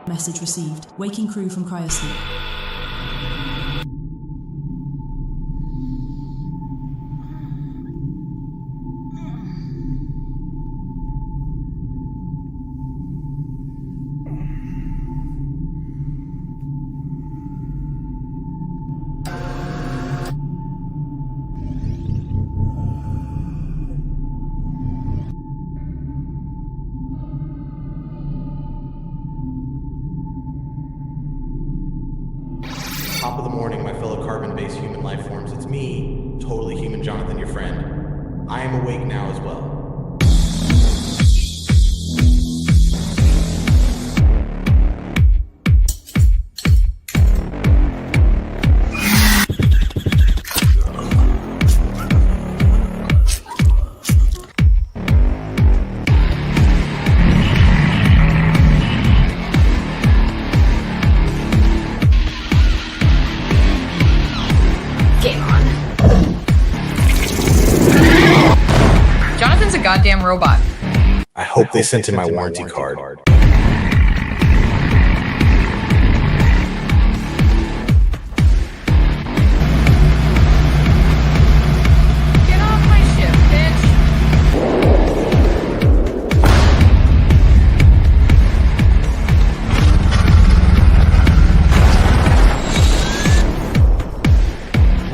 Message received. Waking crew from cryosleep. Top of the morning, my fellow carbon-based human life forms. It's me, totally human Jonathan, your friend. I am awake now as well. Goddamn robot. I hope they sent in my warranty card. Get off my ship, bitch.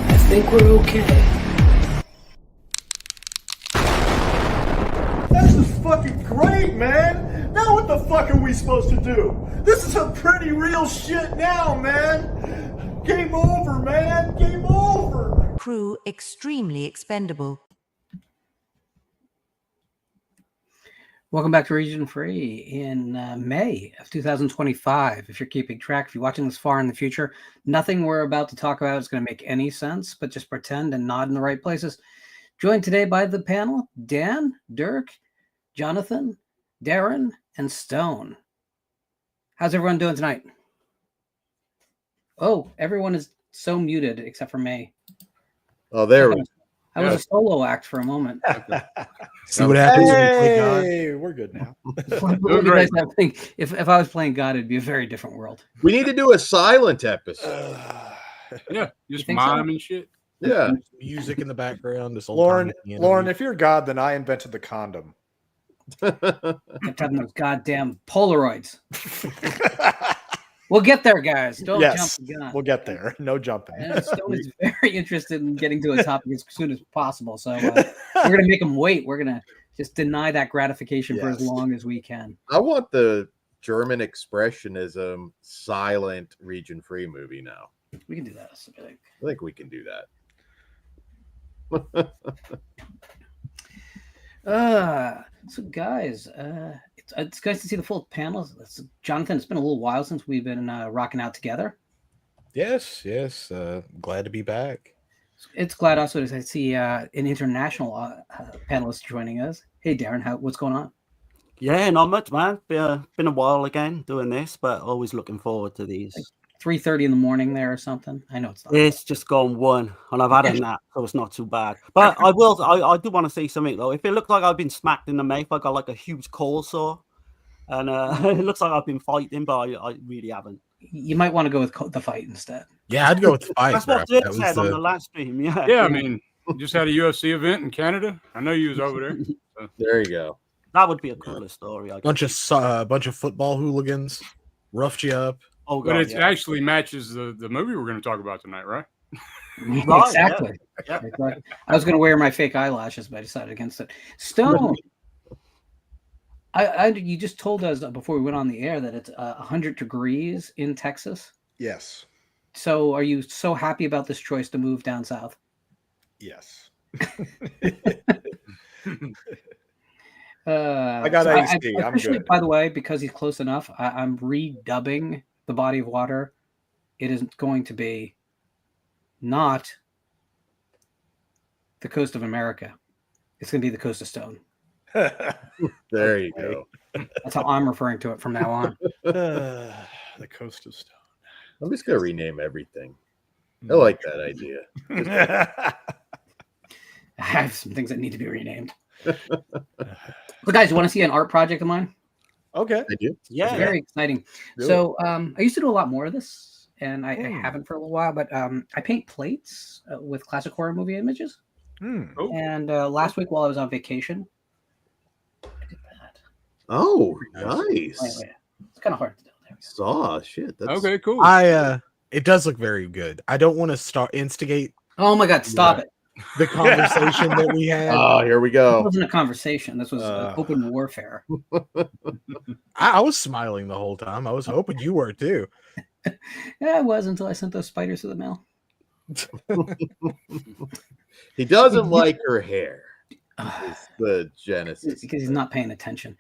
I think we're okay. Fucking great, man! Now what the fuck are we supposed to do? This is some pretty real shit now, man! Game over, man! Game over! Crew extremely expendable. Welcome back to Region Free in May of 2025. If you're keeping track, if you're watching this far in the future, nothing we're about to talk about is going to make any sense, but just pretend and nod in the right places. Joined today by the panel, Dan, Dirk, Jonathan, Darren, and Stone. How's everyone doing tonight? Oh, everyone is so muted except for May. Oh, there we go. I was a solo act for a moment. See what happens when you play God? Hey, we're good now. What would you guys think? If I was playing God, it'd be a very different world. We need to do a silent episode. Yeah, just mime and shit. Yeah. Music in the background. This Lauren, if you're God, then I invented the condom. Kept having those goddamn Polaroids. We'll get there, guys. Don't jump the gun. We'll get there. No jumping. And Stone is very interested in getting to a topic as soon as possible. So we're going to make him wait. We're going to just deny that gratification for as long as we can. I want the German expressionism silent region free movie now. We can do that. I think we can do that. So guys, it's nice to see the full panel. Jonathan, it's been a little while since we've been rocking out together. Yes. Glad to be back. It's glad also to see an international panelist joining us. Hey, Darren, what's going on? Yeah, not much, man. Been a while again doing this, but always looking forward to these. Like 3:30 in the morning there or something. I know it's not. It's just gone one, and I've had a nap, so it's not too bad. But I do want to say something though. If it looks like I've been smacked in the mouth, I got like a huge cold sore, and it looks like I've been fighting, but I really haven't. You might want to go with the fight instead. Yeah, I'd go with the fight. That's what Dirk said on the last stream. Yeah, I mean, just had a UFC event in Canada. I know you was over there. So. There you go. That would be a cooler story. Bunch of football hooligans roughed you up. Oh, God, but it actually matches the movie we're going to talk about tonight, right? Exactly. Yeah. I was going to wear my fake eyelashes, but I decided against it. Stone, you just told us before we went on the air that it's 100 degrees in Texas. Yes. So are you so happy about this choice to move down south? Yes. I got AC. I'm good. By the way, because he's close enough, I'm redubbing the body of water. It is going to be not the coast of America. It's going to be the coast of stone. There you go. That's how I'm referring to it from now on. The coast of stone. I'm just going to rename everything. I like that idea. I have some things that need to be renamed. But guys, you want to see an art project of mine? Okay. I do. Yeah. It's very exciting. Really? So I used to do a lot more of this, and I haven't for a little while. But I paint plates with classic horror movie images. Oh, And last week while I was on vacation, I did that. Oh, Wait, nice. wait. It's kind of hard to do. There we go. Saw shit. That's okay, cool. It does look very good. I don't want to instigate Oh my God! Stop it. the conversation that we had. Oh, here we This go. wasn't a conversation. This was open warfare. I was smiling the whole time. I was hoping you were too. Yeah, I was until I sent those spiders to the mail. He doesn't like her hair. Is the genesis. Because he's not paying attention.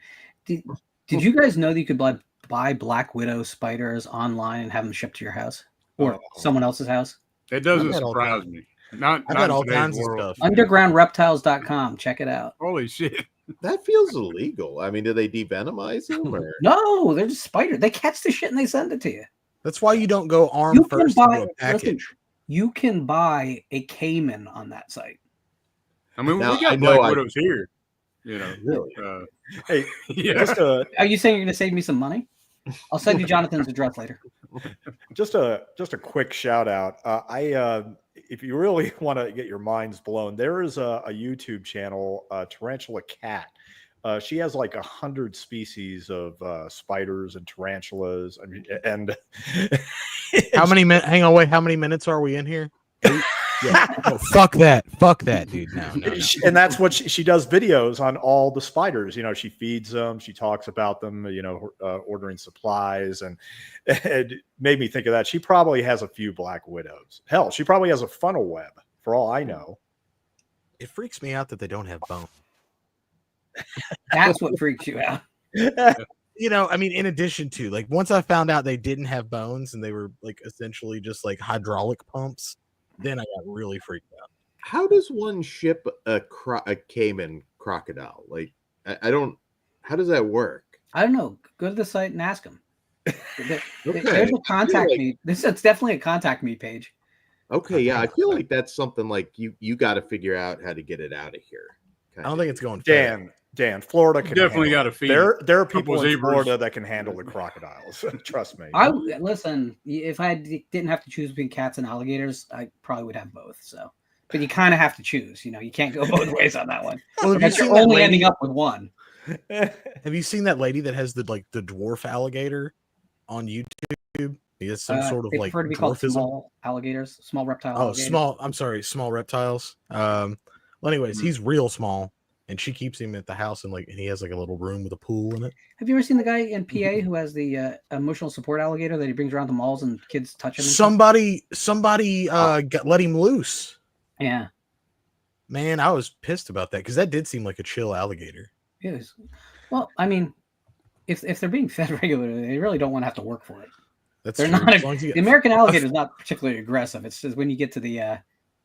Did you guys know that you could buy Black Widow spiders online and have them shipped to your house or someone else's house? It doesn't surprise me. Not I've got in all today's kinds of world. stuff. Undergroundreptiles.com. Check it out. Holy shit. That feels illegal. I mean, do they devenomize them? Or? No, they're just spiders. They catch the shit and they send it to you. That's why you don't go armed first into a package. You can buy a caiman on that site. I mean, Now, we got I know Black Widows here. You know, Really? Hey, yeah. Are you saying you're going to save me some money? I'll send you Jonathan's address later. Just a quick shout out. If you really want to get your minds blown, there is a YouTube channel, Tarantula Cat. She has like 100 species of spiders and tarantulas, and How many minutes? Hang on, wait. How many minutes are we in here? 8? Yeah. Oh, fuck that, dude. No. And that's what she does videos on all the spiders. You know, she feeds them, she talks about them. You know, ordering supplies, and it made me think of that. She probably has a few Black Widows. Hell, she probably has a funnel web, for all I know. It freaks me out that they don't have bone. That's what freaks you out. You know, I mean, in addition to like, once I found out they didn't have bones and they were like essentially just like hydraulic pumps, then I got really freaked out. How does one ship a caiman crocodile? Like, I don't. How does that work? I don't know. Go to the site and ask them. Okay. There's a contact me. It's definitely a contact me page. Okay, yeah, I feel like that's something like you got to figure out how to get it out of here. I don't think it's going. Dan, Florida can definitely got to feed. There are people in zebras. Florida that can handle the crocodiles. Trust me. Listen. If I didn't have to choose between cats and alligators, I probably would have both. So, but you kind of have to choose. You know, you can't go both ways on that one. Well, You're only ending up with one. Have you seen that lady that has the dwarf alligator on YouTube? He has some sort of they like prefer to be called dwarfism. small alligators, small reptile. Oh, alligators. small. I'm sorry, small reptiles. Well, anyways, he's real small, and she keeps him at the house, and he has like a little room with a pool in it. Have you ever seen the guy in PA who has the emotional support alligator that he brings around the malls and kids touch him? Somebody let him loose. Yeah, man, I was pissed about that because that did seem like a chill alligator. it was. Well, I mean, if they're being fed regularly, they really don't want to have to work for it. They're true. not. The American alligator is not particularly aggressive. It's just when you get to the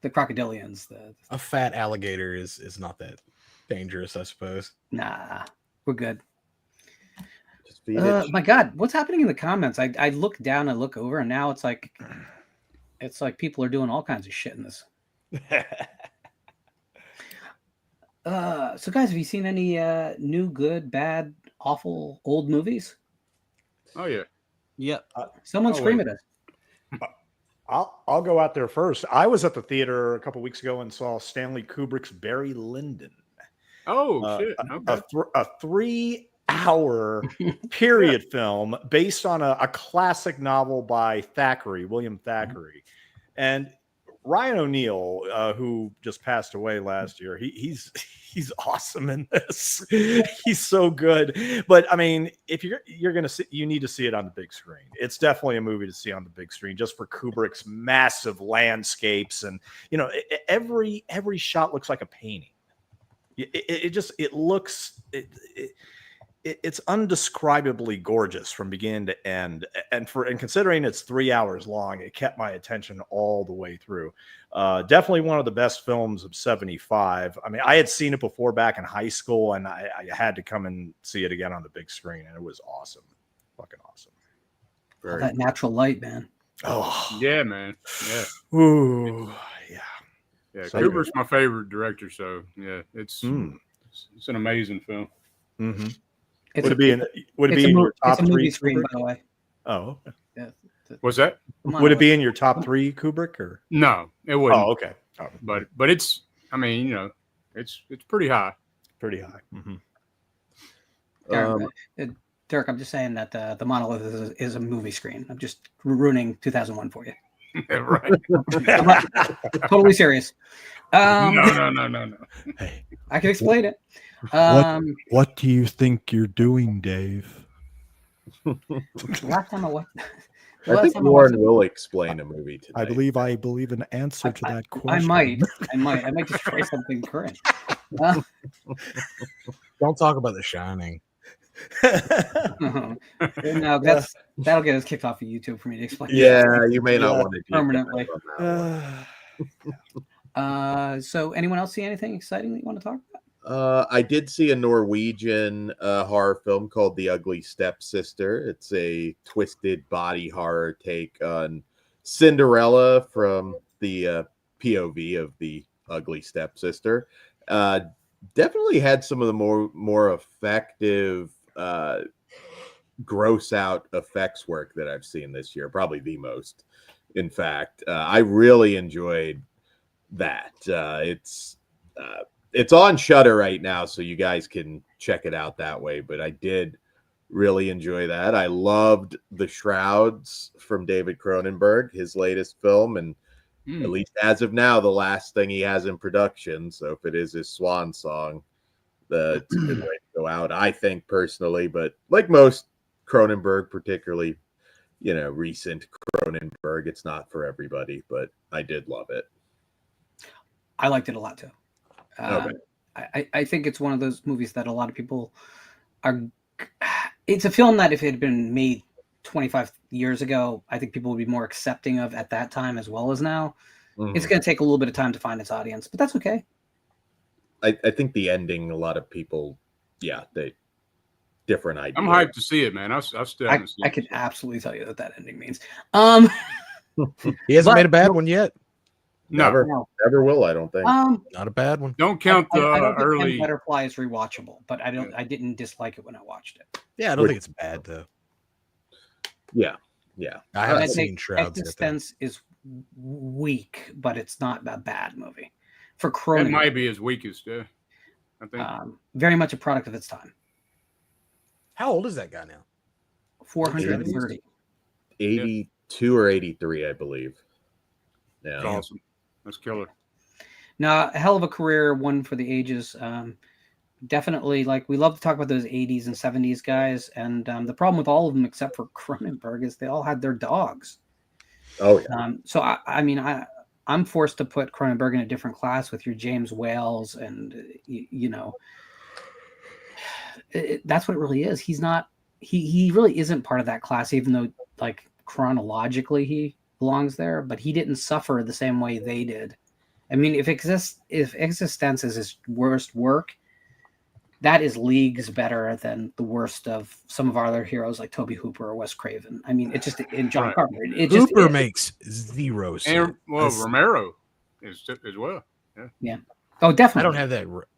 crocodilians. A fat alligator is not that dangerous, I suppose. Nah, we're good. Just feed it. My God, what's happening in the comments? I look down and look over, and now it's like people are doing all kinds of shit in this. So guys, have you seen any new, good, bad, awful, old movies? Oh yeah. Yep. Someone scream at us. I'll go out there first. I was at the theater a couple weeks ago and saw Stanley Kubrick's Barry Lyndon. Oh shit! Okay. A 3-hour period film based on a classic novel by William Thackeray, and Ryan O'Neal, who just passed away last year. He's awesome in this. He's so good. But I mean, if you're gonna see, you need to see it on the big screen. It's definitely a movie to see on the big screen, just for Kubrick's massive landscapes, and every shot looks like a painting. It's undescribably gorgeous from beginning to end, and considering it's 3 hours long, it kept my attention all the way through. Definitely one of the best films of '75. I mean, I had seen it before back in high school, and I had to come and see it again on the big screen, and it was awesome, fucking awesome. That natural light, man. Oh yeah, man. Yeah. Ooh, yeah. Yeah, So Kubrick's my favorite director, so yeah, it's an amazing film. Mm-hmm. It's Would a- it be in it's a your it's top a movie three screen, Kubrick? by the way. Oh, okay. Yeah. What's that? Would it be in your top 3 Kubrick or? No, it wouldn't. Oh, okay. Oh, But it's, I mean, you know, it's pretty high. pretty high. Mm-hmm. Derek, I'm just saying that the monolith is a movie screen. I'm just ruining 2001 for you. Right. Totally serious. No. Hey, I can explain it. what do you think you're doing, Dave? Last time I watched, I think Lauren will explain a movie today. I believe an answer to that question. I might destroy something current. Don't talk about The Shining. No, that'll get us kicked off of YouTube for me to explain. Yeah, you may not want to do permanently. that So, anyone else see anything exciting that you want to talk about? I did see a Norwegian horror film called The Ugly Stepsister. It's a twisted body horror take on Cinderella from the POV of the ugly stepsister. Definitely had some of the more effective gross out effects work that I've seen this year. Probably the most, in fact. I really enjoyed that. It's on Shudder right now, so you guys can check it out that way. But I did really enjoy that. I loved The Shrouds from David Cronenberg, his latest film, and at least as of now, the last thing he has in production. So if it is his swan song, it's a good way to go out, I think, personally. But like most Cronenberg, particularly, recent Cronenberg, it's not for everybody, but I did love it. I liked it a lot too. Okay. I think it's one of those movies that a lot of people are. It's a film that if it had been made 25 years ago, I think people would be more accepting of at that time as well as now. Mhm. It's going to take a little bit of time to find its audience, but that's okay. I think the ending, a lot of people, they different ideas. I'm hyped to see it, man. I still haven't seen I it. can absolutely tell you what that ending means. He hasn't made a bad one yet. Never will. I don't think. Not a bad one. Don't count the I don't think early. Butterfly is rewatchable, but I didn't dislike it when I watched it. Yeah, I don't think it's bad though. Yeah. I haven't seen Shrouds yet. Existence is weak, but it's not a bad movie. For It Cronenberg, might be his weakest. I think. very much a product of its time. How old is that guy now? 430. 82 or 83, I believe. Yeah. That's awesome. That's killer. Now, a hell of a career, one for the ages. Definitely, like, we love to talk about those 80s and 70s guys, and the problem with all of them, except for Cronenberg, is they all had their dogs. Oh yeah. So I'm forced to put Cronenberg in a different class with your James Whales, and that's what it really is. He's not. He really isn't part of that class, even though like chronologically he belongs there. But he didn't suffer the same way they did. I mean, if Existence is his worst work, that is leagues better than the worst of some of our other heroes like Toby Hooper or Wes Craven. I mean, it just in John Carpenter. Hooper makes zero sense. And Romero is as well. Yeah. Oh, definitely.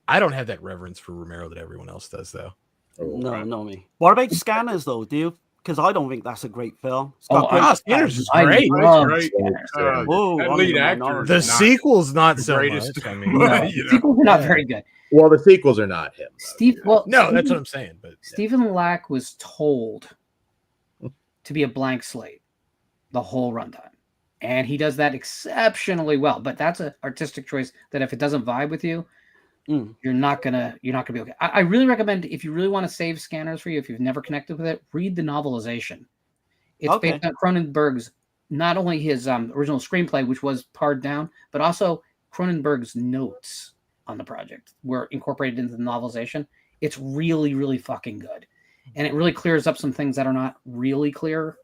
I don't have that reverence for Romero that everyone else does, though. No, me. What about Scanners though? Do you? Because I don't think that's a great film. It's got great Scanners is I great. love Great. Scanners. That lead actor. The sequel's not the so greatest. much. I mean, No, sequels are not very good. Well, the sequels are not him. no, that's what I'm saying. But Stephen Lack was told to be a blank slate the whole runtime, and he does that exceptionally well. But that's an artistic choice that if it doesn't vibe with you, you're not gonna be okay. I really recommend, if you really want to save Scanners for you, if you've never connected with it, read the novelization. It's based on Cronenberg's, not only his original screenplay, which was pared down, but also Cronenberg's notes on the project were incorporated into the novelization. It's really, really fucking good. And it really clears up some things that are not really clear.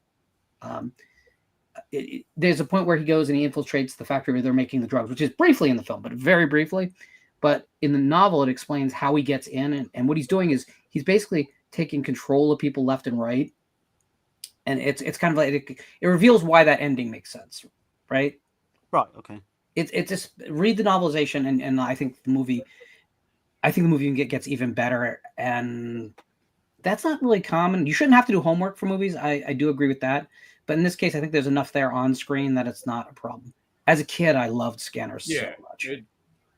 There's a point where he goes and he infiltrates the factory where they're making the drugs, which is briefly in the film, but very briefly. But in the novel, it explains how he gets in. And what he's doing is he's basically taking control of people left and right. And it's kind of like, it reveals why that ending makes sense, right? Right, okay. It's just read the novelization, and I think the movie gets even better. And that's not really common. You shouldn't have to do homework for movies. I do agree with that. But in this case, I think there's enough there on screen that it's not a problem. As a kid, I loved Scanners so much.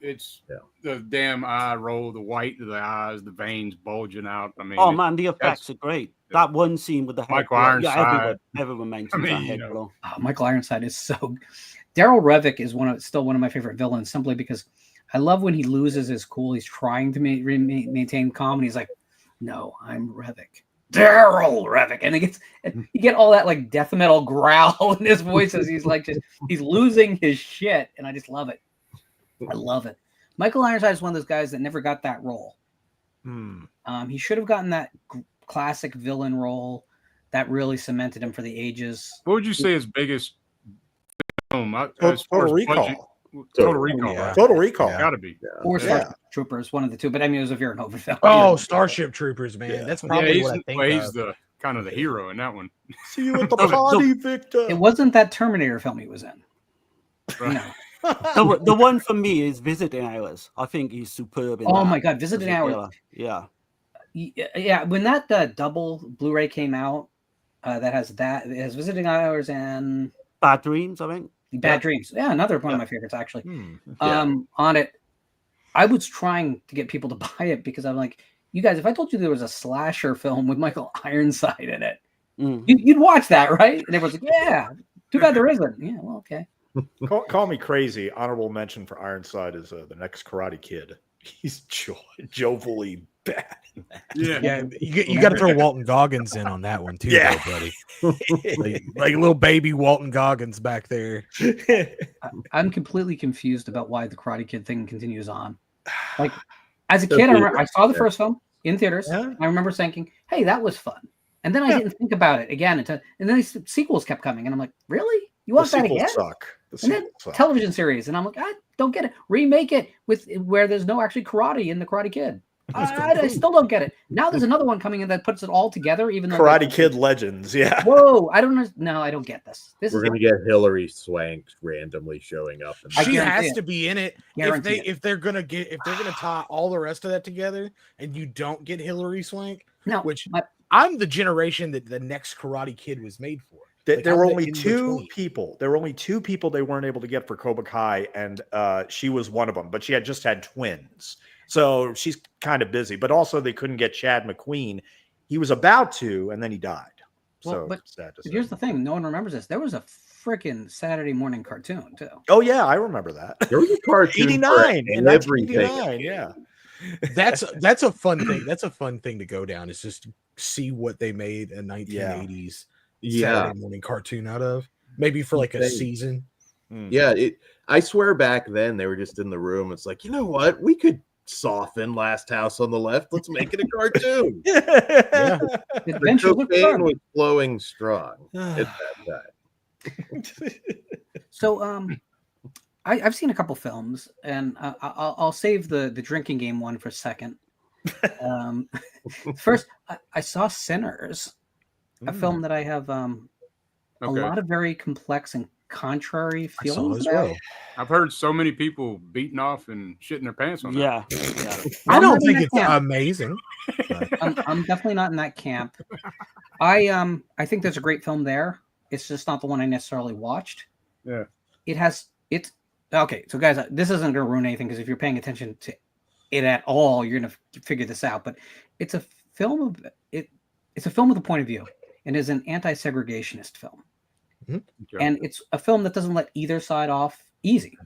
It's the damn eye roll, the white of the eyes, the veins bulging out. I mean, oh man, the effects are great. That one scene with the head Michael blow, Ironside. everyone mentions that head blow. Oh, Michael Ironside is so. Daryl Revick is still one of my favorite villains, simply because I love when he loses his cool. He's trying to maintain calm, and he's like, "No, I'm Revick, Daryl Revick," and you get all that like death metal growl in his voice as he's like he's losing his shit, and I just love it. I love it. Michael Ironside is one of those guys that never got that role. He should have gotten that classic villain role that really cemented him for the ages. What would you say his biggest film? Total Recall. Total Recall. Yeah. Total Recall. Gotta be. Or Starship Troopers, one of the two. But I mean, it was a Verhoeven film. Oh, Starship Troopers, man. That's probably what I think he's of. the kind of the hero in that one. See you at the party, Victor. It wasn't that Terminator film he was in. Right. No. The one for me is Visiting Hours. I think he's superb. Oh my God, Visiting Hours. Yeah. Yeah, when that double Blu-ray came out, it has Visiting Hours and Bad Dreams, I think. Bad Dreams. Yeah, another one of my favorites actually. On it, I was trying to get people to buy it because I'm like, you guys, if I told you there was a slasher film with Michael Ironside in it, you'd watch that, right? And everyone's like, yeah. Too bad there isn't. Yeah, well, okay. Call me crazy. Honorable mention for Ironside is the next Karate Kid. He's jovially bad. Yeah, you got to throw Walton Goggins in on that one too, though, buddy. like little baby Walton Goggins back there. I'm completely confused about why the Karate Kid thing continues on. Like, as a kid, I saw the first film in theaters. Yeah. I remember thinking, "Hey, that was fun," and then I didn't think about it again and then these sequels kept coming, and I'm like, "Really? You watch that again?" And then television series, and I'm like, I don't get it. Remake it where there's no actually karate in the Karate Kid. I still don't get it. Now there's another one coming in that puts it all together, even though Karate Kid Legends. Yeah. Whoa, I don't know. No, I don't get this. We're gonna get Hilary Swank randomly showing up. She has to be in it. If they're gonna tie all the rest of that together, and you don't get Hilary Swank, I'm the generation that the next Karate Kid was made for. There were only two people. There were only two people they weren't able to get for Cobra Kai, and she was one of them. But she had just had twins, so she's kind of busy. But also, they couldn't get Chad McQueen. He was about to, and then he died. Well, but here's the thing: no one remembers this. There was a freaking Saturday morning cartoon too. Oh yeah, I remember that. There was a cartoon 89 in everything. 89, yeah. That's a fun thing. That's a fun thing to go down. Is just see what they made in 1980s. Saturday morning cartoon out of maybe for like a season. Yeah, I swear back then they were just in the room. It's like, you know what? We could soften Last House on the Left. Let's make it a cartoon. The cocaine was flowing strong at that time. So I've seen a couple films, and I'll save the drinking game one for a second. First, I saw Sinners. A film that I have a lot of very complex and contrary feelings about. I've heard so many people beating off and shitting their pants on that. Yeah. I don't think it's amazing. I'm definitely not in that camp. I think there's a great film there. It's just not the one I necessarily watched. Yeah. It's okay. So guys, this isn't going to ruin anything because if you're paying attention to it at all, you're going to figure this out. But it's a film of it. It's a film with a point of view. And is an anti-segregationist film. And it's a film that doesn't let either side off easy.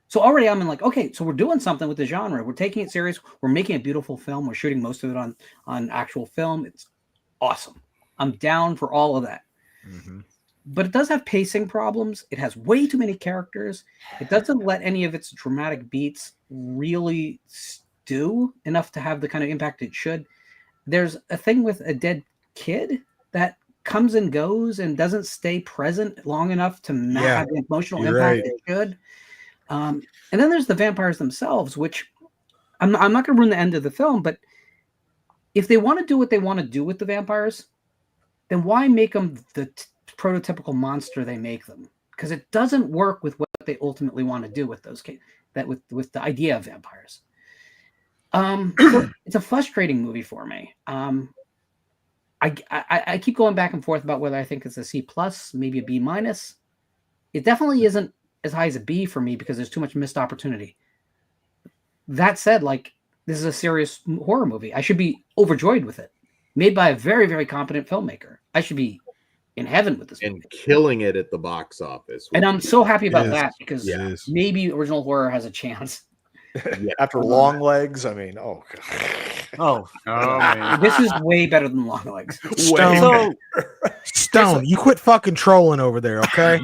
So already I'm in like, okay, so we're doing something with the genre. We're taking it serious. We're making a beautiful film. We're shooting most of it on actual film. It's awesome. I'm down for all of that. But it does have pacing problems. It has way too many characters. It doesn't let any of its dramatic beats really stew enough to have the kind of impact it should. There's a thing with a dead kid that comes and goes and doesn't stay present long enough to have the emotional impact it should. And then there's the vampires themselves, which I'm not going to ruin the end of the film, but if they want to do what they want to do with the vampires, then why make them the prototypical monster they make them? Because it doesn't work with what they ultimately want to do with those with the idea of vampires. It's a frustrating movie for me. I keep going back and forth about whether I think it's a C plus, maybe a B minus. It definitely isn't as high as a B for me because there's too much missed opportunity. That said, like, this is a serious horror movie. I should be overjoyed with it. Made by a very, very competent filmmaker. I should be in heaven with this movie. And killing it at the box office. And I'm so happy about that because maybe original horror has a chance. After Long Legs, I mean, oh god. Man. This is way better than Long Legs. Stone, you quit fucking trolling over there, okay?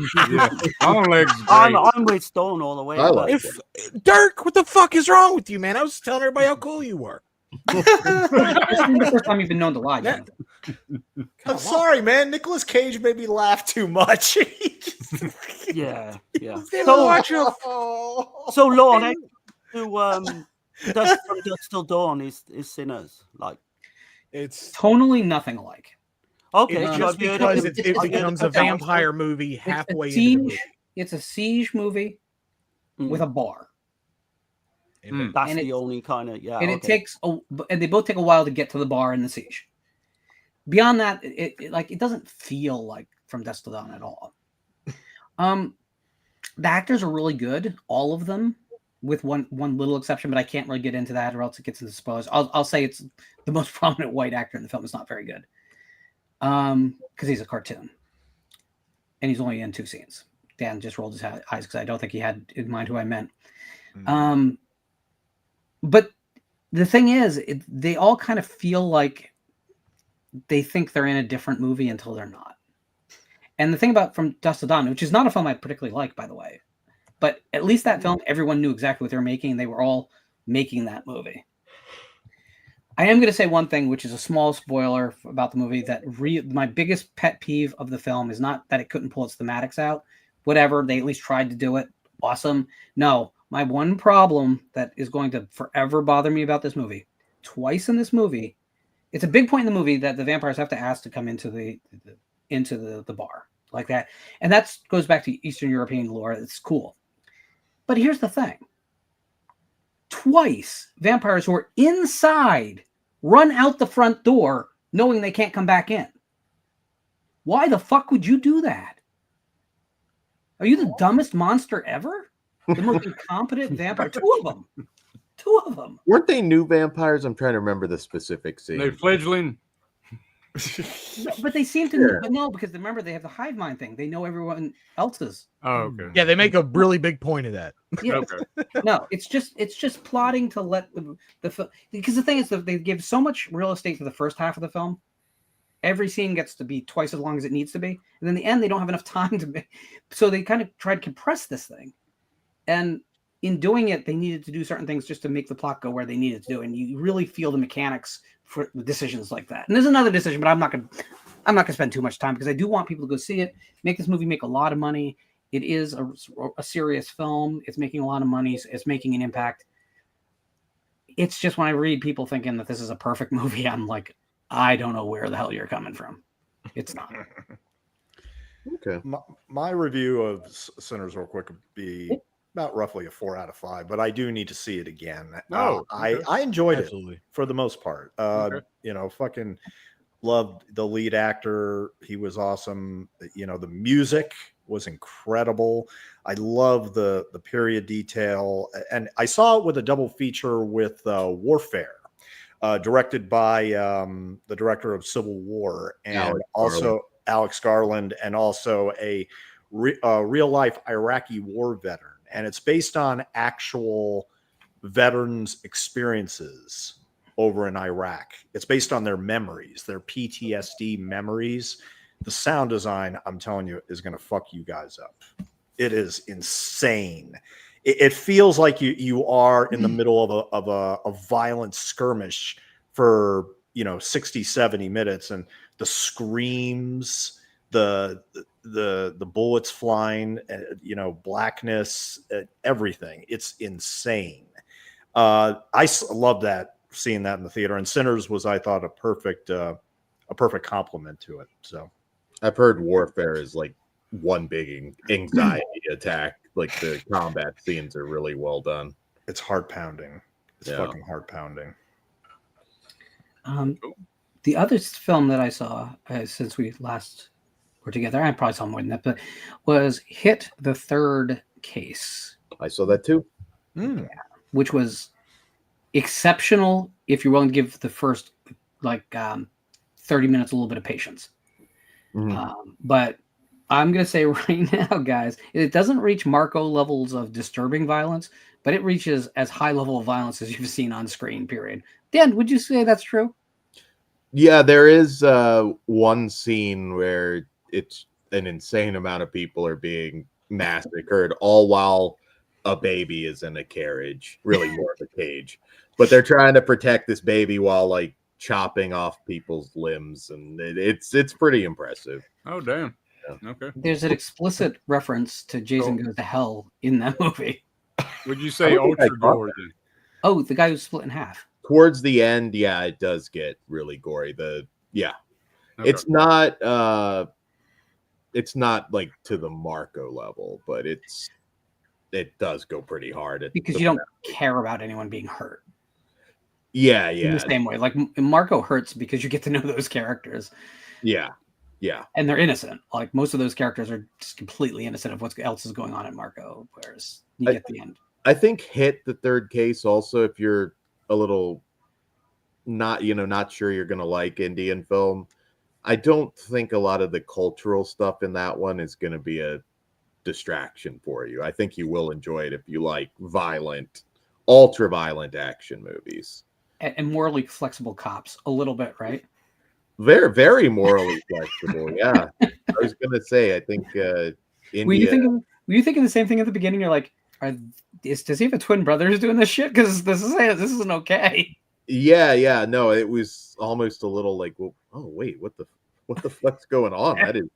Long Legs. I'm with Stone all the way. Dirk, what the fuck is wrong with you, man? I was telling everybody how cool you were. This is the first time you've been known to lie, Jonathan. I'm sorry, man. Nicolas Cage made me laugh too much. yeah. So Lorne, from Dusk Till Dawn is Sinners like? It's tonally nothing alike. Okay, just because it becomes a vampire movie halfway into the movie. It's a siege movie with a bar. That's the only kind of and it takes and they both take a while to get to the bar in the siege. Beyond that, it doesn't feel like From Dusk Till Dawn at all. The actors are really good, all of them, with one little exception, but I can't really get into that or else it gets into spoilers. I'll say it's the most prominent white actor in the film is not very good. Because he's a cartoon. And he's only in 2 scenes. Dan just rolled his eyes because I don't think he had in mind who I meant. But the thing is, they all kind of feel like they think they're in a different movie until they're not. And the thing about From Dusk Till Dawn, which is not a film I particularly like, by the way, but at least that film, everyone knew exactly what they were making. They were all making that movie. I am going to say one thing, which is a small spoiler about the movie, that my biggest pet peeve of the film is not that it couldn't pull its thematics out. Whatever, they at least tried to do it. Awesome. No, my one problem that is going to forever bother me about this movie, twice in this movie, it's a big point in the movie that the vampires have to ask to come into the bar like that. And that goes back to Eastern European lore. It's cool. But here's the thing. Twice, vampires who are inside run out the front door knowing they can't come back in. Why the fuck would you do that? Are you the dumbest monster ever? The most incompetent vampire? 2 of them. 2 of them. Weren't they new vampires? I'm trying to remember the specific scene. They're fledgling. No, but they seem to know, but no, because remember they have the hive mind thing. They know everyone else's. Oh, okay. Yeah, they make a really big point of that. Yeah. Okay. No, it's just plotting to let the because the thing is that they give so much real estate to the first half of the film. Every scene gets to be twice as long as it needs to be, and then in the end they don't have enough time to make. So they kind of try to compress this thing, and in doing it, they needed to do certain things just to make the plot go where they needed to do, and you really feel the mechanics for decisions like that. And there's another decision, but I'm not gonna spend too much time because I do want people to go see it, make this movie make a lot of money. It is a serious film. It's making a lot of money. It's making an impact. It's just when I read people thinking that this is a perfect movie, I'm like, I don't know where the hell you're coming from. It's not. Okay. My review of Sinners real quick would be about roughly a 4 out of 5, but I do need to see it again. I enjoyed it for the most part. Fucking loved the lead actor. He was awesome. The music was incredible. I love the period detail, and I saw it with a double feature with Warfare, directed by the director of Civil War, and Alex Garland, and also a real life Iraqi war veteran. And it's based on actual veterans' experiences over in Iraq. It's based on their memories, their PTSD memories. The sound design, I'm telling you, is going to fuck you guys up. It is insane. It feels like you are in the middle of a violent skirmish for 60, 70 minutes, and the screams, the bullets flying, blackness, everything. It's insane. I love that, seeing that in the theater. And Sinners was, I thought, a perfect compliment to it. So I've heard Warfare is like one big anxiety attack. Like the combat scenes are really well done. It's heart pounding. It's fucking heart pounding. The other film that I saw since we last were together, I probably saw more than that, but was Hit the Third Case. I saw that too. Yeah, which was exceptional if you're willing to give the first 30 minutes a little bit of patience. But I'm going to say right now, guys, it doesn't reach Marco levels of disturbing violence, but it reaches as high level of violence as you've seen on screen, period. Dan, would you say that's true? Yeah, there is one scene where it's an insane amount of people are being massacred, all while a baby is in a carriage, really more of a cage. But they're trying to protect this baby while like chopping off people's limbs, and it's pretty impressive. Oh, damn. Yeah. Okay. There's an explicit reference to Jason Goes to Hell in that movie. Would you say ultra gore? Oh, the guy who's split in half. Towards the end, yeah, it does get really gory. Okay. It's not like to the Marco level, but it does go pretty hard because you don't care about anyone being hurt. Yeah. In the same way, like Marco hurts because you get to know those characters. Yeah. And they're innocent. Like most of those characters are just completely innocent of what else is going on in Marco, whereas you get the end. I think Hit the Third Case also, if you're a little not sure you're going to like Indian film, I don't think a lot of the cultural stuff in that one is going to be a distraction for you. I think you will enjoy it if you like violent, ultra violent action movies. And morally flexible cops a little bit, right? Very, very morally flexible. Yeah. I was going to say, I think India... Were you thinking the same thing at the beginning? You're like, does he have a twin brother who's doing this shit? Because this isn't okay. Yeah. No, it was almost a little like, well, oh wait, what the fuck's going on? That is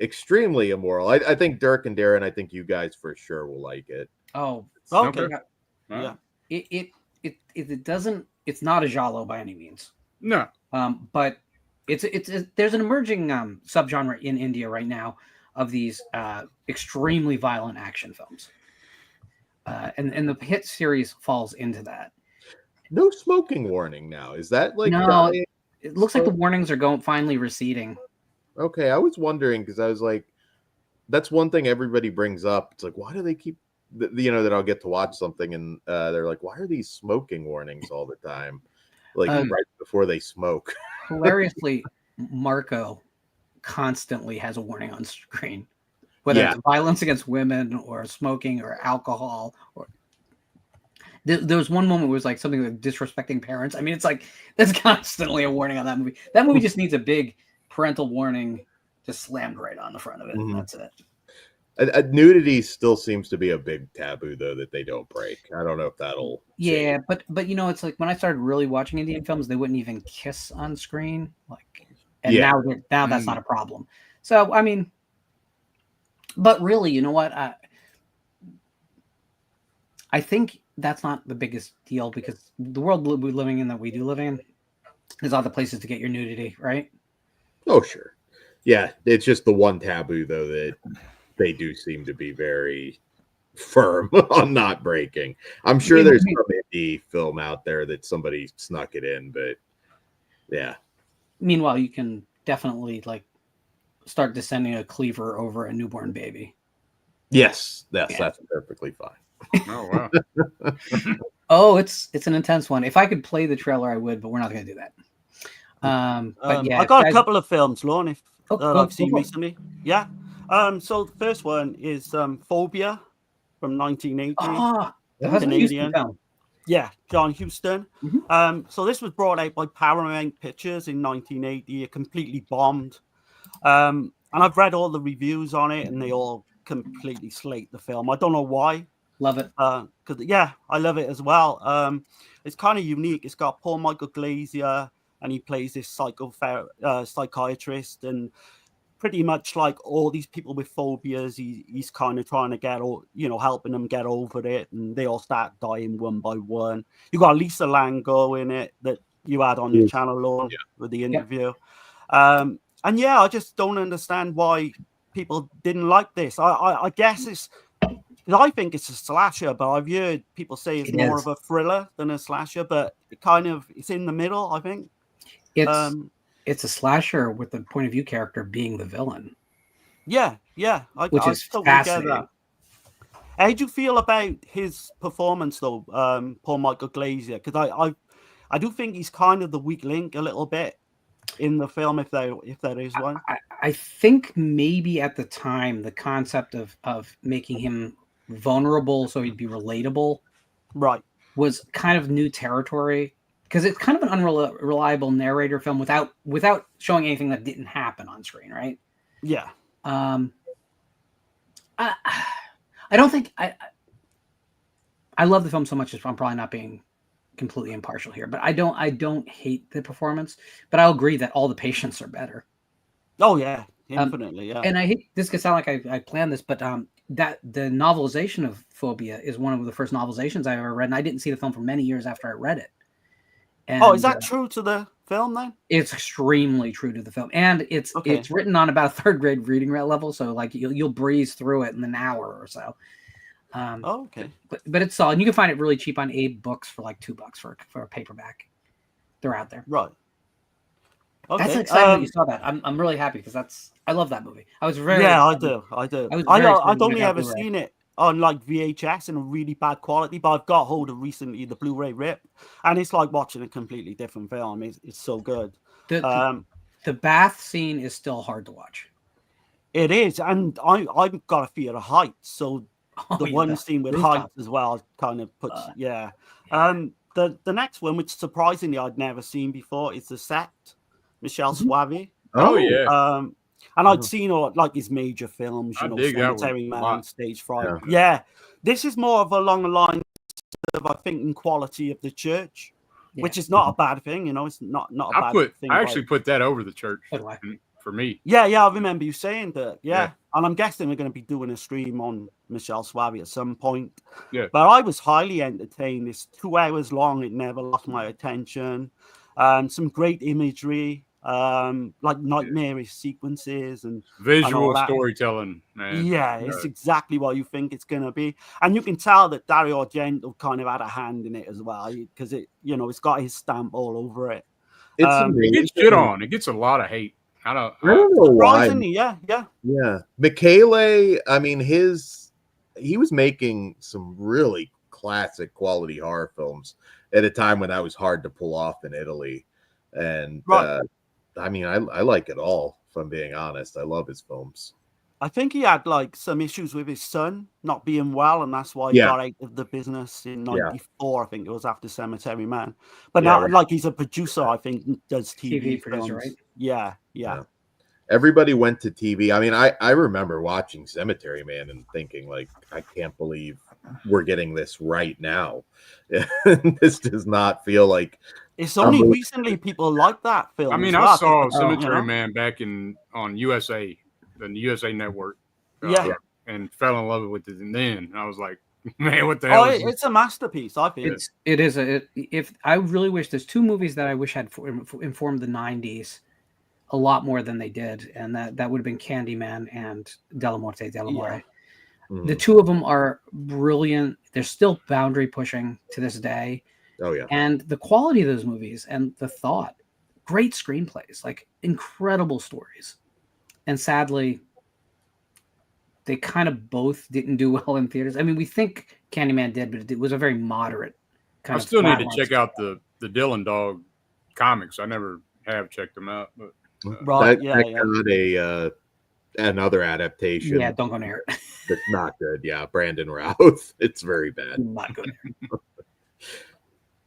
extremely immoral. I think Dirk and Darren, I think you guys for sure will like it. Oh, okay. Yeah. It doesn't. It's not a giallo by any means. No. But it's there's an emerging subgenre in India right now of these extremely violent action films. And the Hit series falls into that. No smoking warning now. Is that like... No, it looks like the warnings are finally receding. Okay, I was wondering because I was like, that's one thing everybody brings up. It's like, why do they keep... that I'll get to watch something and they're like, why are these smoking warnings all the time? Like right before they smoke. Hilariously, Marco constantly has a warning on screen. Whether it's violence against women or smoking or alcohol, or there was one moment where it was like something like disrespecting parents. I mean, it's like there's constantly a warning on that movie. That movie just needs a big parental warning just slammed right on the front of it. And that's it. Nudity still seems to be a big taboo, though, that they don't break. I don't know if that'll. Yeah, but it's like when I started really watching Indian films, they wouldn't even kiss on screen. Now that's not a problem. So I mean. But really, you know what? I think that's not the biggest deal because the world we're living in that we do live in is other places to get your nudity, right? Oh, sure. Yeah, it's just the one taboo, though, that they do seem to be very firm on not breaking. I'm sure there's some indie film out there that somebody snuck it in, but yeah. Meanwhile, you can definitely start descending a cleaver over a newborn baby. Yes, that's perfectly fine. Oh wow. Oh, it's an intense one. If I could play the trailer, I would, but we're not going to do that. But yeah, I got a couple of films, Lorne, I've seen recently. Yeah. So the first one is Phobia from 1980. Oh, the Canadian film. Yeah, John Huston. So this was brought out by Paramount Pictures in 1980. It completely bombed. And I've read all the reviews on it, and they all completely slate the film. I don't know why. Love it. Because I love it as well. It's kind of unique. It's got Paul Michael Glazier, and he plays this psychiatrist, and pretty much like all these people with phobias, he's kind of trying to get, helping them get over it, and they all start dying one by one. You got Lisa Lango in it that you had on your channel, Lorne, with the interview. And I just don't understand why people didn't like this. I guess I think it's a slasher, but I've heard people say it's more of a thriller than a slasher, but it's in the middle, I think. it's a slasher with the point of view character being the villain. Yeah, which is totally fascinating. get that. How do you feel about his performance, though, Paul Michael Glazier? Because I do think he's kind of the weak link a little bit in the film, if there is one. I think maybe at the time the concept of making him vulnerable so he'd be relatable, right, was kind of new territory, because it's kind of an unreliable narrator film without showing anything that didn't happen on screen, right? Yeah. I don't think I love the film so much. I'm probably not being completely impartial here, but I don't hate the performance, but I'll agree that all the patients are better. Oh yeah, infinitely, yeah. And I hate this could sound like I planned this, but that the novelization of Phobia is one of the first novelizations I ever read, and I didn't see the film for many years after I read it. And, is that true to the film then? It's extremely true to the film, and it's written on about a third grade reading level, so like you'll breeze through it in an hour or so. Okay. But it's solid. And you can find it really cheap on Abe Books for like $2 for a paperback. They're out there. Right. Okay. That's exciting that you saw that. I'm really happy because I love that movie. I was very I do. I've only ever seen it on like VHS in a really bad quality, but I've got hold of recently the Blu-ray rip, and it's like watching a completely different film. It's so good. The bath scene is still hard to watch. It is, and I've got a fear of heights, so the one scene with heights as well kind of puts the next one, which surprisingly I'd never seen before, is The Sect, Michelle Soavi. Oh yeah. And I'd seen like his major films, Cemetery Man, Stage Fright. Yeah, this is more of along the lines of, I think, in quality of The Church, which is not a bad thing. It's not a bad thing. I actually put that over The Church for me. Yeah, I remember you saying that. Yeah, and I'm guessing we're going to be doing a stream on Michelle Soavi at some point. Yeah, but I was highly entertained. It's 2 hours long. It never lost my attention. Some great imagery. Like nightmarish sequences and visual storytelling, man. Yeah, it's exactly what you think it's gonna be, and you can tell that Dario Argento kind of had a hand in it as well, because it's got his stamp all over it. It gets shit on. It gets a lot of hate. I don't know why. Yeah. Michele, I mean, he was making some really classic quality horror films at a time when that was hard to pull off in Italy, and I mean, I like it all, if I'm being honest. I love his films. I think he had like some issues with his son not being well, and that's why he got out of the business in '94. I think it was after Cemetery Man. But now, like, he's a producer, I think, does TV producer, right? Yeah. Everybody went to TV. I mean, I remember watching Cemetery Man and thinking, like, I can't believe we're getting this right now. This does not feel like. It's only recently people like that film. I mean, I saw Cemetery Man back on USA, the USA Network. And fell in love with it. And then I was like, man, what the hell? It's a masterpiece, I think. It is. If I really wish, there's 2 movies that I wish had informed the 90s a lot more than they did. And that would have been Candyman and Della Morte Dell'Amore. Yeah. The 2 of them are brilliant. They're still boundary pushing to this day. Oh yeah. And the quality of those movies and the thought, great screenplays, like incredible stories. And sadly, they kind of both didn't do well in theaters. I mean, we think Candyman did, but it was a very moderate kind of. I still need to check out the Dylan Dog comics. I never have checked them out, but that got another adaptation. Yeah, don't go near it. It's not good. Yeah, Brandon Routh. It's very bad. Not good.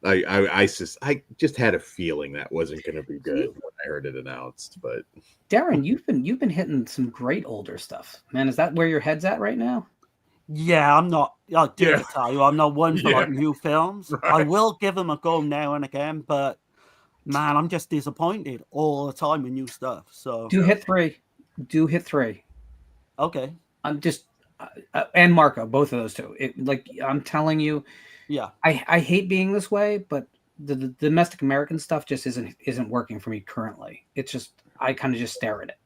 I just had a feeling that wasn't going to be good when I heard it announced. But Darren, you've been hitting some great older stuff, man. Is that where your head's at right now? Yeah, I'm not. I do tell you, I'm not one for like new films. Right. I will give them a go now and again, but man, I'm just disappointed all the time with new stuff. So do hit 3. Do hit 3. Okay. I'm just and Marco, both of those 2. Like I'm telling you. Yeah, I hate being this way, but the domestic American stuff just isn't working for me currently. It's just I kind of just stare at it.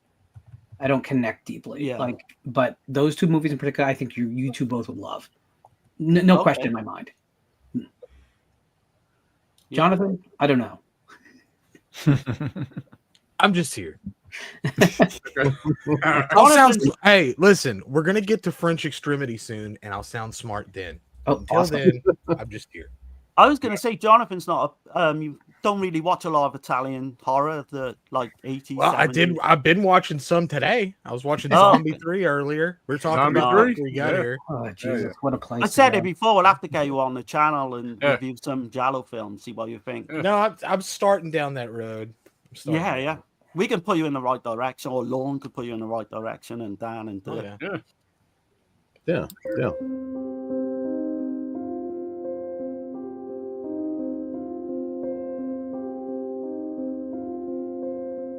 I don't connect deeply. Yeah. But those 2 movies in particular, I think you 2 both would love. No question in my mind. Jonathan, I don't know. I'm just here. Hey, listen, we're gonna get to French extremity soon, and I'll sound smart then. Until then, I'm just here. I was gonna say Jonathan's not you don't really watch a lot of Italian horror of the like 80s. Well, 70s. I've been watching some today. I was watching Zombie 3 earlier. We're talking about 3? before we got here. Oh Jesus, what a place! I said it before. We'll have to get you on the channel and review some Giallo films. See what you think. No, I'm starting down that road. Yeah. We can put you in the right direction, or Lorne could put you in the right direction, and Dan and Yeah.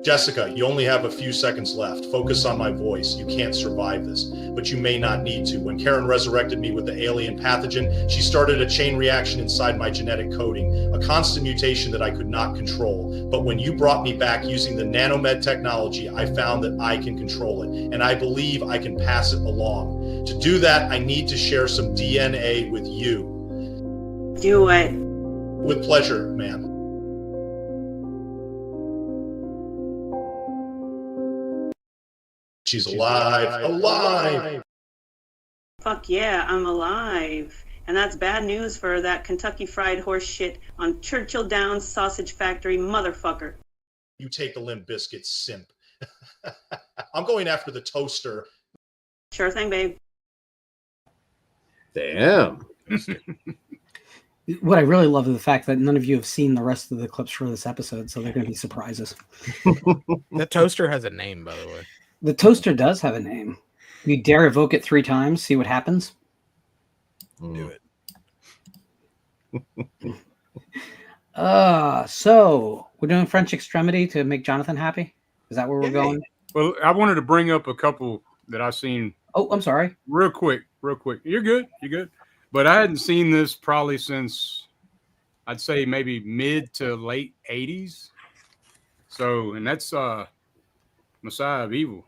Jessica, you only have a few seconds left. Focus on my voice. You can't survive this, but you may not need to. When Karen resurrected me with the alien pathogen, she started a chain reaction inside my genetic coding, a constant mutation that I could not control. But when you brought me back using the nanomed technology, I found that I can control it, and I believe I can pass it along. To do that, I need to share some DNA with you. Do it. With pleasure, ma'am. She's alive. Fuck yeah, I'm alive. And that's bad news for that Kentucky Fried Horse shit on Churchill Downs Sausage Factory motherfucker. You take the Limp Bizkit, simp. I'm going after the toaster. Sure thing, babe. Damn. What I really love is the fact that none of you have seen the rest of the clips for this episode, so they're going to be surprises. The toaster has a name, by the way. The toaster does have a name. You dare evoke it 3 times, see what happens? Do it. So we're doing French extremity to make Jonathan happy? Is that where we're going? Well, I wanted to bring up a couple that I've seen. Oh, I'm sorry. Real quick. You're good. But I hadn't seen this probably since, I'd say maybe mid to late 80s. So, and that's Messiah of Evil.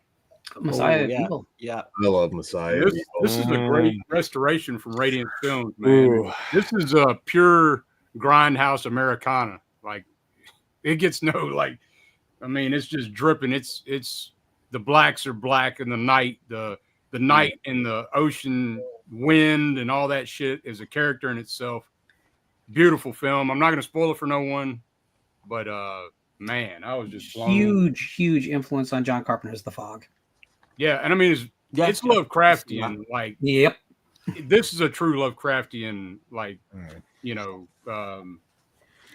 Messiah of Evil. Yeah. I love Messiah. This is a great restoration from Radiant Films, man. Ooh. This is a pure grindhouse Americana. Like, it gets no, like, I mean, it's just dripping. It's the blacks are black in the night. The night and the ocean wind and all that shit is a character in itself. Beautiful film. I'm not going to spoil it for no one, but man, I was just blown. Huge influence on John Carpenter's The Fog. Yeah, and I mean it's Lovecraftian. Like, yep, this is a true Lovecraftian. Like, you know, I'm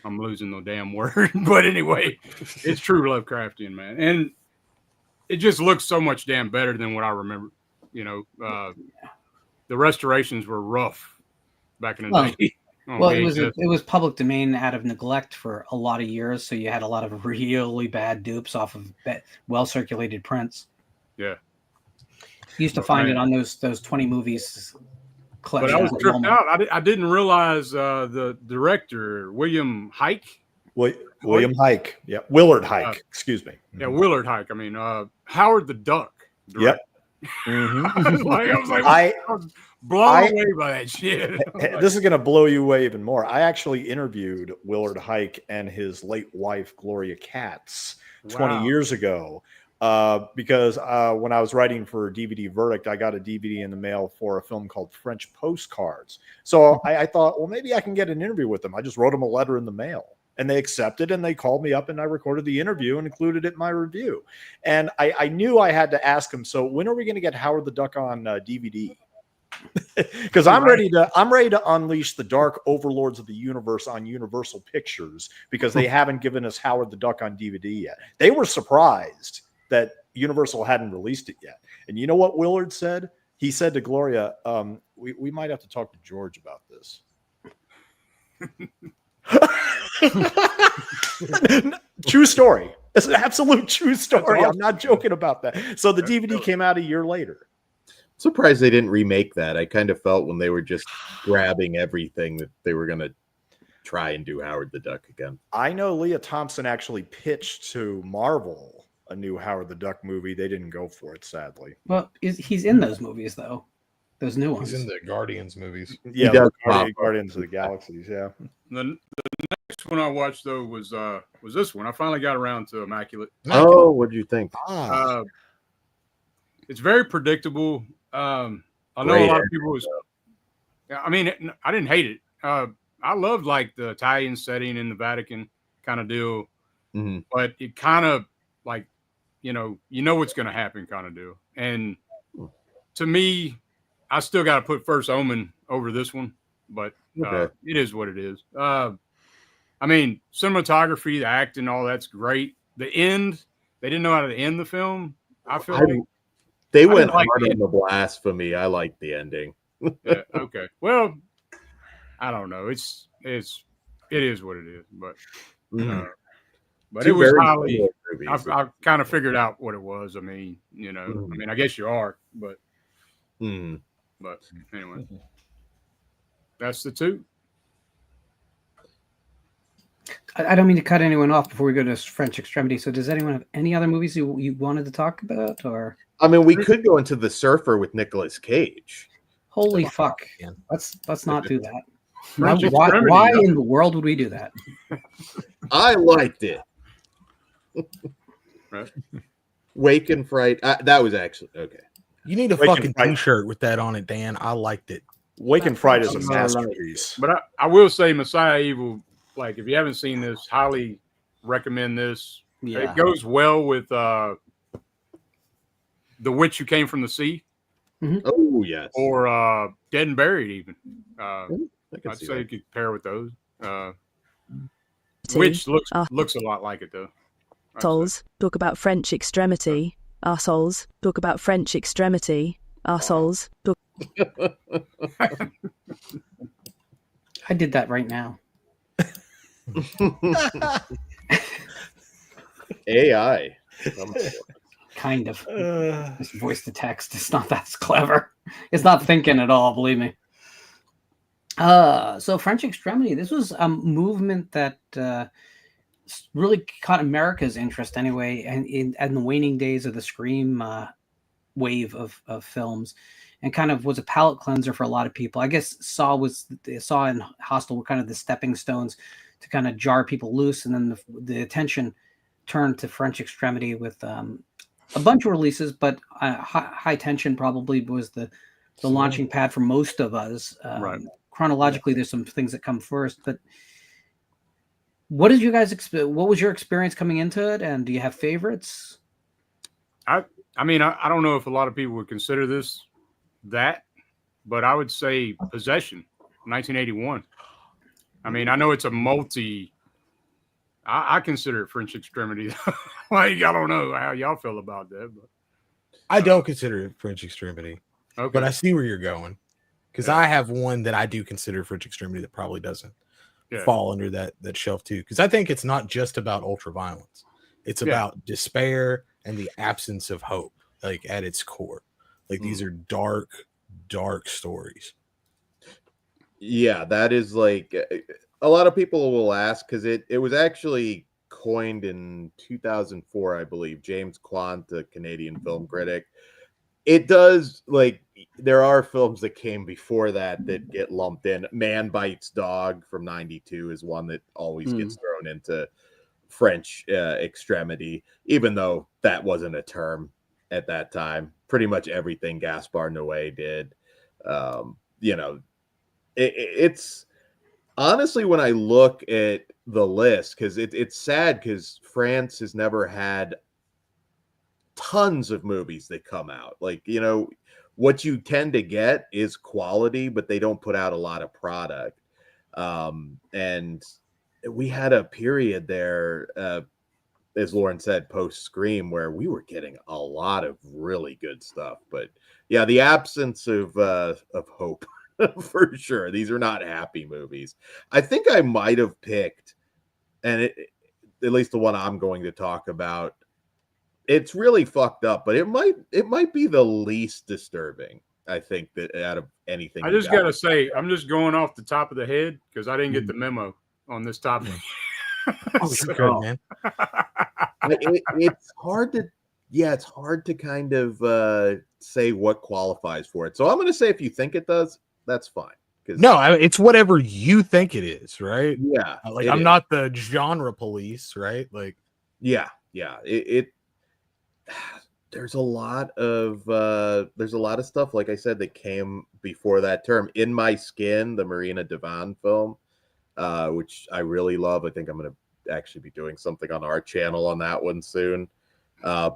losing the damn word, but anyway, it's true Lovecraftian, man, and it just looks so much damn better than what I remember. You know, the restorations were rough back in the day. Well, it was public domain out of neglect for a lot of years, so you had a lot of really bad dupes off of well circulated prints. Yeah, you used to find it on those 20 movies. But I was tripped out. I didn't realize the director William Hike. William Hike, yeah, Willard Hike. Excuse me. Yeah, Willard Hike. I mean, Howard the Duck. Yep. Mm-hmm. I was blown away by that shit. This is going to blow you away even more. I actually interviewed Willard Hike and his late wife, Gloria Katz, 20 years ago. Because when I was writing for DVD Verdict, I got a DVD in the mail for a film called French Postcards. So I thought, well, maybe I can get an interview with them. I just wrote them a letter in the mail. And they accepted, and they called me up, and I recorded the interview and included it in my review. And I knew I had to ask him, so when are we going to get Howard the Duck on DVD? Because I'm ready to unleash the dark overlords of the universe on Universal Pictures, because they haven't given us Howard the Duck on DVD yet. They were surprised that Universal hadn't released it yet. And you know what Willard said? He said to Gloria, we might have to talk to George about this. True story. It's an absolute true story. Awesome. I'm not joking about that. So the DVD came out a year later. Surprised they didn't remake that. I kind of felt when they were just grabbing everything that they were going to try and do Howard the Duck again. I know Leah Thompson actually pitched to Marvel a new Howard the Duck movie. They didn't go for it, sadly. Well, he's in those movies, though. Those new ones. He's in the Guardians movies. Yeah, Guardians of the Galaxies, yeah. The next one I watched though was this one. I finally got around to Immaculate. Oh, what did you think? It's very predictable. I know a lot of people was. I mean, I didn't hate it. I loved like the Italian setting in the Vatican kind of deal, but it kind of like, you know what's going to happen kind of deal. And to me, I still got to put First Omen over this one, but it is what it is. I mean, cinematography, the acting, all that's great. The end, they didn't know how to end the film. I feel like they went hard on the blasphemy. I like the ending. Yeah, okay. Well, I don't know. It is what it is, but it was highly. I kind of figured out what it was. I mean, I guess you are, but anyway, that's the two. I don't mean to cut anyone off before we go to French Extremity. So, does anyone have any other movies you wanted to talk about, or? I mean, we could go into The Surfer with Nicolas Cage. Holy fuck! Let's not do that. Why in the world would we do that? I liked it. Right. Wake and Fright. That was actually okay. You need a fucking T-shirt with that on it, Dan. I liked it. Wake and Fright is a masterpiece. But I will say, Messiah Evil. Like, if you haven't seen this, highly recommend this. Yeah. It goes well with The Witch Who Came from the Sea. Oh, yes. Or Dead and Buried, even. I'd say you could pair with those. Witch looks a lot like it, though. Assholes, talk about French Extremity. Assholes, talk about French Extremity. Assholes, talk. I did that right now. AI. Kind of. This voice to text. It's not that clever. It's not thinking at all, believe me. So French Extremity, this was a movement that really caught America's interest anyway, and in the waning days of the Scream wave of films, and kind of was a palate cleanser for a lot of people. I guess Saw and Hostel were kind of the stepping stones to kind of jar people loose, and then the attention turned to French Extremity with a bunch of releases, but High Tension probably was the launching pad for most of us. Right. Chronologically, there's some things that come first, but what did you guys what was your experience coming into it, and do you have favorites? I mean, I don't know if a lot of people would consider this that, but I would say Possession, 1981. I mean, I know it's a I consider it French Extremity. Like, I don't know how y'all feel about that, but I don't consider it French Extremity. Okay. But I see where you're going, because I have one that I do consider French Extremity that probably doesn't fall under that shelf too. Because I think it's not just about ultraviolence; it's about despair and the absence of hope, like at its core. Like these are dark, dark stories. Yeah, that is like a lot of people will ask, because it was actually coined in 2004, I believe. James Quant, the Canadian film critic. It does, like, there are films that came before that get lumped in. Man Bites Dog from 92 is one that always gets thrown into French Extremity, even though that wasn't a term at that time. Pretty much everything Gaspar Noé did. It's honestly, when I look at the list, because it's sad, because France has never had tons of movies that come out. Like, what you tend to get is quality, but they don't put out a lot of product. And we had a period there, as Lauren said, post Scream, where we were getting a lot of really good stuff. But yeah, the absence of hope. For sure. These are not happy movies. I think I might have picked, and at least the one I'm going to talk about, it's really fucked up, but it might be the least disturbing, I think, that out of anything. I just gotta say, I'm just going off the top of the head because I didn't get the memo on this topic. Good, man. It's hard to kind of say what qualifies for it. So I'm going to say, if you think it does, that's fine. No, it's whatever you think it is, right? Yeah, Like I'm not the genre police, right? Like, yeah. There's a lot of stuff, like I said, that came before that term. In My Skin, the Marina Devon film, which I really love. I think I'm going to actually be doing something on our channel on that one soon. Yeah,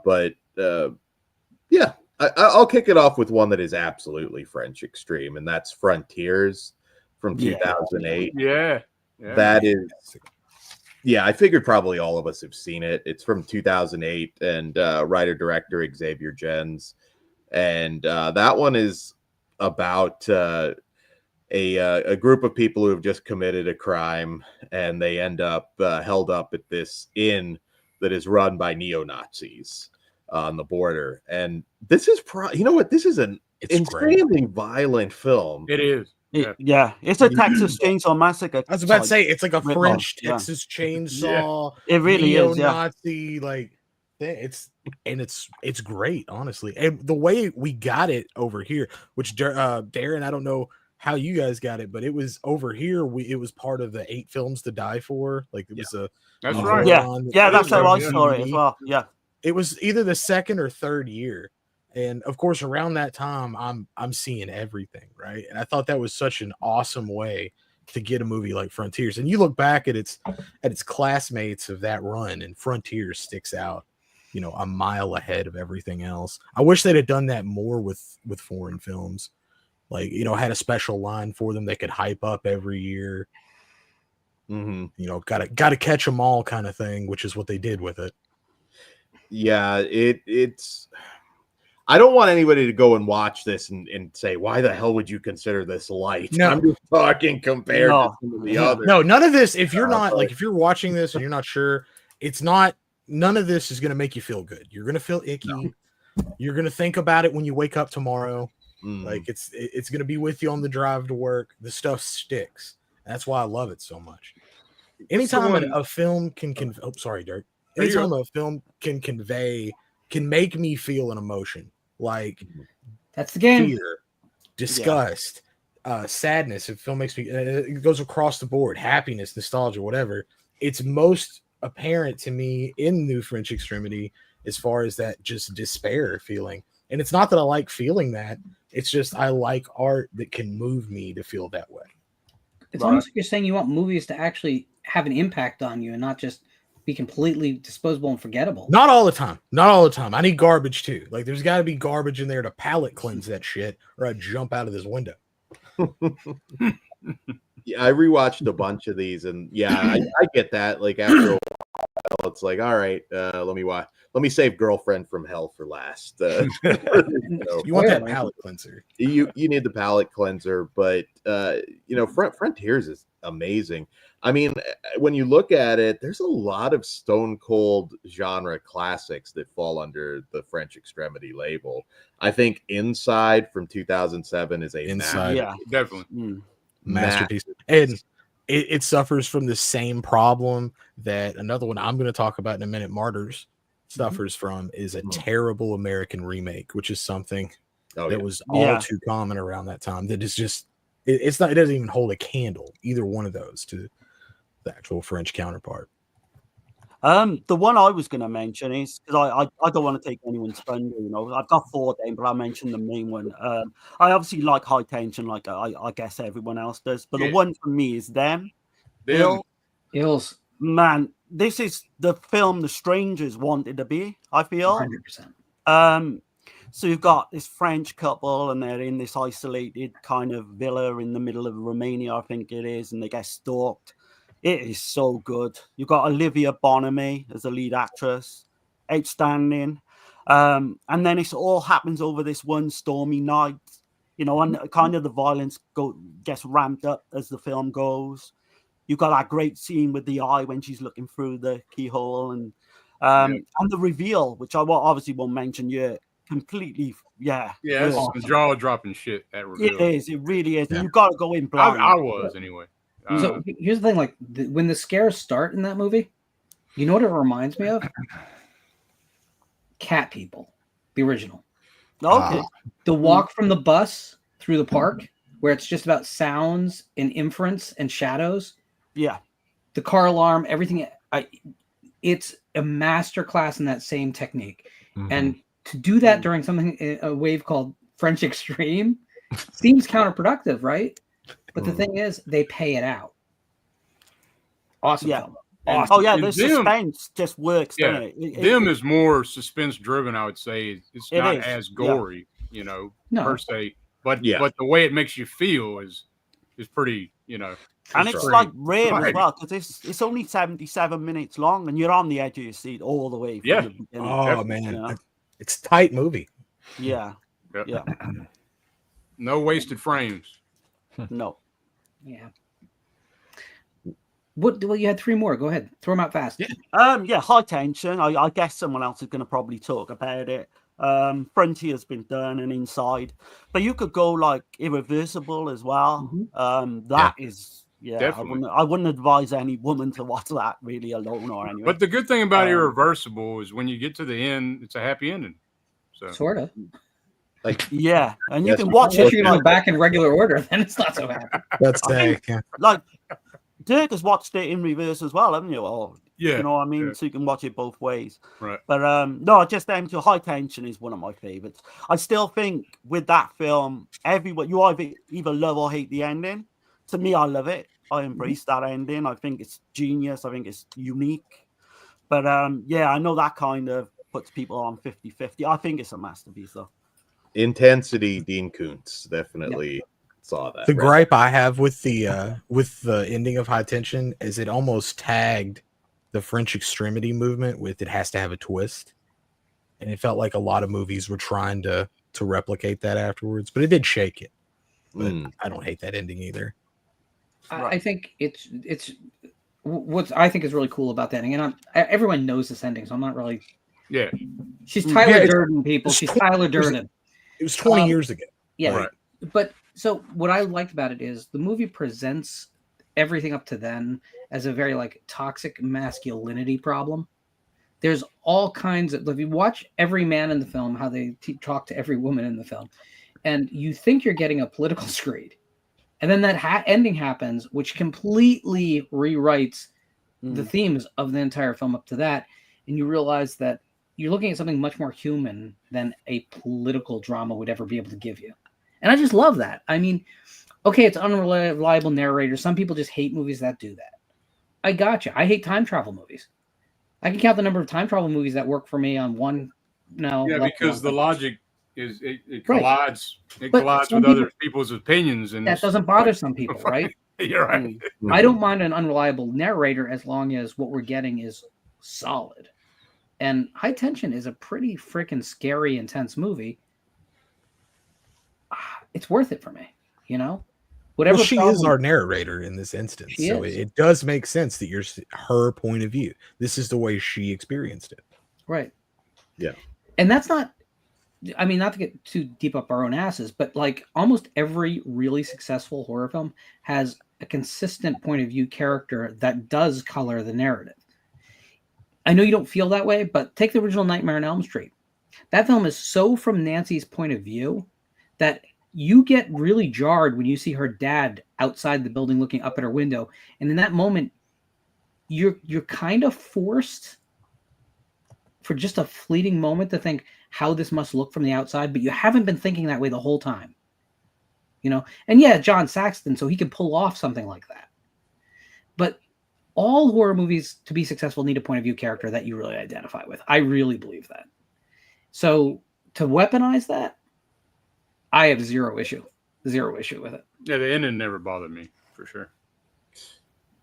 I'll kick it off with one that is absolutely French extreme, and that's Frontiers from 2008. Yeah. That is, yeah, I figured probably all of us have seen it. It's from 2008, and writer-director Xavier Gens. And that one is about a group of people who have just committed a crime, and they end up held up at this inn that is run by neo-Nazis on the border. And this is you know what, this is an insanely violent film. It is. Yeah, it's a Texas Chainsaw Massacre. I was about to say it's like a French Texas Chainsaw. It really is. Neo-Nazi like it's great, honestly. And the way we got it over here, which Darren, I don't know how you guys got it, but it was over here. It was part of the 8 films to die for. Like it was that's right. Yeah, that's how I saw it as well. Yeah, it was either the second or third year. And of course, around that time, I'm seeing everything, right? And I thought that was such an awesome way to get a movie like Frontiers. And you look back at its classmates of that run, and Frontiers sticks out, you know, a mile ahead of everything else. I wish they'd have done that more with foreign films, like, you know, had a special line for them they could hype up every year. You know, gotta catch them all kind of thing, which is what they did with it. Yeah, it's. I don't want anybody to go and watch this and say, why the hell would you consider this light? No. I'm just talking compared to some of the others. No, none of this, if you're not, like, if you're watching this and you're not sure, none of this is going to make you feel good. You're going to feel icky. No. You're going to think about it when you wake up tomorrow. Like, it's going to be with you on the drive to work. The stuff sticks. That's why I love it so much. Anytime a film can oh, sorry, Dirk. Anytime a film can make me feel an emotion. Like that's the game. Fear, disgust, sadness. If film makes me, it goes across the board. Happiness, nostalgia, whatever. It's most apparent to me in New French Extremity as far as that just despair feeling. And it's not that I like feeling that. It's just I like art that can move me to feel that way. It's almost like you're saying you want movies to actually have an impact on you and not just be completely disposable and forgettable. Not all the time. Not all the time. I need garbage too. Like there's got to be garbage in there to palate cleanse that shit, or I jump out of this window. Yeah, I rewatched a bunch of these, and yeah, I get that. Like after a while, it's like, all right, let me save Girlfriend from Hell for last. You want that palate cleanser. You need the palate cleanser, but you know, Frontiers is amazing. I mean, when you look at it, there's a lot of stone cold genre classics that fall under the French Extremity label. I think Inside from 2007 is a definitely masterpiece, and it suffers from the same problem that another one I'm going to talk about in a minute, Martyrs, suffers from, is a terrible American remake, which is something that was all too common around that time. That is just it doesn't even hold a candle, either one of those, to the actual French counterpart. The one I was going to mention is, because I don't want to take anyone's thunder, you know, I've got 4 of them, but I mentioned the main one. I obviously like High Tension, like I guess everyone else does, but the one for me is Them. Ills. Man, this is the film the strangers wanted to be, I feel. 100%. So you've got this French couple, and they're in this isolated kind of villa in the middle of Romania, I think it is, and they get stalked. It is so good. You've got Olivia Bonamy as the lead actress, outstanding. And then it all happens over this one stormy night, you know, and kind of the violence gets ramped up as the film goes. You've got that great scene with the eye when she's looking through the keyhole, and the reveal, which I obviously won't mention yet. Completely, that's some jaw dropping shit. That reveal. It is. It really is. Yeah. You've got to go in blind. I was anyway. So here's the thing: like when the scares start in that movie, you know what it reminds me of? Cat People, the original. Okay. The walk from the bus through the park where it's just about sounds and inference and shadows. Yeah. The car alarm, everything. It's a master class in that same technique. And to do that during something, a wave called French Extreme, seems counterproductive, right? But the thing is, they pay it out. Awesome film. Awesome. Oh yeah, the suspense just works. Yeah, them is more suspense driven. I would say it's not as gory, you know, per se. But the way it makes you feel is pretty, you know. And it's like rare as well because it's only 77 minutes long, and you're on the edge of your seat all the way. From the beginning. Oh man, you know? It's a tight movie. Yeah. Yeah. No wasted frames. No. Yeah. Well, you had 3 more. Go ahead. Throw them out fast. Yeah, High Tension. I guess someone else is going to probably talk about it. Frontier's been done and Inside. But you could go like Irreversible as well. That is... Yeah, I wouldn't advise any woman to watch that really alone or anyway. But the good thing about Irreversible is when you get to the end, it's a happy ending. So sort of. Like and you can watch it. If you go back in regular order, then it's not so happy. That's like Dirk has watched it in reverse as well, haven't you? Or, you know what I mean? So you can watch it both ways. Right. But no, just down to High Tension is one of my favorites. I still think with that film, everyone you either love or hate the ending. To me, I love it. I embrace that ending. I think it's genius. I think it's unique. But yeah, I know that kind of puts people on 50-50. I think it's a masterpiece, though. Intensity, Dean Koontz definitely saw that. The gripe I have with the ending of High Tension is it almost tagged the French Extremity movement with it has to have a twist. And it felt like a lot of movies were trying to replicate that afterwards, but it did shake it. But I don't hate that ending either. I think it's what I think is really cool about that ending, and everyone knows this ending, so I'm not really. Yeah, she's Tyler Durden, people. She's Tyler Durden. It was 20 years ago. Yeah, right. But so what I liked about it is the movie presents everything up to then as a very like toxic masculinity problem. There's all kinds of. If you watch every man in the film, how they talk to every woman in the film, and you think you're getting a political screed. And then that ending happens, which completely rewrites the themes of the entire film up to that. And you realize that you're looking at something much more human than a political drama would ever be able to give you. And I just love that. I mean, okay, it's unreliable narrator. Some people just hate movies that do that. I gotcha. I hate time travel movies. I can count the number of time travel movies that work for me on one. No, yeah, because the logic is it collides. It collides with other people's opinions, and that doesn't bother some people, right? You're right. I don't mind an unreliable narrator as long as what we're getting is solid. And High Tension is a pretty freaking scary, intense movie. It's worth it for me, you know. Whatever. Well, she is our narrator in this instance, so it does make sense that you're her point of view. This is the way she experienced it, right? Yeah, and that's not. I mean, not to get too deep up our own asses, but like almost every really successful horror film has a consistent point of view character that does color the narrative. I know you don't feel that way, but take the original Nightmare on Elm Street. That film is so from Nancy's point of view that you get really jarred when you see her dad outside the building looking up at her window. And in that moment, you're kind of forced for just a fleeting moment to think how this must look from the outside, but you haven't been thinking that way the whole time. You know? And yeah, John Saxton, so he could pull off something like that. But all horror movies to be successful need a point of view character that you really identify with. I really believe that. So to weaponize that, I have zero issue with it. Yeah, the ending never bothered me for sure.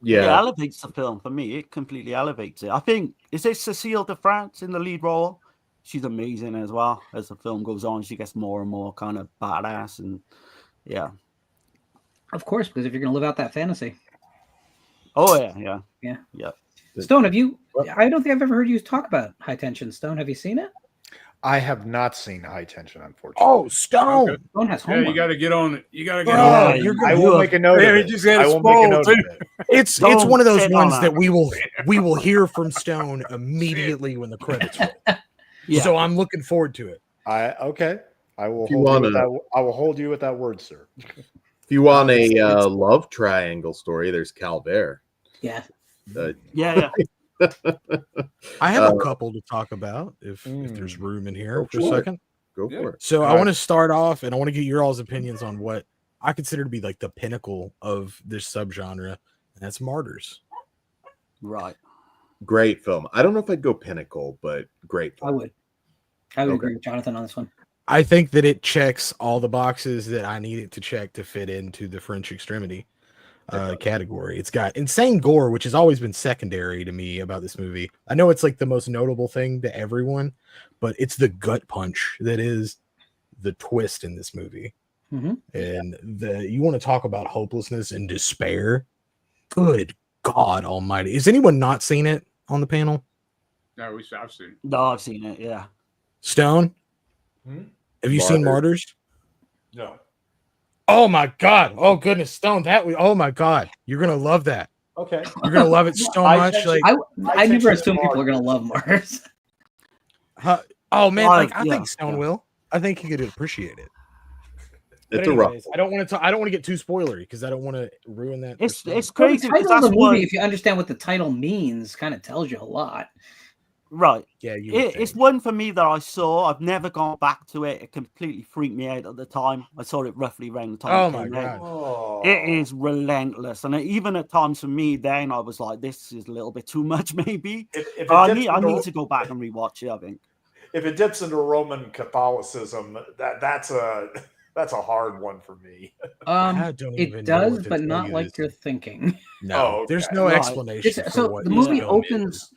Yeah, it elevates the film for me. It completely elevates it. I think is it Cécile de France in the lead role? She's amazing as well. As the film goes on, she gets more and more kind of badass, and yeah. Of course, because if you're going to live out that fantasy. Oh yeah. Stone, have you? I don't think I've ever heard you talk about High Tension. Stone, have you seen it? I have not seen High Tension, unfortunately. Oh, Stone! Okay. Stone has homework. Yeah, you got to get on it. You got to get on it. I will make a note of it. I will make a note of it. It's one of those ones that we will hear from Stone immediately when the credits roll. Yeah. So I'm looking forward to it. Okay. I will hold you with that word, sir. If you want a love triangle story, there's Calvert. Yeah. Yeah. I have a couple to talk about if there's room in here for a second. Go for it. So I want to start off, and I want to get your all's opinions on what I consider to be like the pinnacle of this subgenre, and that's Martyrs. Right. Great film. I don't know if I'd go pinnacle, but great film. I would agree with Jonathan on this one. I think that it checks all the boxes that I need it to check to fit into the French extremity category. It's got insane gore, which has always been secondary to me about this movie. I know it's like the most notable thing to everyone, but it's the gut punch that is the twist in this movie. Mm-hmm. And you want to talk about hopelessness and despair? Good God Almighty! Has anyone not seen it on the panel? No, I've seen it. No, I've seen it. Yeah. Stone, have you seen Martyrs? No. Oh my God! Oh goodness, Stone! Oh my God! You're gonna love that. Okay. You're gonna love it so much. I never assume people are gonna love Martyrs. Oh man, I think Stone will. I think he could appreciate it. It's a rough. I don't want to get too spoilery because I don't want to ruin that. It's crazy. The title of the movie, if you understand what the title means, kind of tells you a lot. Right. Yeah. It's one for me that I saw. I've never gone back to it. It completely freaked me out at the time. I saw it roughly around the time. Oh my God. It is relentless, and even at times for me, then I was like, "This is a little bit too much, maybe." I need to go back and rewatch it. I think if it dips into Roman Catholicism, that's a hard one for me. It does, but not like you're thinking. No, there's no explanation. So the movie opens.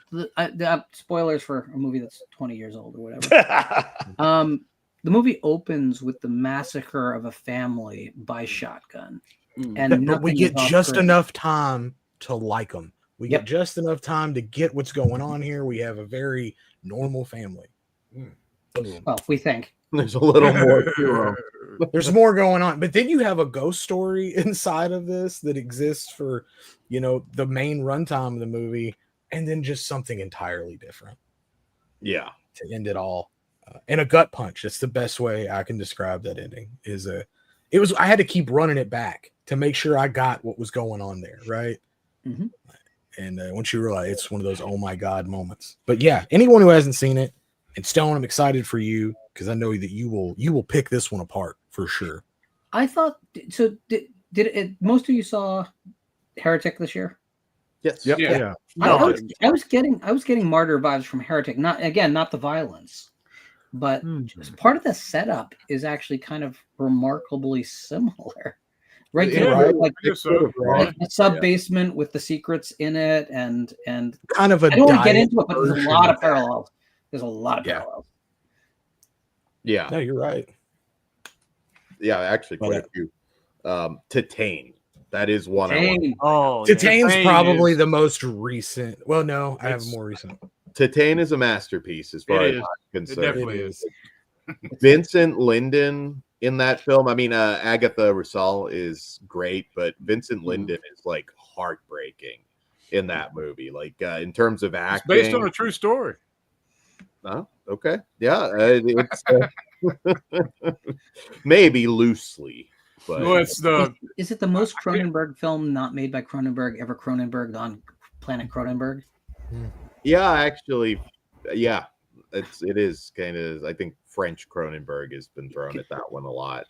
Spoilers for a movie that's 20 years old or whatever. The movie opens with the massacre of a family by shotgun, but we get just enough time to like them. We get just enough time to get what's going on here. We have a very normal family. Well, we think there's a little more to There's more going on, but then you have a ghost story inside of this that exists for, the main runtime of the movie, and then just something entirely different. Yeah, to end it all, and a gut punch. That's the best way I can describe that ending. I had to keep running it back to make sure I got what was going on there, right? Mm-hmm. And once you realize it's one of those oh my God moments. But yeah, anyone who hasn't seen it, and Stone, I'm excited for you because I know that you will pick this one apart for sure. I thought so. Did it? Most of you saw Heretic this year? Yes. Yep. Yeah. I was getting Martyr vibes from Heretic. Not the violence, but just part of the setup is actually kind of remarkably similar. Right? Like a sub basement with the secrets in it, and kind of a. I don't want to get into it, but there's a lot of parallels. There's a lot of parallels. Yeah. No, you're right. Yeah, actually quite a few. Titane. That is one. Titane's probably the most recent. Well, no, I have more recent. Titane is a masterpiece as far as I'm concerned. It definitely is. Vincent Linden in that film. I mean, Agatha Roussel is great, but Vincent Linden is like heartbreaking in that movie. Like in terms of acting, it's based on a true story. Oh, okay. Yeah, it's maybe loosely. But well, is it the most Cronenberg film not made by Cronenberg ever Cronenberg on Planet Cronenberg? Yeah, actually, yeah, it is kind of. I think French Cronenberg has been thrown at that one a lot.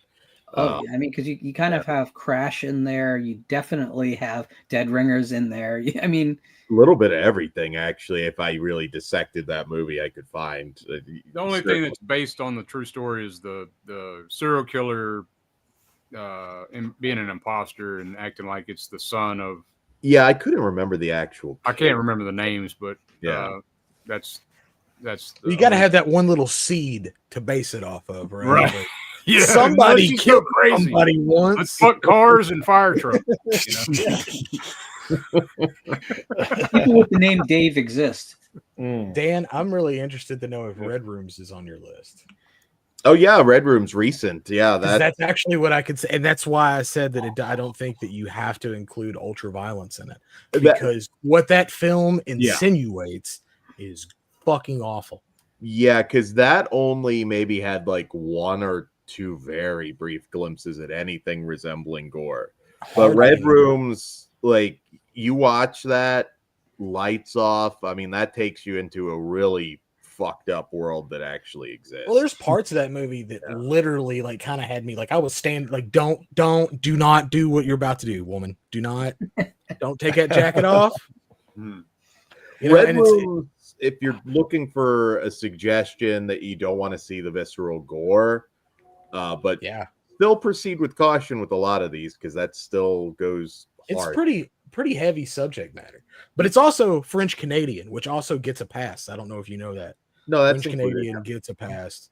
I mean, because you kind of have Crash in there. You definitely have Dead Ringers in there. I mean, a little bit of everything, actually. If I really dissected that movie, I could find. The only thing that's based on the true story is the serial killer being an imposter and acting like it's the son of. Yeah, I couldn't remember the actual. I can't remember the names, but yeah, that's. You got to have that one little seed to base it off of, right? Right. Like, yeah, somebody killed somebody once. Let's put cars and fire trucks. People with the name Dave exist. Dan, I'm really interested to know if Red Rooms is on your list. Oh yeah, Red Room's recent. Yeah, that's actually what I could say, and that's why I said that I don't think that you have to include ultra violence in it, because what that film insinuates is fucking awful. Yeah, because that only maybe had like one or two very brief glimpses at anything resembling gore. But Red Rooms, like, you watch that, lights off. I mean, that takes you into a really fucked up world that actually exists. Well, there's parts of that movie that literally like kind of had me like I was standing like do not do what you're about to do, woman. Don't take that jacket off. You know, Red Rooms, if you're looking for a suggestion that you don't want to see the visceral gore, but still proceed with caution with a lot of these because that still goes hard. It's pretty heavy subject matter, but it's also French Canadian, which also gets a pass. I don't know if you know that. No, that's French Canadian gets a pass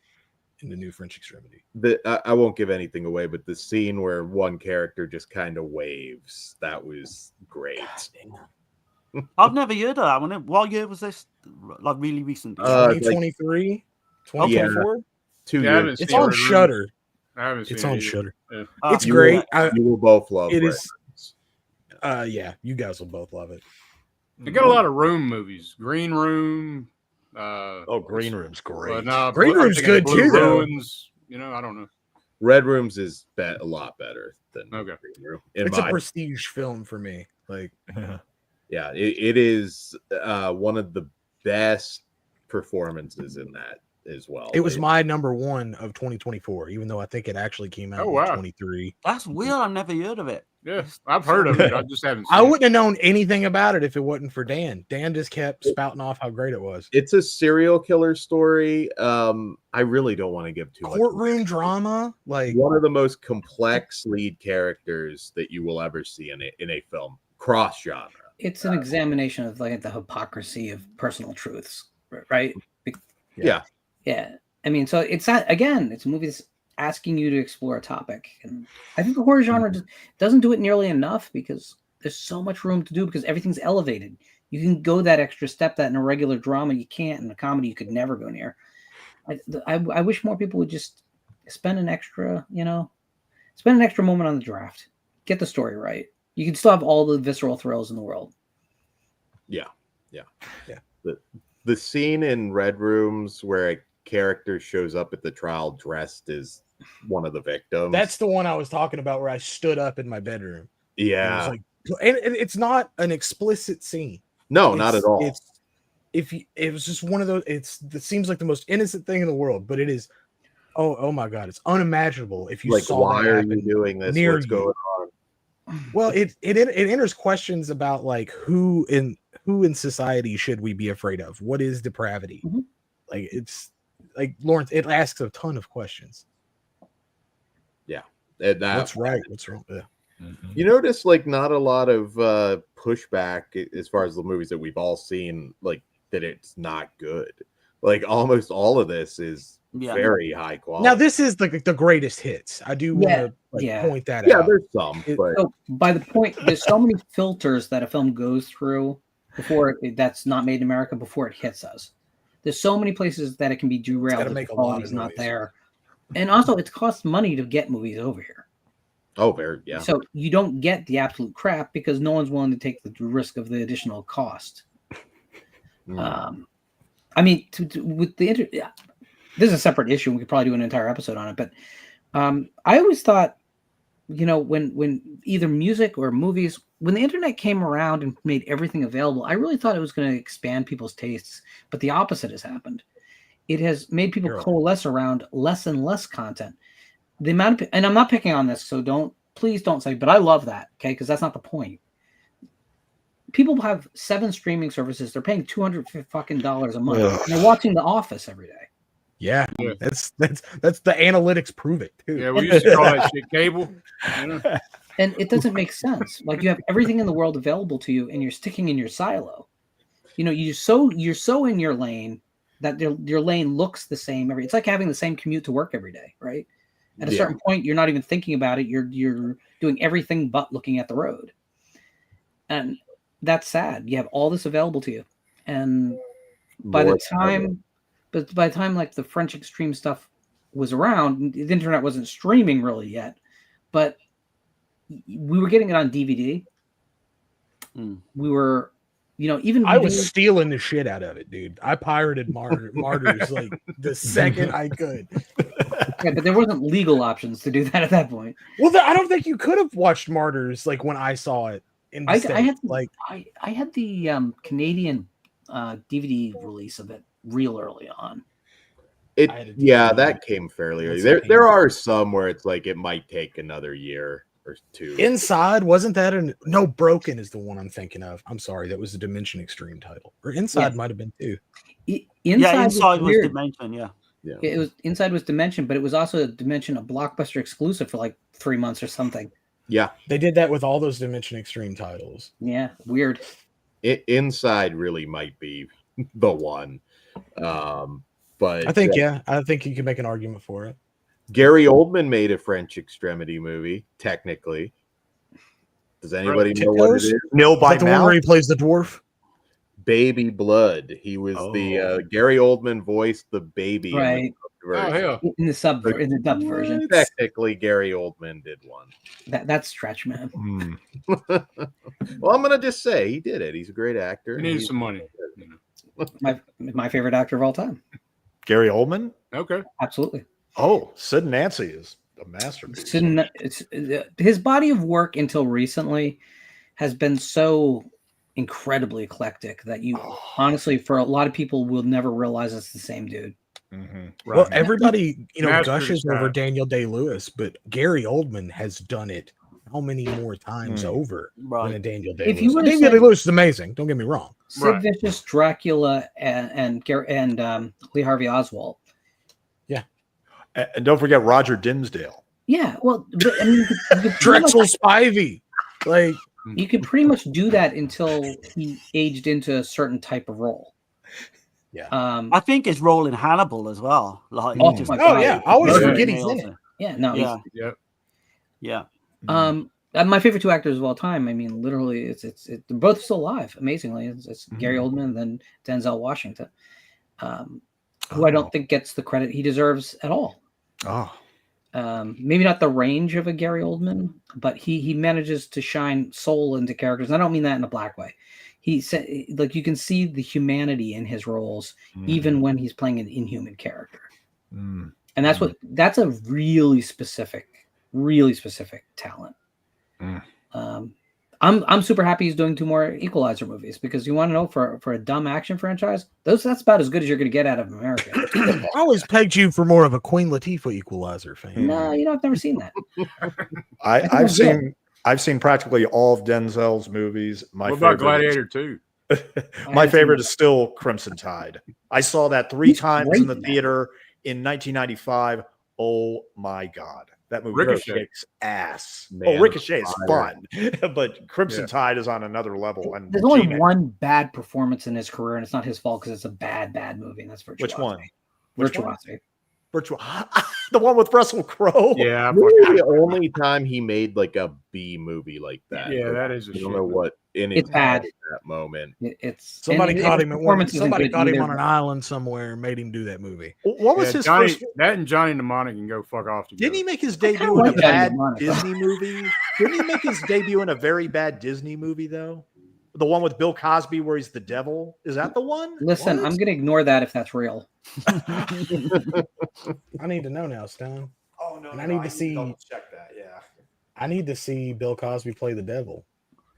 in the new French Extremity. I won't give anything away, but the scene where one character just kind of waves, that was great. I've never heard of that one. What year was this? Like really recent? 2023, 2024. 2 years. It's on Shudder. I haven't seen it's it on either. Shudder. Yeah. It's great. You will both love it. Red Is yeah, you guys will both love it. They got a lot of room movies. Green Room. Green Room's great. Green Room's good too, though. Ruins, you know, I don't know. Red Rooms is a lot better than Green Room. It's a prestige film for me. Like, yeah, it is one of the best performances in that as well. It was my number one of 2024, even though I think it actually came out in 23. That's weird. I've never heard of it. Yeah, I've heard of it. I just haven't seen I wouldn't have known anything about it if it wasn't for Dan. Dan just kept spouting off how great it was. It's a serial killer story. I really don't want to give too much. Courtroom drama, like one of the most complex lead characters that you will ever see in a film, cross genre. It's an examination of like the hypocrisy of personal truths, right? Yeah. I mean, so it's not, again, it's a movie that's asking you to explore a topic, and I think the horror genre doesn't do it nearly enough because there's so much room to do because everything's elevated. You can go that extra step that in a regular drama you can't, in a comedy you could never go near. I wish more people would just spend an extra moment on the draft, get the story right. You can still have all the visceral thrills in the world. Yeah. The scene in Red Rooms where a character shows up at the trial dressed as one of the victims. That's the one I was talking about where I stood up in my bedroom. Yeah. And it's not an explicit scene. No, not at all. It was just one of those, it seems like the most innocent thing in the world, but it is, oh my God, it's unimaginable if you like, saw why that are happen you doing this? near What's you. going on? Well, it enters questions about like who in society should we be afraid of? What is depravity? Mm-hmm. Like it's like Lawrence, it asks a ton of questions. Yeah. What's right? What's wrong? Yeah. Mm-hmm. You notice like not a lot of pushback as far as the movies that we've all seen, like that it's not good. Like almost all of this is very high quality. Now this is the greatest hits. I do want to point that out. Yeah, there's some. But... So by the point, there's so many filters that a film goes through before that's not made in America before it hits us. There's so many places that it can be derailed if the quality's not there. And also, it costs money to get movies over here. Oh, very, yeah. So you don't get the absolute crap because no one's willing to take the risk of the additional cost. I mean, with the this is a separate issue. We could probably do an entire episode on it. But I always thought, you know, when either music or movies, when the internet came around and made everything available, I really thought it was going to expand people's tastes. But the opposite has happened. It has made people coalesce around less and less content. The amount of, and I'm not picking on this, so please don't say, but I love that, okay? Because that's not the point. People have 7 streaming services. They're paying $200 a month. And they're watching The Office every day. Yeah, that's the analytics prove it too. Yeah, we used to call that shit cable. You know? And it doesn't make sense. Like you have everything in the world available to you, and you're sticking in your silo. You know, you're so in your lane that your lane looks the same it's like having the same commute to work every day, right? At a certain point, you're not even thinking about it. You're doing everything but looking at the road, and that's sad. You have all this available to you, and by the time like the French Extreme stuff was around, the internet wasn't streaming really yet, but we were getting it on DVD. We were, you know, even I was stealing the shit out of it, dude. I pirated Martyrs like the second I could. Yeah, but there wasn't legal options to do that at that point. Well, I don't think you could have watched Martyrs like when I saw it in the I States. had like I had the Canadian DVD release of it real early on. That came fairly early. There are some where it's like it might take another year or two. Inside, wasn't that no, Broken is the one I'm thinking of. I'm sorry, that was the Dimension Extreme title. Or Inside might have been too. Inside was Dimension, yeah. It was Inside was Dimension, but it was also a Dimension, a Blockbuster exclusive for like 3 months or something. Yeah. They did that with all those Dimension Extreme titles. Yeah, weird. Inside really might be the one. But I think I think you can make an argument for it. Gary Oldman made a French Extremity movie, technically. Does anybody know what it is? Nil by the one where he plays the dwarf? Baby Blood. He was the Gary Oldman voiced the baby. Right. In the dubbed version. Technically, Gary Oldman did one. That's stretch, man. Well, I'm gonna just say he did it. He's a great actor. He needs some money. My favorite actor of all time. Gary Oldman? Okay. Absolutely. Oh, Sid and Nancy is a masterpiece. His body of work until recently has been so incredibly eclectic that you honestly, for a lot of people, will never realize it's the same dude. Right. Well, everybody, Master gushes guy. over Daniel Day-Lewis, but Gary Oldman has done it how many more times over than a Daniel Day-Lewis? If you were to Daniel say- Day-Lewis is amazing. Don't get me wrong. Sid Vicious, Dracula, and Lee Harvey Oswald. Yeah, and don't forget Roger Dimsdale. Yeah, well, but, I mean, you could pretty Drexel much- Spivey. Like you could pretty much do that until he aged into a certain type of role. Yeah, I think his role in Hannibal as well. Like, Oh, he just- my God. yeah, I always he forget he's nails in it. Yeah, no, Yeah. Yep. Yeah. My favorite two actors of all time. I mean, literally, they're both still alive. Amazingly, it's Gary Oldman and then Denzel Washington, who I don't think gets the credit he deserves at all. Oh, Maybe not the range of a Gary Oldman, but he manages to shine soul into characters. And I don't mean that in a black way. He said, like, you can see the humanity in his roles, even when he's playing an inhuman character. And that's a really specific talent. I'm super happy he's doing 2 more Equalizer movies, because you want to know, for a dumb action franchise, that's about as good as you're going to get out of America. I always pegged you for more of a Queen Latifah Equalizer fan. No, I've never seen that. I've seen practically all of Denzel's movies. What about Gladiator 2? My favorite is still Crimson Tide. I saw that 3 times in the great, theater in 1995. Oh my God. That movie kicks ass. Man, Ricochet is fun, but Crimson Tide is on another level. And There's only one bad performance in his career, and it's not his fault, because it's a bad movie, and that's Virtuosity. Which one? Virtuosity. The one with Russell Crowe. Yeah. Maybe the only time he made like a B movie like that. Yeah, that is a I don't shit. know what in It's bad. at that moment. Somebody caught him. Somebody got him on an an island somewhere and made him do that movie. What was his Johnny, first? That and Johnny Mnemonic can go fuck off together. Didn't he make his debut in a like Johnny bad Mnemonic. Disney movie? Didn't he make his debut in a very bad Disney movie though? The one with Bill Cosby where he's the devil? Is that the one? Listen, What? I'm going to ignore that if that's real. I need to know now, Stone. Oh no, And I need to see. check that. Yeah. I need to see Bill Cosby play the devil,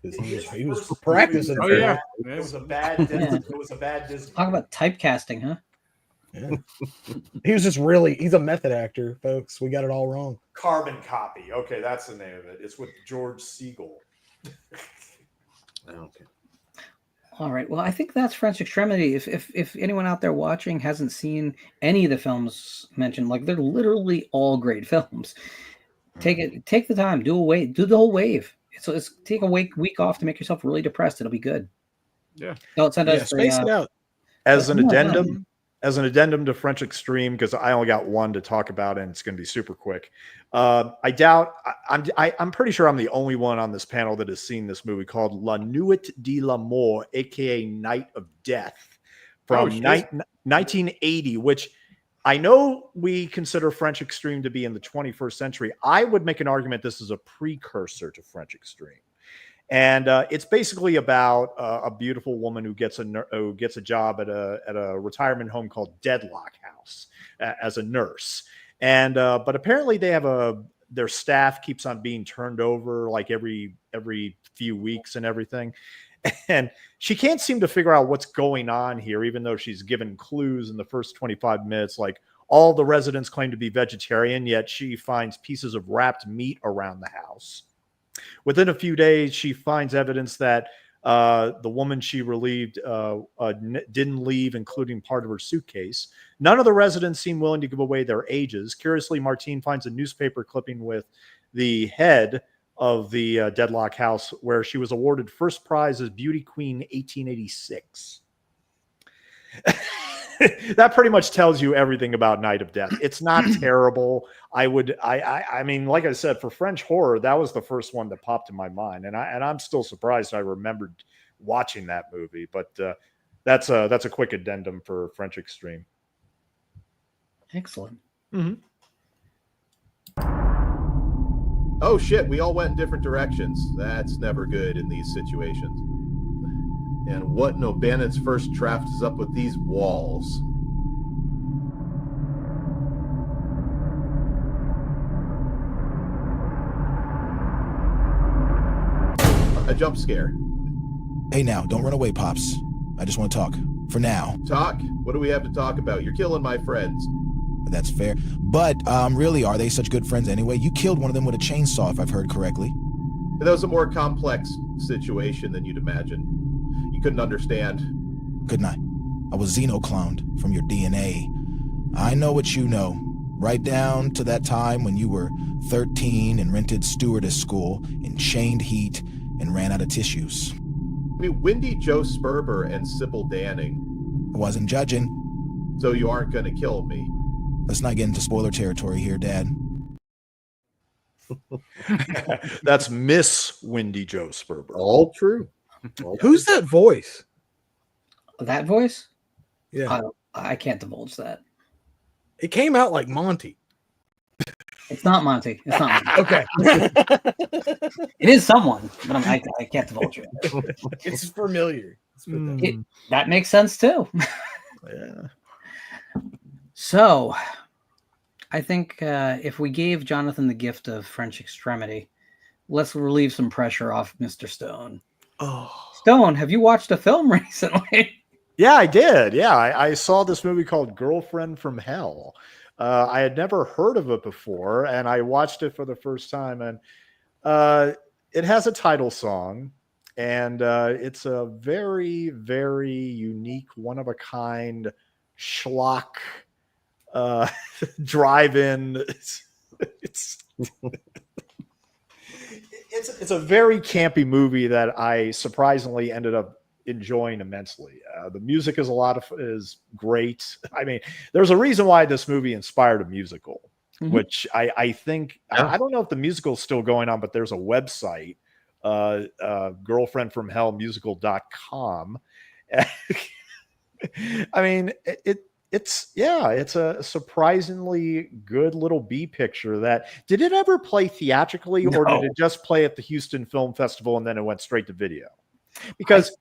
because he was practicing. Oh, for yeah. that. It was a bad Disney. It was a bad Disney. Talk about typecasting, huh? Yeah. He was just he's a method actor, folks. We got it all wrong. Carbon Copy. Okay, that's the name of it. It's with George Siegel. Okay. All right. Well, I think that's French Extremity. If anyone out there watching hasn't seen any of the films mentioned, like, they're literally all great films. Take the time, do the whole wave. So it's take a week off to make yourself really depressed. It'll be good. Yeah. Don't send us Space it out. As an No, addendum, to French Extreme, because I only got one to talk about, and it's going to be super quick. I doubt I'm pretty sure I'm the only one on this panel that has seen this movie called La Nuit de la Mort, aka Night of Death, from 1980, which I know we consider French Extreme to be in the 21st century. I would make an argument this is a precursor to French Extreme. And it's basically about a beautiful woman who gets a job at a retirement home called Deadlock House as a nurse. And but apparently they have their staff keeps on being turned over like every few weeks and everything. And she can't seem to figure out what's going on here, even though she's given clues in the first 25 minutes. Like, all the residents claim to be vegetarian, yet she finds pieces of wrapped meat around the house. Within a few days, she finds evidence that the woman she relieved didn't leave, including part of her suitcase. None of the residents seem willing to give away their ages. Curiously, Martine finds a newspaper clipping with the head of the Deadlock House, where she was awarded first prize as Beauty Queen 1886. That pretty much tells you everything about Night of Death. It's not terrible. I mean, like I said, for French horror, that was the first one that popped in my mind, and I'm still surprised I remembered watching that movie. But that's a quick addendum for French Extreme. Excellent. Mm-hmm. Oh shit, we all went in different directions. That's never good in these situations. And what in O'Bannon's first draft is up with these walls? A jump scare. Hey now, don't run away, Pops. I just want to talk. For now. Talk? What do we have to talk about? You're killing my friends. That's fair. But, really, are they such good friends anyway? You killed one of them with a chainsaw, if I've heard correctly. That was a more complex situation than you'd imagine. You couldn't understand. Couldn't I? I was xenocloned from your DNA. I know what you know. Right down to that time when you were 13 and rented stewardess school in chained heat and ran out of tissues. I mean, Wendy Jo Sperber and Sybil Danning. I wasn't judging. So you aren't going to kill me? Let's not get into spoiler territory here, Dad. That's Miss Wendy Jo Sperber. All true. Who's that voice? That voice? Yeah. I can't divulge that. It came out like Monty. It's not Monty. It's not Monty. Okay. It is someone, but I can't divulge it. It's familiar. That makes sense too. Yeah. So, I think if we gave Jonathan the gift of French Extremity, let's relieve some pressure off Mr. Stone. Oh. Stone, have you watched a film recently? Yeah, I did. Yeah, I saw this movie called Girlfriend from Hell. I had never heard of it before, and I watched it for the first time. And it has a title song, and it's a very, very unique, one-of-a-kind schlock drive-in. It's a very campy movie that I surprisingly ended up enjoying immensely. The music is great. I mean, there's a reason why this movie inspired a musical, which I think, I don't know if the musical is still going on, but there's a website, girlfriendfromhellmusical.com. I mean, it's a surprisingly good little B picture. Did it ever play theatrically, or did it just play at the Houston Film Festival and then it went straight to video? Because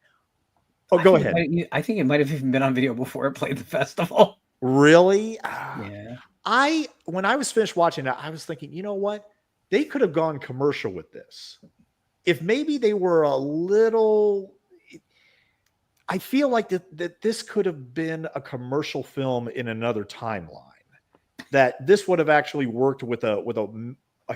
go ahead. I think it might have even been on video before it played the festival. Really? Yeah. When I was finished watching it, I was thinking, you know what? They could have gone commercial with this. If maybe they were a little, I feel like that this could have been a commercial film in another timeline. That this would have actually worked with a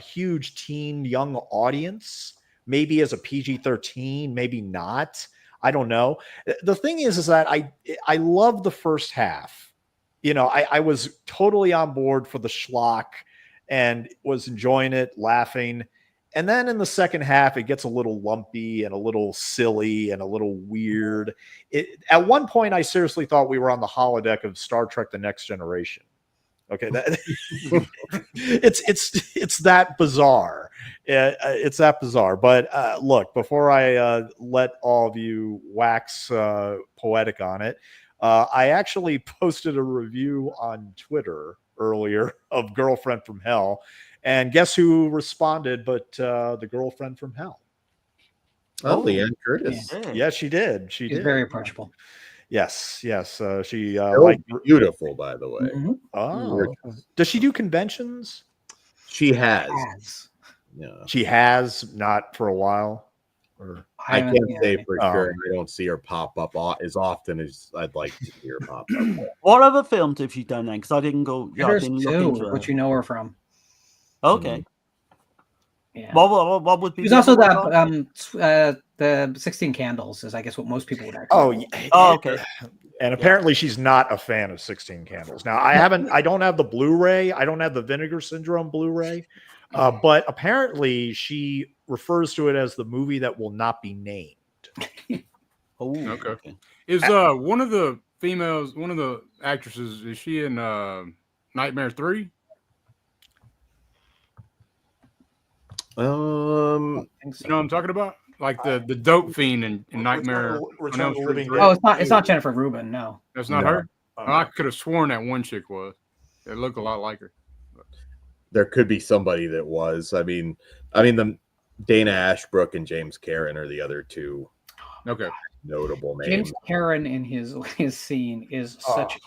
huge teen young audience, maybe as a PG-13, maybe not. I don't know. The thing is that I love the first half. You know, I was totally on board for the schlock and was enjoying it, laughing. And then in the second half, it gets a little lumpy and a little silly and a little weird. At one point, I seriously thought we were on the holodeck of Star Trek: The Next Generation. Okay, it's that bizarre. It's that bizarre. But look, before I let all of you wax poetic on it, I actually posted a review on Twitter earlier of Girlfriend from Hell. And guess who responded but the Girlfriend from Hell? Oh, Leanne Curtis. Yeah, she did. She did. Very approachable. Yes. She beautiful, by the way. Mm-hmm. Oh, does she do conventions? She has. Yeah, she has, not for a while. Or I can't say for sure. I don't see her pop up as often as I'd like to see her pop up. What other films have she done then? Because I didn't go. Yeah, I There's didn't two, look into which her. you know her from. Okay. Yeah. What would be? There's the also other one? the 16 Candles is, I guess, what most people would actually. Okay. And apparently she's not a fan of 16 Candles. Now I don't have the Blu-ray. I don't have the Vinegar Syndrome Blu-ray. But apparently she refers to it as the movie that will not be named. Okay. Is one of the females, one of the actresses, is she in Nightmare 3? You know what I'm talking about? Like the dope fiend in Nightmare. Return of the Living Dead. Oh, it's not Jennifer Rubin. No, that's not her. I could have sworn that one chick was. It looked a lot like her. There could be somebody that was. I mean, the Dana Ashbrook and James Karen are the other two. Okay. Notable names. James Karen in his scene is such.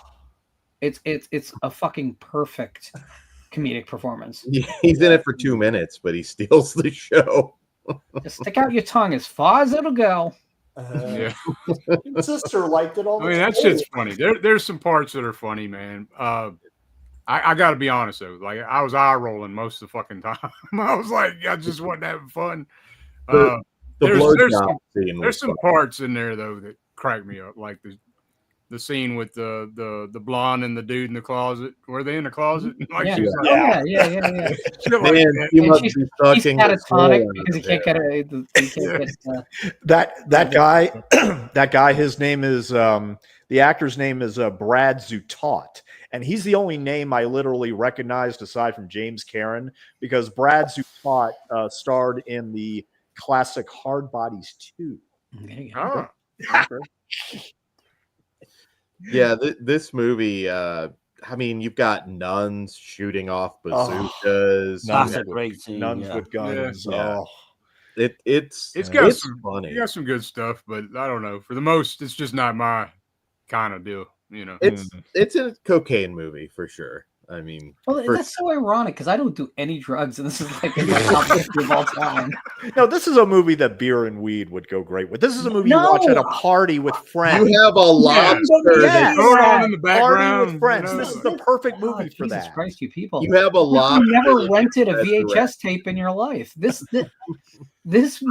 It's a fucking perfect comedic performance. He's in it for 2 minutes, but he steals the show. Just stick out your tongue as far as it'll go. Yeah. Sister liked it all. I mean, that shit's funny. There's some parts that are funny, man. I got to be honest though. Like I was eye rolling most of the fucking time. I was like, I just wasn't having fun. There's some parts in there though that crack me up, like the scene with the blonde and the dude in the closet. Were they in the closet? Like Yeah. she was Yeah. Shit like Man, that. you And must she's be sucking the catatonic soul because he out can't of get there. that guy that guy, his name is the actor's name is Brad Zutot, and he's the only name I literally recognized aside from James Karen, because Brad Zutot starred in the classic Hard Bodies 2. Oh. Yeah, this movie, I mean, you've got nuns shooting off bazookas. That's a great scene. Nuns with guns. Yeah. Oh. It's funny. You got some good stuff, but I don't know. For the most, it's just not my kind of deal. You know, it's a cocaine movie for sure. I mean, Well, that's so ironic because I don't do any drugs, and this is like in my top 50 of all time. No, this is a movie that beer and weed would go great with. This is a movie you watch at a party with friends. You have a lobster. They throw it on in the Party background. with friends. You know? This is the perfect movie for Jesus that. Christ, you people! You have a lobster. You never rented a That's VHS right. tape in your life. This I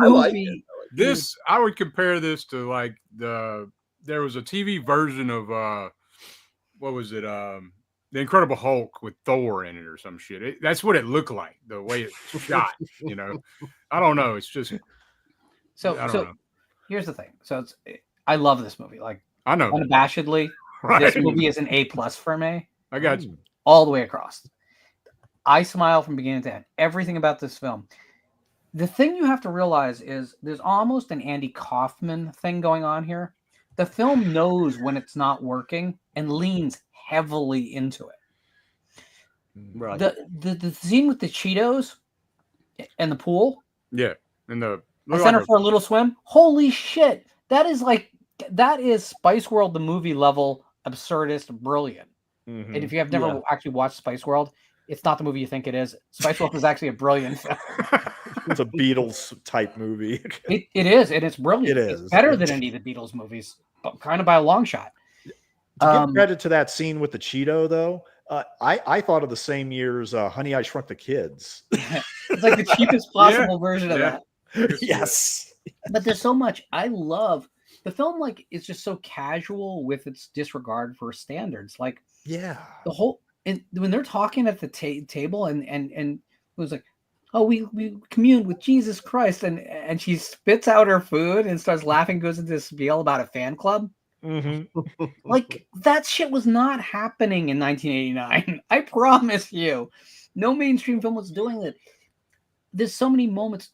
like movie. This I would compare this to like there was a TV version of what was it? The Incredible Hulk with Thor in it or some shit. That's what it looked like, the way it's shot. You know, I don't know. It's just So I don't know. here's the thing. So I love this movie. Like I know unabashedly, Right. this movie is an A+ for me. I got you. All the way across. I smile from beginning to end. Everything about this film. The thing you have to realize is there's almost an Andy Kaufman thing going on here. The film knows when it's not working and leans heavily into it. Right. The scene with the Cheetos and the pool. Yeah, and I sent her for a little swim. Holy shit. That is Spice World, the movie level, absurdist, brilliant. Mhm. And if you have never actually watched Spice World, it's not the movie you think it is. Spice World is actually a brilliant film. It's a Beatles type movie. It is, and it's brilliant. It is. It's better than any of the Beatles movies, but kind of by a long shot. To give credit to that scene with the Cheeto, though, I thought of the same year's Honey, I Shrunk the Kids. It's like the cheapest possible version of that. Yes. But there's so much. I love the film. Like, it's just so casual with its disregard for standards. Like, yeah, the whole and when they're talking at the table and it was like, oh, we communed with Jesus Christ, and she spits out her food and starts laughing, goes into this spiel about a fan club. Mm-hmm. Like, that shit was not happening in 1989. I promise you, no mainstream film was doing it. There's so many moments.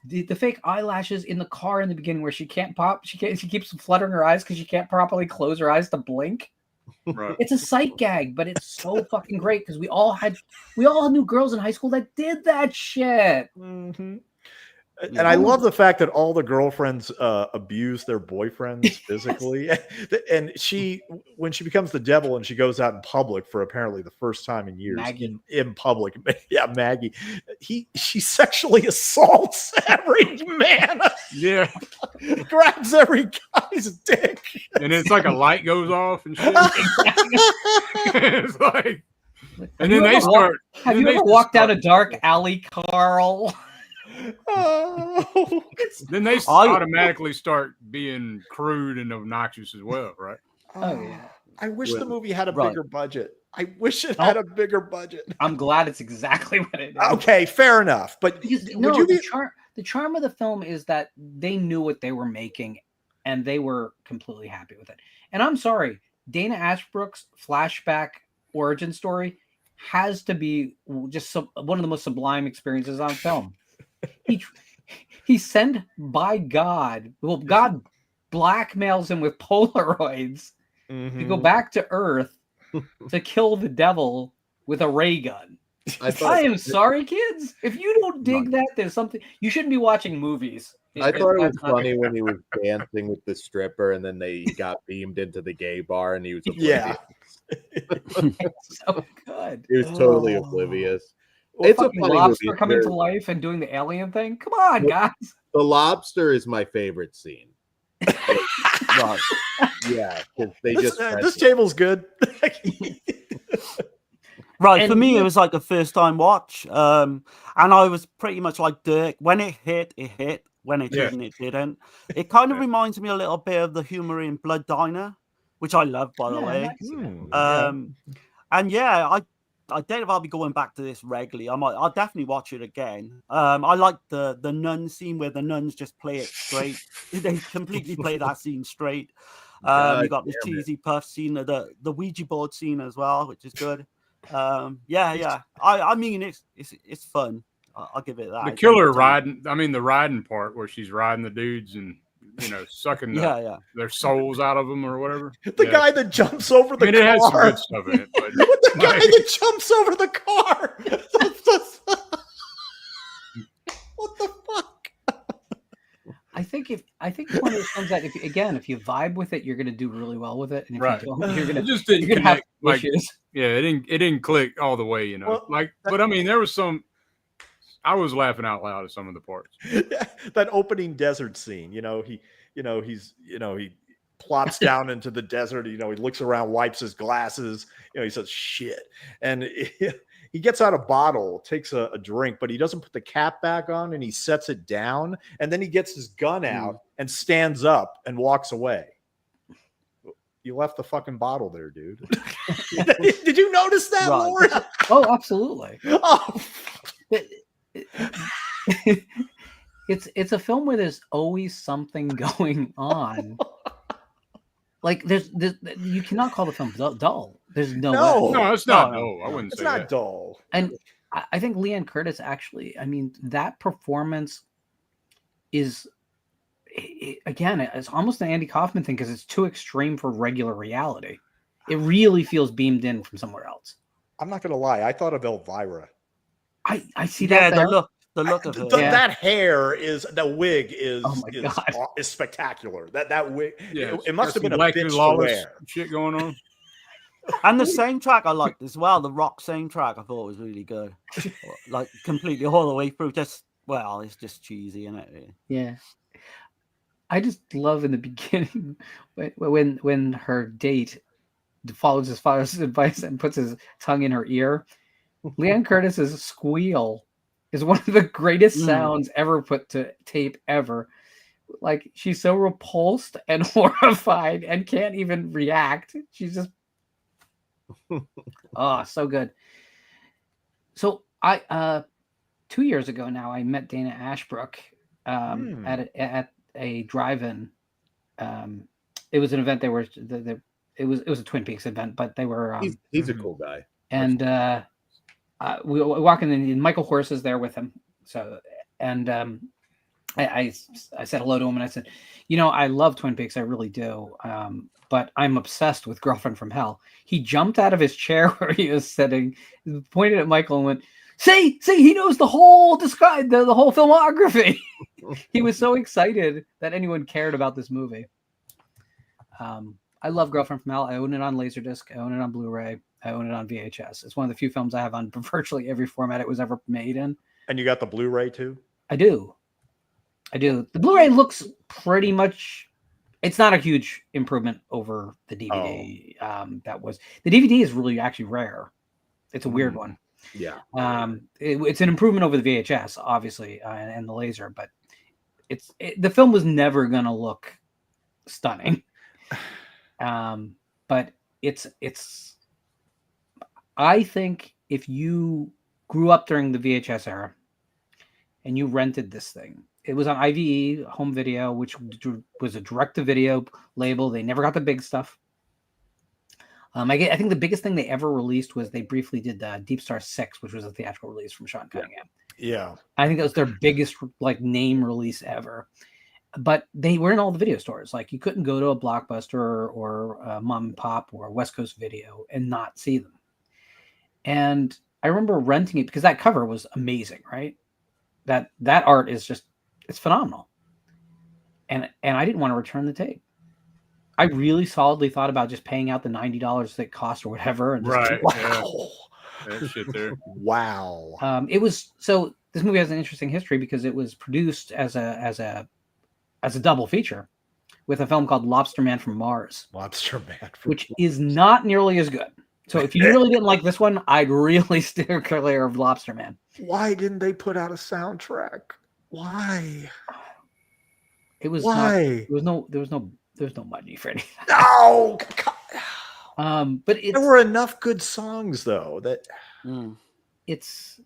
The fake eyelashes in the car in the beginning where she can't pop. She keeps fluttering her eyes because she can't properly close her eyes to blink. Right. It's a sight gag, but it's so fucking great because we all knew girls in high school that did that shit. Mm-hmm. And I love the fact that all the girlfriends abuse their boyfriends physically. And when she becomes the devil and she goes out in public for apparently the first time in years in public, Maggie, she sexually assaults every man. Yeah. Grabs every guy's dick. And it's like a light goes off and shit. It's like, and then they start. Have you ever walked down a dark alley, Carl? Oh. Then they automatically start being crude and obnoxious as well, right? Oh yeah. I wish the movie had a bigger budget. I wish it had a bigger budget. I'm glad it's exactly what it is. Okay, fair enough. But the charm of the film is that they knew what they were making, and they were completely happy with it. And I'm sorry, Dana Ashbrook's flashback origin story has to be just one of the most sublime experiences on film. He sent by God. Well, God blackmails him with Polaroids to go back to Earth to kill the devil with a ray gun. I am sorry, kids. If you don't dig that, there's something you shouldn't be watching movies. I thought it was funny when he was dancing with the stripper, and then they got beamed into the gay bar, and he was oblivious. It's so good. He was totally oblivious. It's a funny lobster movie. Coming to life and doing the alien thing. Come on, guys. The lobster is my favorite scene. Right. Yeah, because they this table's good. Right, and for me, it was like a first-time watch, and I was pretty much like Dirk. When it hit, it hit. When it didn't, it didn't. It kind of reminds me a little bit of the humor in Blood Diner, which I love, by the way. And yeah, I doubt if I'll be going back to this regularly. I'll definitely watch it again. I like the nun scene where the nuns just play it straight. They completely play that scene straight. You got the cheesy puff scene, the Ouija board scene as well, which is good. I mean, it's fun. I'll give it that. The killer riding. I mean, the riding part where she's riding the dudes and sucking their souls out of them or whatever. The guy that jumps over the car. It has some good stuff in it. But the guy that jumps over the car. What the fuck? I think it's one of those films that if you vibe with it, you're going to do really well with it, and if you don't, you're going to have issues. Yeah, it didn't click all the way, Well, but I mean, there was some. I was laughing out loud at some of the parts. That opening desert scene, he plops down into the desert. He looks around, wipes his glasses. He says shit, and he gets out a bottle, takes a drink, but he doesn't put the cap back on, and he sets it down, and then he gets his gun out and stands up and walks away. You left the fucking bottle there, dude. Did you notice that, Lord? Oh, absolutely. Oh. It's a film where there's always something going on. Like you cannot call the film dull. There's no it's not dull. I wouldn't say it's not dull. And I think Leanne Curtis actually, I mean, that performance is again, it's almost an Andy Kaufman thing because it's too extreme for regular reality. It really feels beamed in from somewhere else. I'm not gonna lie, I thought of Elvira. I see that. The look of it. That hair the wig is spectacular. That wig, it must have been a bitch to wear. Shit going on. And the soundtrack I liked as well. The rock soundtrack I thought was really good. Like completely all the way through. It's just cheesy, isn't it? Yeah. I just love in the beginning when her date follows his father's advice and puts his tongue in her ear. Leanne Curtis's squeal is one of the greatest sounds ever put to tape ever. Like, she's so repulsed and horrified and can't even react. She's just so good. So I 2 years ago now I met Dana Ashbrook at a drive-in. It was an event. It was a Twin Peaks event, but they were he's a cool guy. And we were walking in, and Michael Horse is there with him. So, and I said hello to him, and I said, I love Twin Peaks, I really do. But I'm obsessed with Girlfriend from Hell. He jumped out of his chair where he was sitting, pointed at Michael, and went, See, he knows the whole the whole filmography. He was so excited that anyone cared about this movie. I love Girlfriend from Hell. I own it on Laserdisc. I own it on Blu-ray. I own it on VHS. It's one of the few films I have on virtually every format it was ever made in. And you got the Blu-ray too? I do. The Blu-ray looks pretty much. It's not a huge improvement over the DVD. The DVD is really actually rare. It's a weird one. Yeah. It's an improvement over the VHS, obviously, and the laser, but the film was never gonna look stunning. But it's. I think if you grew up during the VHS era and you rented this thing, it was on IVE home video, which was a direct-to-video label. They never got the big stuff. I think the biggest thing they ever released was they briefly did Deep Star 6, which was a theatrical release from Sean Cunningham. Yeah. I think that was their biggest name release ever. But they were in all the video stores. Like, you couldn't go to a Blockbuster or a Mom and Pop or a West Coast Video and not see them. And I remember renting it because that cover was amazing, right? That art is just, it's phenomenal. And I didn't want to return the tape. I really solidly thought about just paying out the $90 that it cost or whatever. And just, wow. Yeah. That shit there. Wow. It was, so this movie has an interesting history because it was produced as a double feature with a film called Lobster Man from Mars. Which is not nearly as good. So if you really didn't like this one, I'd really steer clear of Lobster Man. Why didn't they put out a soundtrack? Why? It was why? There was no money for anything. No. But there were enough good songs though that it's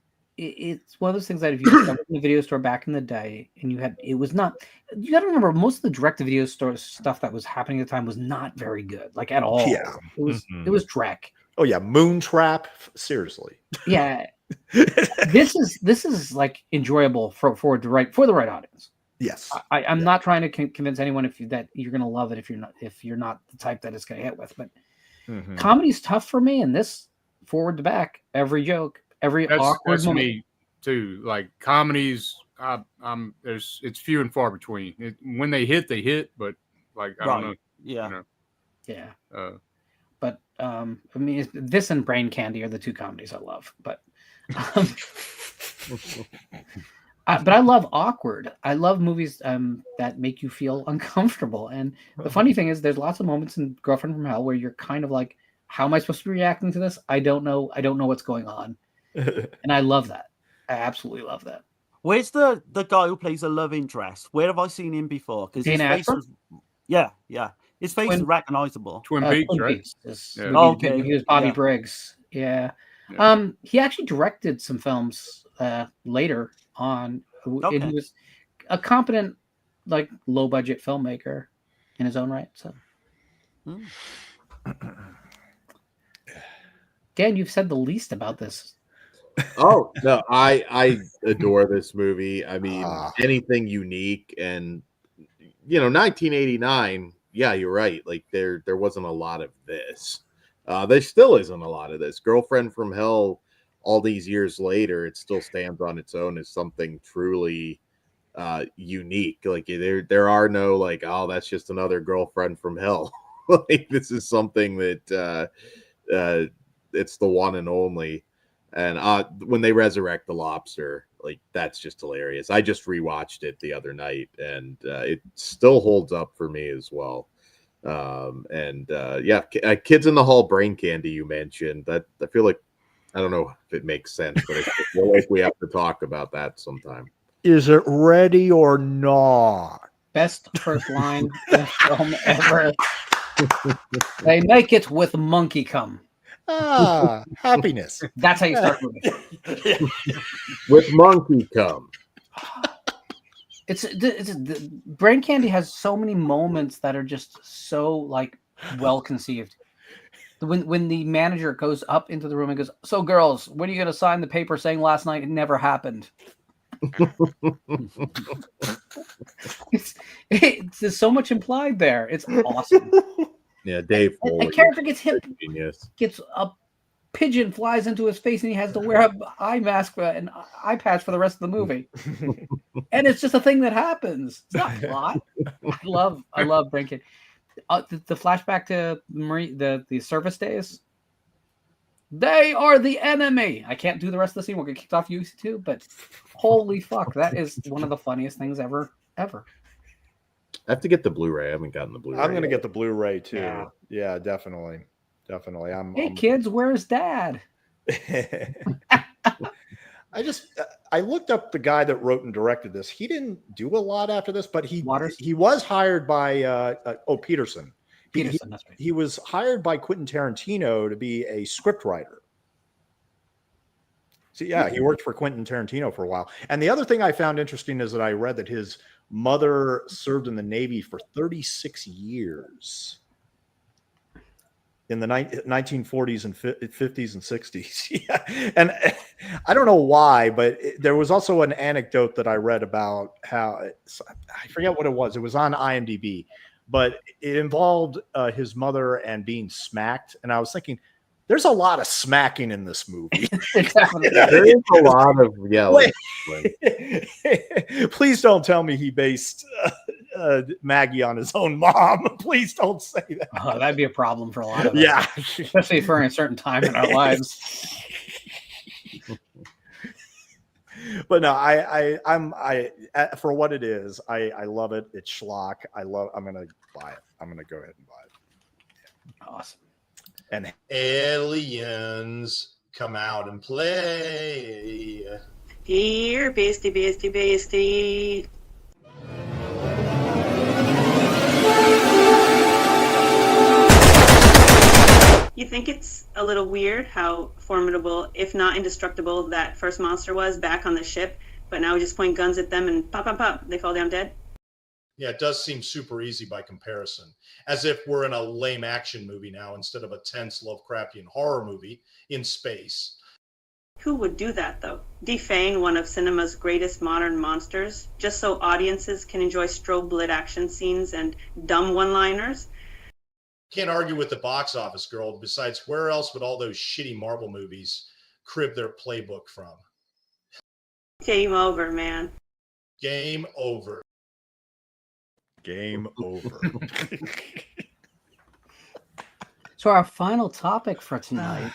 one of those things that if you discovered in the video store back in the day and you got to remember most of the direct-to-video store stuff that was happening at the time was not very good, like at all. Yeah. It was Drek. Oh yeah, Moontrap. Seriously. Yeah. This is like enjoyable for the right audience. Yes. I'm not trying to convince anyone that you're gonna love it if you're not the type that it's gonna hit with, but comedy's tough for me, and this forward to back, every joke, awkward that's moment. Me too. Like comedies, it's few and far between. When they hit, but like I don't know. Yeah. You know, yeah. But I mean, this and Brain Candy are the two comedies I love. But but I love awkward. I love movies that make you feel uncomfortable. And the funny thing is, there's lots of moments in Girlfriend from Hell where you're kind of like, how am I supposed to be reacting to this? I don't know what's going on. And I love that. I absolutely love that. Where's the guy who plays the love interest? Where have I seen him before? Because his face was, yeah. His face is recognizable. Twin Peaks, right? Okay. He was Bobby Briggs. Yeah. He actually directed some films later on. Okay. And he was a competent, like, low budget filmmaker in his own right. So, Dan, you've said the least about this. Oh no, I adore this movie. I mean, anything unique, and 1989. Yeah, you're right. Like there wasn't a lot of this. There still isn't a lot of this. Girlfriend from Hell, all these years later, it still stands on its own as something truly unique. Like there are no like, oh, that's just another Girlfriend from Hell. Like this is something that it's the one and only. And when they resurrect the lobster, like that's just hilarious. I just rewatched it the other night, and it still holds up for me as well. Kids in the Hall, Brain Candy you mentioned. That I feel like, I don't know if it makes sense, but I feel like we have to talk about that sometime. Is it ready or not? Best first line in a film ever. They make it with monkey cum. Happiness. That's how you start moving. With monkey cum. It's Brain Candy has so many moments that are just so like well conceived. When the manager goes up into the room and goes, "So girls, when are you going to sign the paper saying last night it never happened?" There's so much implied there. It's awesome. Yeah, Dave. A character gets hit, gets pigeon flies into his face and he has to wear an eye mask and eye patch for the rest of the movie. And it's just a thing that happens. It's not plot. I love Brain the flashback to the service days. They are the enemy. I can't do the rest of the scene. We'll get kicked off YouTube, but holy fuck, that is one of the funniest things ever. I have to get the Blu-ray. I haven't gotten the Blu-ray. I'm going to get the Blu-ray too. Yeah, definitely. Hey kids, where's Dad? I looked up the guy that wrote and directed this. He didn't do a lot after this, but he was hired by Peterson. Peterson, that's right. He was hired by Quentin Tarantino to be a script writer. So yeah, he worked for Quentin Tarantino for a while. And the other thing I found interesting is that I read that his mother served in the Navy for 36 years. In the 1940s and 50s and 60s. Yeah. And I don't know why, but there was also an anecdote that I read about how, I forget what it was. It was on IMDb, but it involved his mother and being smacked. And I was thinking, there's a lot of smacking in this movie. There is a lot of yelling. Please don't tell me he based Maggie on his own mom. Please don't say that. Oh, that'd be a problem for a lot of us. Yeah, especially for a certain time in our lives. But no, I'm for what it is. I love it. It's schlock. I'm gonna buy it. I'm gonna go ahead and buy it. Yeah. Awesome. And aliens come out and play. Here, beastie. You think it's a little weird how formidable, if not indestructible, that first monster was back on the ship, but now we just point guns at them and pop, they fall down dead? Yeah, it does seem super easy by comparison. As if we're in a lame action movie now instead of a tense Lovecraftian horror movie in space. Who would do that, though? Defang one of cinema's greatest modern monsters, just so audiences can enjoy strobe-lit action scenes and dumb one-liners? Can't argue with the box office, girl. Besides, where else would all those shitty Marvel movies crib their playbook from? Game over, man. Game over. Game over. So our final topic for tonight,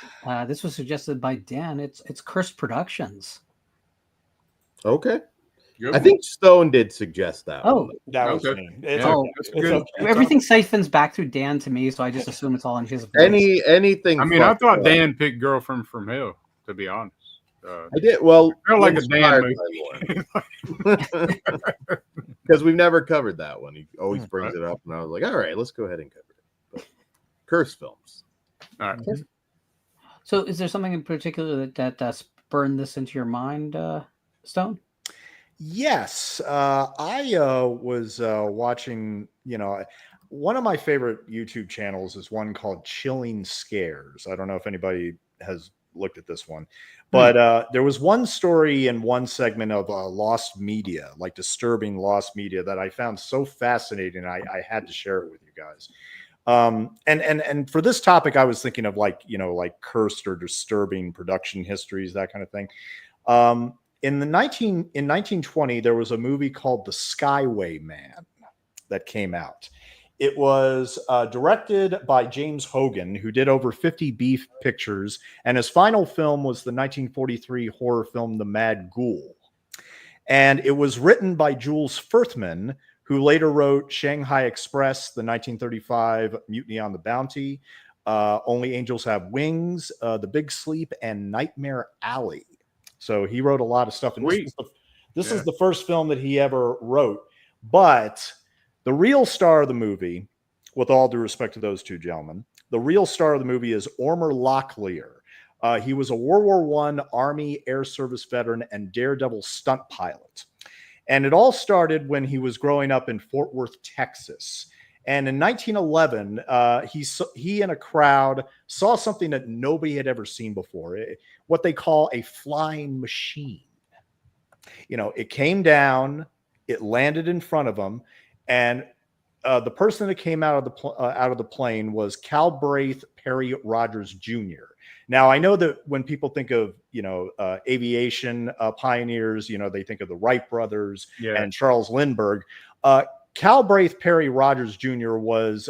this was suggested by Dan. It's Cursed Productions. Okay. I think Stone did suggest that. Oh, that was okay. me. Everything siphons back through Dan to me, so I just assume it's all in his voice. Anything. I mean, I thought Dan picked Girlfriend from Hell, to be honest. I did. Well, I feel like a Dan movie. Because we've never covered that one. He always brings it up, and I was like, all right, let's go ahead and cover it. But Cursed films. All right. So is there something in particular that spurned this into your mind, Stone? Yes. I was watching, one of my favorite YouTube channels is one called Chilling Scares. I don't know if anybody has looked at this one, but there was one story in one segment of lost media, like disturbing lost media, that I found so fascinating. I had to share it with you guys. And for this topic, I was thinking of like cursed or disturbing production histories, that kind of thing. In 1920, there was a movie called The Skyway Man that came out. It was directed by James Hogan, who did over 50 B pictures, and his final film was the 1943 horror film The Mad Ghoul. And it was written by Jules Furthman, who later wrote Shanghai Express, the 1935 Mutiny on the Bounty, Only Angels Have Wings, The Big Sleep, and Nightmare Alley. So he wrote a lot of stuff. And this is the first film that he ever wrote. But the real star of the movie, with all due respect to those two gentlemen, the real star of the movie is Ormer Locklear. He was a World War I Army Air Service veteran and daredevil stunt pilot. And it all started when he was growing up in Fort Worth, Texas. And in 1911, he and a crowd saw something that nobody had ever seen before, what they call a flying machine. It came down, it landed in front of them, and the person that came out of the plane was Calbraith Perry Rogers Jr. Now, I know that when people think of, aviation pioneers, they think of the Wright brothers and Charles Lindbergh. Calbraith Perry Rogers Jr. was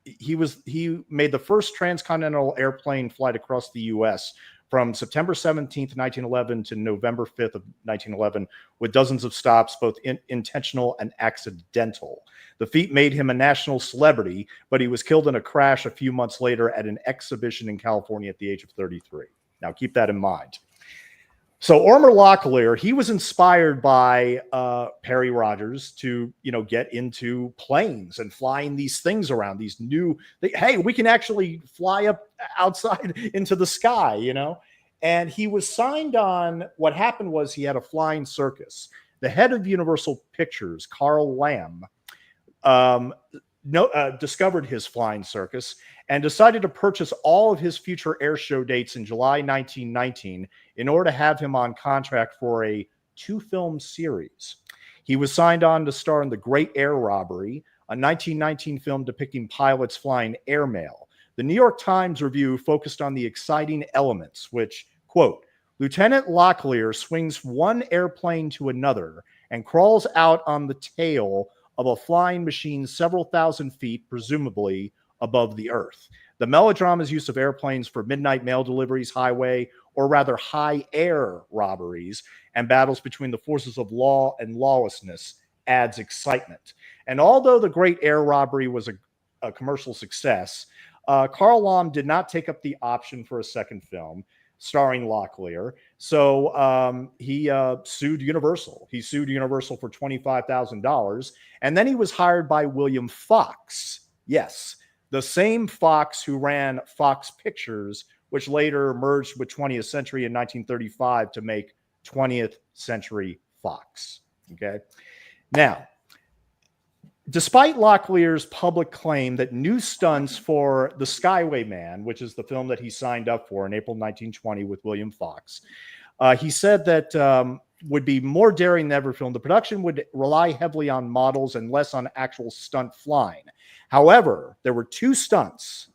he made the first transcontinental airplane flight across the U.S. from September 17th, 1911 to November 5th of 1911, with dozens of stops, both intentional and accidental. The feat made him a national celebrity, but he was killed in a crash a few months later at an exhibition in California at the age of 33. Now, keep that in mind. So Ormer Locklear, he was inspired by Perry Rogers to, get into planes and flying these things around, these new, hey, we can actually fly up outside into the sky, And he was signed on. What happened was he had a flying circus. The head of Universal Pictures, Carl Lamb, discovered his flying circus and decided to purchase all of his future air show dates in July 1919 in order to have him on contract for a 2-film series. He was signed on to star in The Great Air Robbery, a 1919 film depicting pilots flying airmail. The New York Times review focused on the exciting elements, which, quote, Lieutenant Locklear swings one airplane to another and crawls out on the tail of a flying machine several thousand feet, presumably above the earth. The melodrama's use of airplanes for midnight mail deliveries, highway, or rather high air robberies, and battles between the forces of law and lawlessness adds excitement. And although The Great Air Robbery was a commercial success, Carl Lamb did not take up the option for a second film starring Locklear. So he sued Universal. He sued Universal for $25,000. And then he was hired by William Fox. Yes, the same Fox who ran Fox Pictures, which later merged with 20th Century in 1935 to make 20th Century Fox. Okay. Now, despite Locklear's public claim that new stunts for The Skyway Man, which is the film that he signed up for in April 1920 with William Fox, he said that would be more daring than ever filmed. The production would rely heavily on models and less on actual stunt flying. However, there were 2 stunts,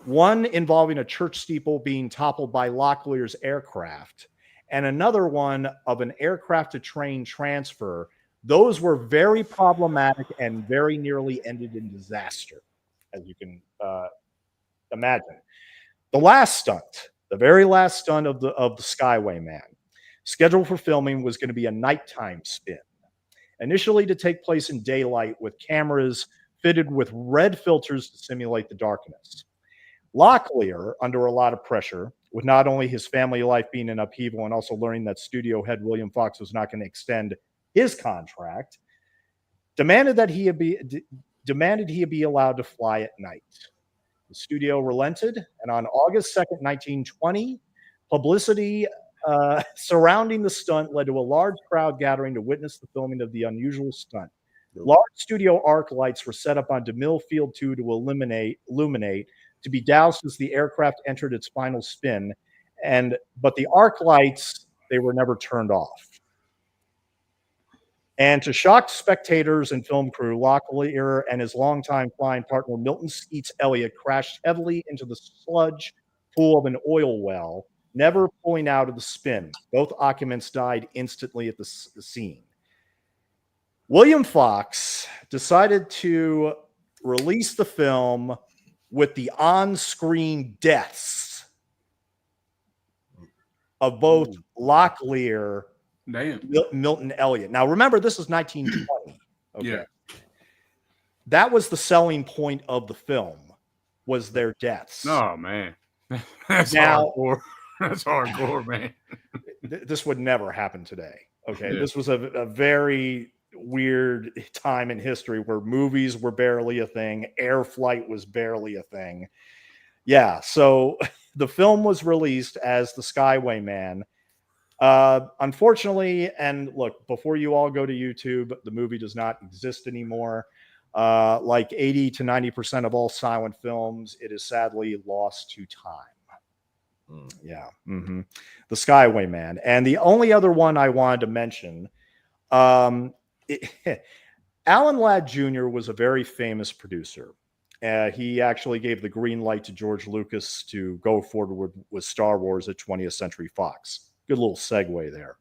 one involving a church steeple being toppled by Locklear's aircraft, and another one of an aircraft to train transfer. Those were very problematic and very nearly ended in disaster, as you can imagine. The last stunt, the very last stunt of the Skyway Man, scheduled for filming, was going to be a nighttime spin, initially to take place in daylight with cameras fitted with red filters to simulate the darkness. Locklear, under a lot of pressure, with not only his family life being in upheaval and also learning that studio head William Fox was not going to extend his contract, demanded he be allowed to fly at night. The studio relented, and on August 2nd, 1920, publicity surrounding the stunt led to a large crowd gathering to witness the filming of the unusual stunt. Large studio arc lights were set up on DeMille Field 2 to illuminate, to be doused as the aircraft entered its final spin, but the arc lights, they were never turned off. And to shock spectators and film crew, Locklear and his longtime flying partner Milton Skeets Elliott crashed heavily into the sludge pool of an oil well, never pulling out of the spin. Both occupants died instantly at the scene. William Fox decided to release the film with the on-screen deaths of both Locklear and Milton Elliott. Now, remember, this is 1920. Okay. Yeah. That was the selling point of the film, was their deaths. Oh, man. That's hardcore. That's hardcore, man. This would never happen today. Okay. Yeah. This was a very weird time in history where movies were barely a thing. Air flight was barely a thing. Yeah. So the film was released as The Skyway Man. Unfortunately, and look, before you all go to YouTube, the movie does not exist anymore. Like 80 to 90% of all silent films, it is sadly lost to time. Yeah. Mm-hmm. The Skyway Man. And the only other one I wanted to mention, Alan Ladd Jr. was a very famous producer. He actually gave the green light to George Lucas to go forward with Star Wars at 20th Century Fox. Good little segue there.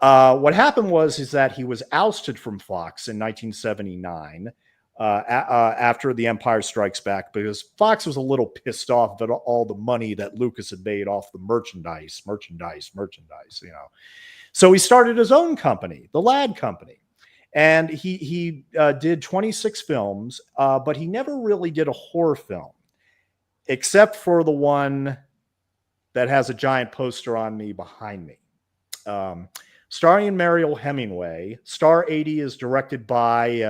What happened is that he was ousted from Fox in 1979 after The Empire Strikes Back, because Fox was a little pissed off at all the money that Lucas had made off the merchandise, you know. So he started his own company, the Ladd Company. And he did 26 films, but he never really did a horror film, except for the one that has a giant poster on me behind me. Starring Mariel Hemingway. Star 80 is directed by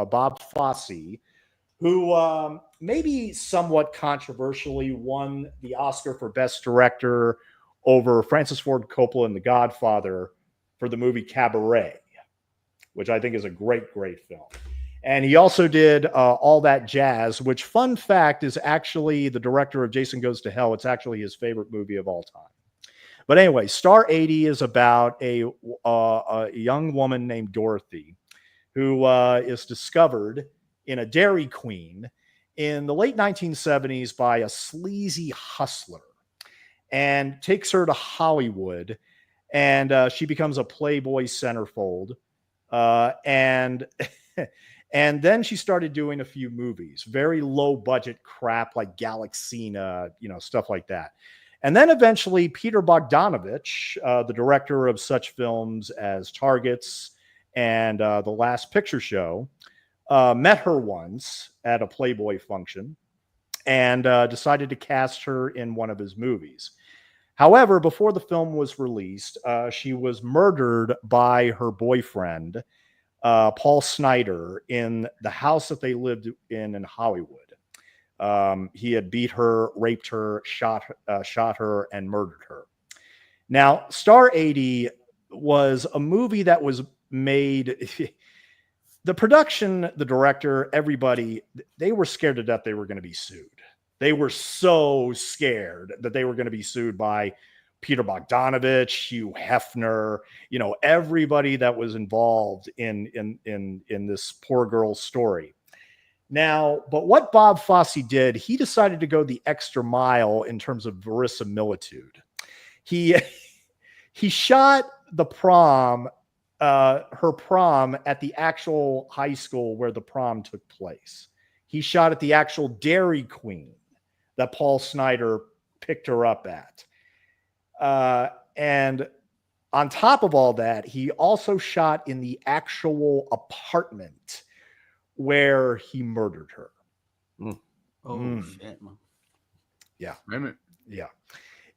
Bob Fosse, who maybe somewhat controversially won the Oscar for Best Director over Francis Ford Coppola in The Godfather for the movie Cabaret, which I think is a great, great film. And he also did All That Jazz, which, fun fact, is actually the director of Jason Goes to Hell. It's actually his favorite movie of all time. But anyway, Star 80 is about a young woman named Dorothy who is discovered in a Dairy Queen in the late 1970s by a sleazy hustler, and takes her to Hollywood, and she becomes a Playboy centerfold. And then she started doing a few movies, very low budget crap like Galaxina, you know, stuff like that. And then eventually Peter Bogdanovich, the director of such films as Targets and The Last Picture Show, met her once at a Playboy function and decided to cast her in one of his movies. However, before the film was released, she was murdered by her boyfriend, Paul Snider, in the house that they lived in Hollywood. He had beat her, raped her, shot her, and murdered her. Now, Star 80 was a movie that was made. The production, the director, everybody, they were scared to death they were going to be sued. They were so scared that they were going to be sued by Peter Bogdanovich, Hugh Hefner, you know, everybody that was involved in this poor girl's story. Now, but what Bob Fosse did, he decided to go the extra mile in terms of verisimilitude. He shot the prom, her prom, at the actual high school where the prom took place. He shot at the actual Dairy Queen that Paul Snider picked her up at. And on top of all that, he also shot in the actual apartment where he murdered her. Shit, man. Yeah. Limit. Yeah.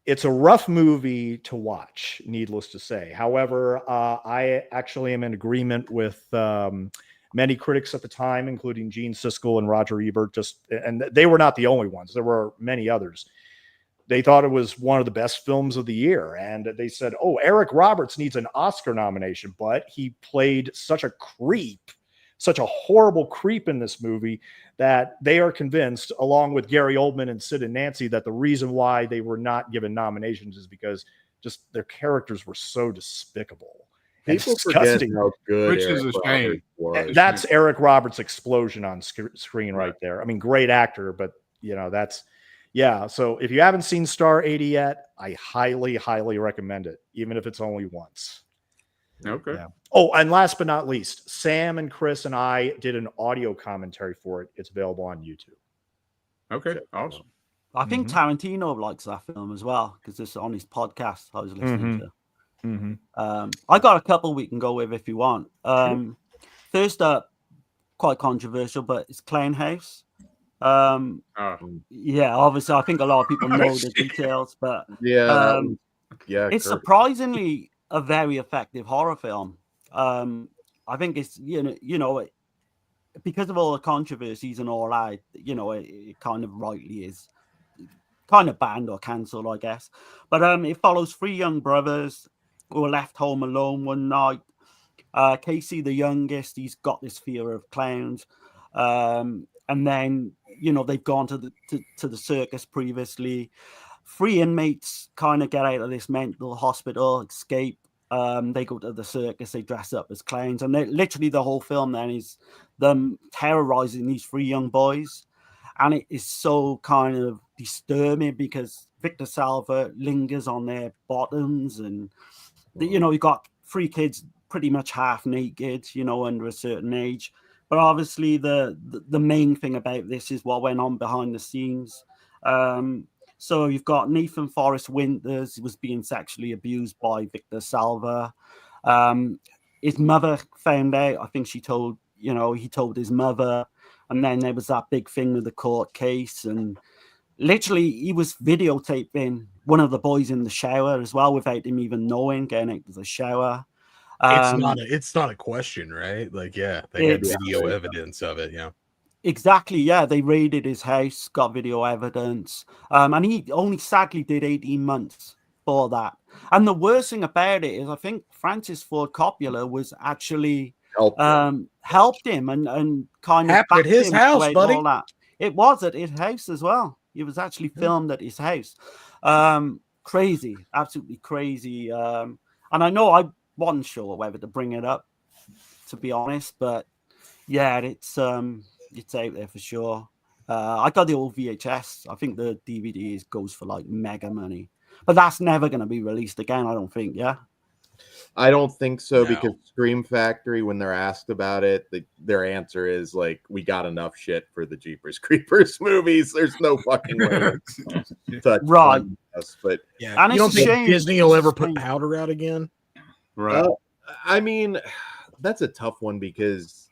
It's a rough movie to watch, needless to say. However, I actually am in agreement with many critics at the time, including Gene Siskel and Roger Ebert, and they were not the only ones. There were many others. They thought it was one of the best films of the year. And they said, oh, Eric Roberts needs an Oscar nomination, but he played such a creep, such a horrible creep in this movie, that they are convinced, along with Gary Oldman and Sid and Nancy, that the reason why they were not given nominations is because just their characters were so despicable. People forget how good Which is a shame. That's Eric Roberts' explosion on screen right there. I mean, great actor, but you know, that's, yeah. So if you haven't seen Star 80 yet, I highly, highly recommend it, even if it's only once. Okay. Yeah. Oh, and last but not least, Sam and Chris and I did an audio commentary for it. It's available on YouTube. Okay, awesome. I think Tarantino likes that film as well, because it's on his podcast I was listening to. I got a couple we can go with if you want. First up, quite controversial, but it's Clown House. Yeah, obviously, I think a lot of people know the details, but it's surprisingly a very effective horror film. I think it's because of all the controversies and all that, it kind of rightly is kind of banned or cancelled, I guess. But it follows three young brothers who are left home alone one night. Casey, the youngest, he's got this fear of clowns, and then they've gone to the circus previously. Three inmates kind of get out of this mental hospital, escape. They go to the circus, they dress up as clowns, and literally the whole film then is them terrorizing these three young boys. and it is so kind of disturbing because Victor Salva lingers on their bottoms, and you know, you got 3 kids pretty much half naked, you know, under a certain age. But obviously, the main thing about this is what went on behind the scenes. So you've got Nathan Forrest Winters, who was being sexually abused by Victor Salva. His mother found out. I think she told, you know, he told his mother, and then there was that big thing with the court case, and literally he was videotaping one of the boys in the shower as well without him even knowing, getting out of the shower. It's not a question, right? Like, yeah, they had video evidence of it. Yeah, exactly. Yeah, they raided his house, got video evidence, and he only sadly did 18 months for that. And the worst thing about it is, I think Francis Ford Coppola was actually helped him and kind of happened at his house, buddy. All that. It was at his house as well. It was actually filmed at his house. Crazy, absolutely crazy. And I know I wasn't sure whether to bring it up, to be honest, but yeah, it's out there for sure. I got the old VHS. I think the DVD goes for like mega money, but that's never going to be released again, I don't think. Yeah, I don't think so, because Scream Factory, when they're asked about it, their answer is like, we got enough shit for the Jeepers Creepers movies. There's no fucking way to touch us. But yeah, and you don't think Disney will ever put Powder out again? Right. I mean, that's a tough one, because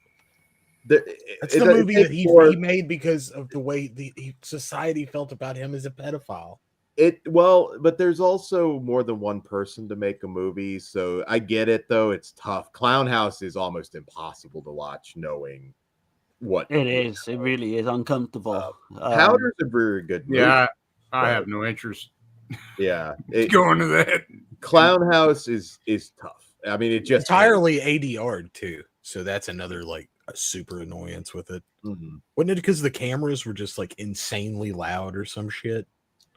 that's the movie that he made because of the way the society felt about him as a pedophile. But there's also more than one person to make a movie, so I get it, though. It's tough. Clown House is almost impossible to watch knowing what it is. It really is uncomfortable. Powder's a very good movie. Yeah, I have no interest. Yeah, going to that. Clown House is tough. I mean, it just entirely ADR'd too, so that's another like a super annoyance with it. Mm-hmm. Wasn't it because the cameras were just like insanely loud or some shit?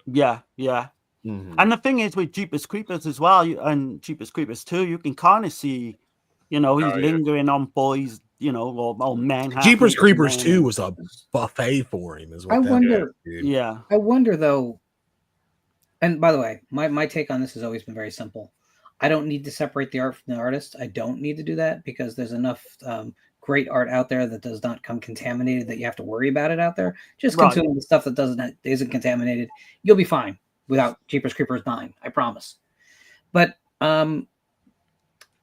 Yeah. Mm-hmm. And the thing is with Jeepers Creepers as well, and Jeepers Creepers 2, you can kind of see, you know, he's lingering on boys, you know, or men. Jeepers Creepers 2 was a buffet for him, is what I wonder. Yeah. I wonder though. And by the way, my take on this has always been very simple. I don't need to separate the art from the artist. I don't need to do that, because there's enough great art out there that does not come contaminated that you have to worry about it out there. Just consume the stuff that isn't contaminated. You'll be fine without Jeepers Creepers 9. I promise. But I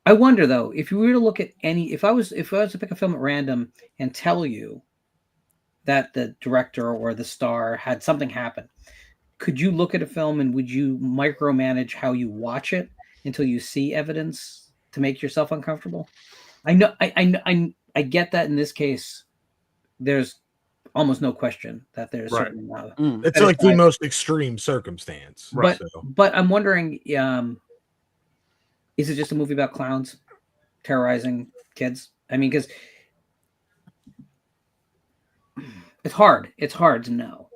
wonder though, if you were to look at if I was to pick a film at random and tell you that the director or the star had something happen, could you look at a film and would you micromanage how you watch it until you see evidence to make yourself uncomfortable? I know. I get that in this case, there's almost no question that there's certain, it's like the most extreme circumstance. But I'm wondering, is it just a movie about clowns terrorizing kids? I mean, because it's hard. It's hard to know.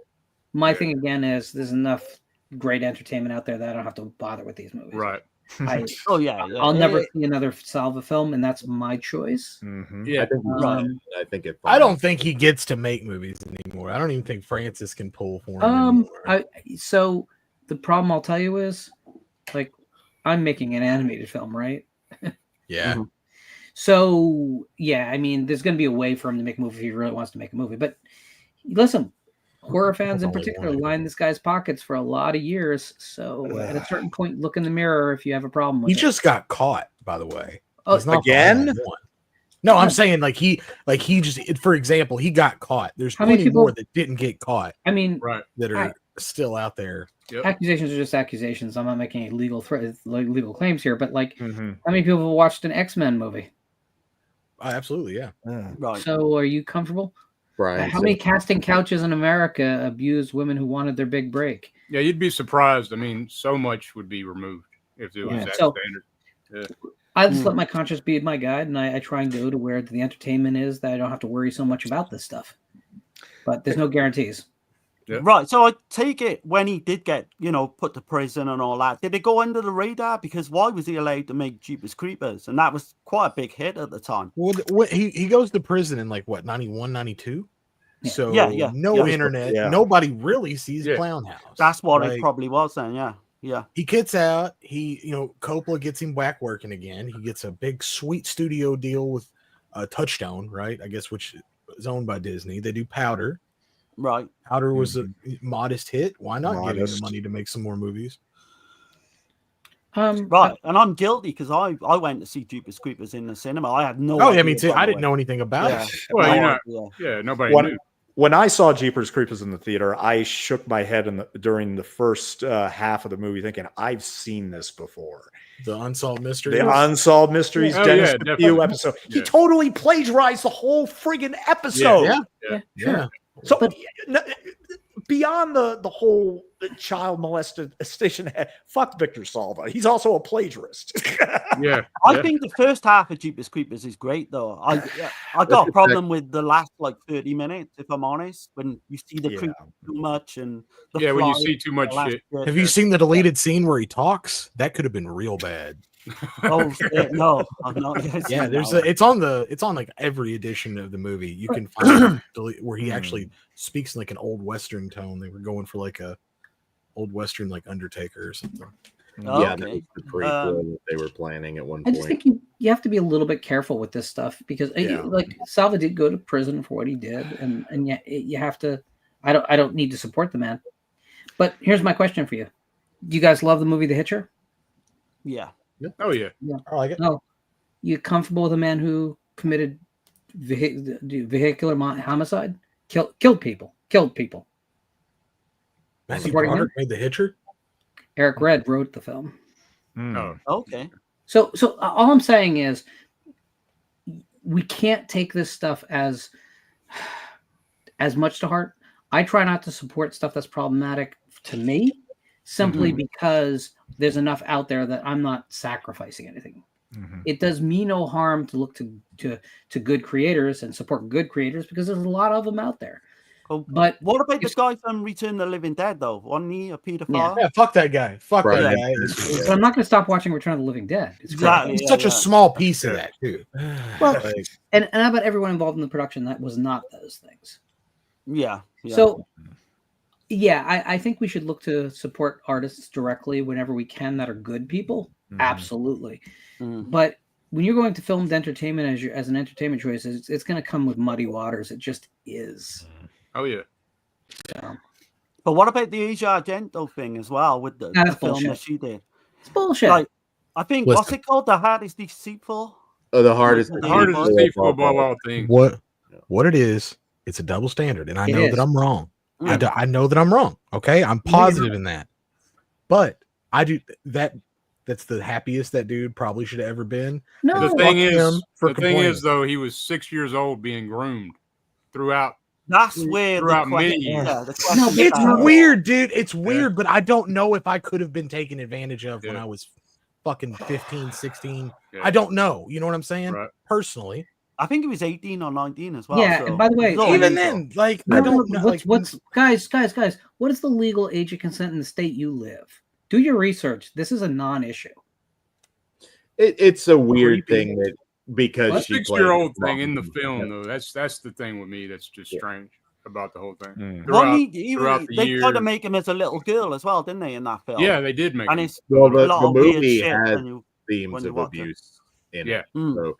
My thing again is there's enough great entertainment out there that I don't have to bother with these movies. Right. I'll never see another Salva film, and that's my choice. Mm-hmm. Yeah, I think it. I don't think he gets to make movies anymore. I don't even think Francis can pull for him anymore. So the problem I'll tell you is, like, I'm making an animated film, right? Yeah. Mm-hmm. So yeah, I mean, there's going to be a way for him to make a movie if he really wants to make a movie. But listen, horror fans in particular line this guy's pockets for a lot of years. So at a certain point, look in the mirror if you have a problem with it. He just got caught, by the way. Again? No, I'm saying he just, for example, he got caught. There's plenty more that didn't get caught. I mean, that are still out there. Yep. Accusations are just accusations. I'm not making any legal claims here, but like, how many people have watched an X-Men movie? Absolutely, yeah. Right. So, are you comfortable? Brian, how many casting couches in America abused women who wanted their big break? Yeah, you'd be surprised. I mean, so much would be removed if it was that standard. Yeah. I just let my conscience be my guide, and I try and go to where the entertainment is, that I don't have to worry so much about this stuff. But there's no guarantees. Yep. Right. So I take it when he did get, put to prison and all that, did it go under the radar? Because why was he allowed to make Jeepers Creepers? And that was quite a big hit at the time. Well, he goes to prison in like what, 91, 92? So no internet, nobody really sees Clown House. That's what Like, it probably was then. Yeah. He gets out. Coppola gets him back working again. He gets a big, sweet studio deal with Touchstone, right? I guess, which is owned by Disney. They do Powder. Right. Powder was a modest hit. Why not give him the money to make some more movies? Right, and I'm guilty because I went to see Jeepers Creepers in the cinema. I had no. Oh yeah, me too. I didn't know anything about it. Well, nobody knew. When I saw Jeepers Creepers in the theater, I shook my head during the first half of the movie, thinking, "I've seen this before." The Unsolved Mysteries. The Unsolved Mysteries. Dennis Matthew episode. He totally plagiarized the whole friggin' episode. Yeah. So beyond the whole child molestation, fuck Victor Salva. He's also a plagiarist. I think the first half of Jeepers Creepers is great, though. I got a problem with the last 30 minutes, if I'm honest, when you see the creep too much and when you see too much shit. Have you seen the deleted scene where he talks? That could have been real bad. Oh shit, no, I've not. Yeah, it's on like every edition of the movie. You can find where he actually speaks in like an old Western tone. They were going for like a old Western like Undertaker or something. Yeah, that was the prequel that they were planning at one point. I just think you have to be a little bit careful with this stuff because like Salva did go to prison for what he did, and yet you have to. I don't need to support the man. But here's my question for you: do you guys love the movie The Hitcher? Yeah. Oh yeah. I like it. No, you comfortable with a man who committed vehicular homicide, killed people? Matthew Broderick made The Hitcher. Eric Red wrote the film. Oh, okay. So all I'm saying is, we can't take this stuff as much to heart. I try not to support stuff that's problematic to me, simply because there's enough out there that I'm not sacrificing anything. It does me no harm to look to good creators and support good creators because there's a lot of them out there. But what about this guy from Return of the Living Dead, though? Wasn't he a pedophile? Yeah, fuck that guy. Fuck that guy. But I'm not going to stop watching Return of the Living Dead. It's exactly. It's such a small piece of that, too. Well, and how about everyone involved in the production that was not those things? Yeah. So, I think we should look to support artists directly whenever we can that are good people. Absolutely. But when you're going to filmed entertainment as an entertainment choice, it's going to come with muddy waters. It just is. Oh yeah. So. But what about the Asia Argento thing as well with the film that she did? It's bullshit. Like, I think what's it called? The Heart is Deceitful. Oh, the Heart is Deceitful above all things. What it is? It's a double standard, and I know that I'm wrong. I know that I'm wrong. Okay, I'm positive in that. But I do that. That's the happiest that dude probably should have ever been. No, the thing is, though, he was 6 years old being groomed throughout. That's where many years. It's weird, dude. It's weird, but I don't know if I could have been taken advantage of when I was fucking 15, 16. I don't know. You know what I'm saying? Right. Personally. I think he was 18 or 19 as well. Yeah, so. and by the way, even then, like, I don't know. What's guys, what is the legal age of consent in the state you live? Do your research. This is a non-issue. It's a weird thing that because the 6-year-old thing in the film, though, that's the thing with me that's just strange about the whole thing. They tried to make him as a little girl as well, didn't they, in that film? Yeah, they did make and him. It's the movie has themes of abuse in it. So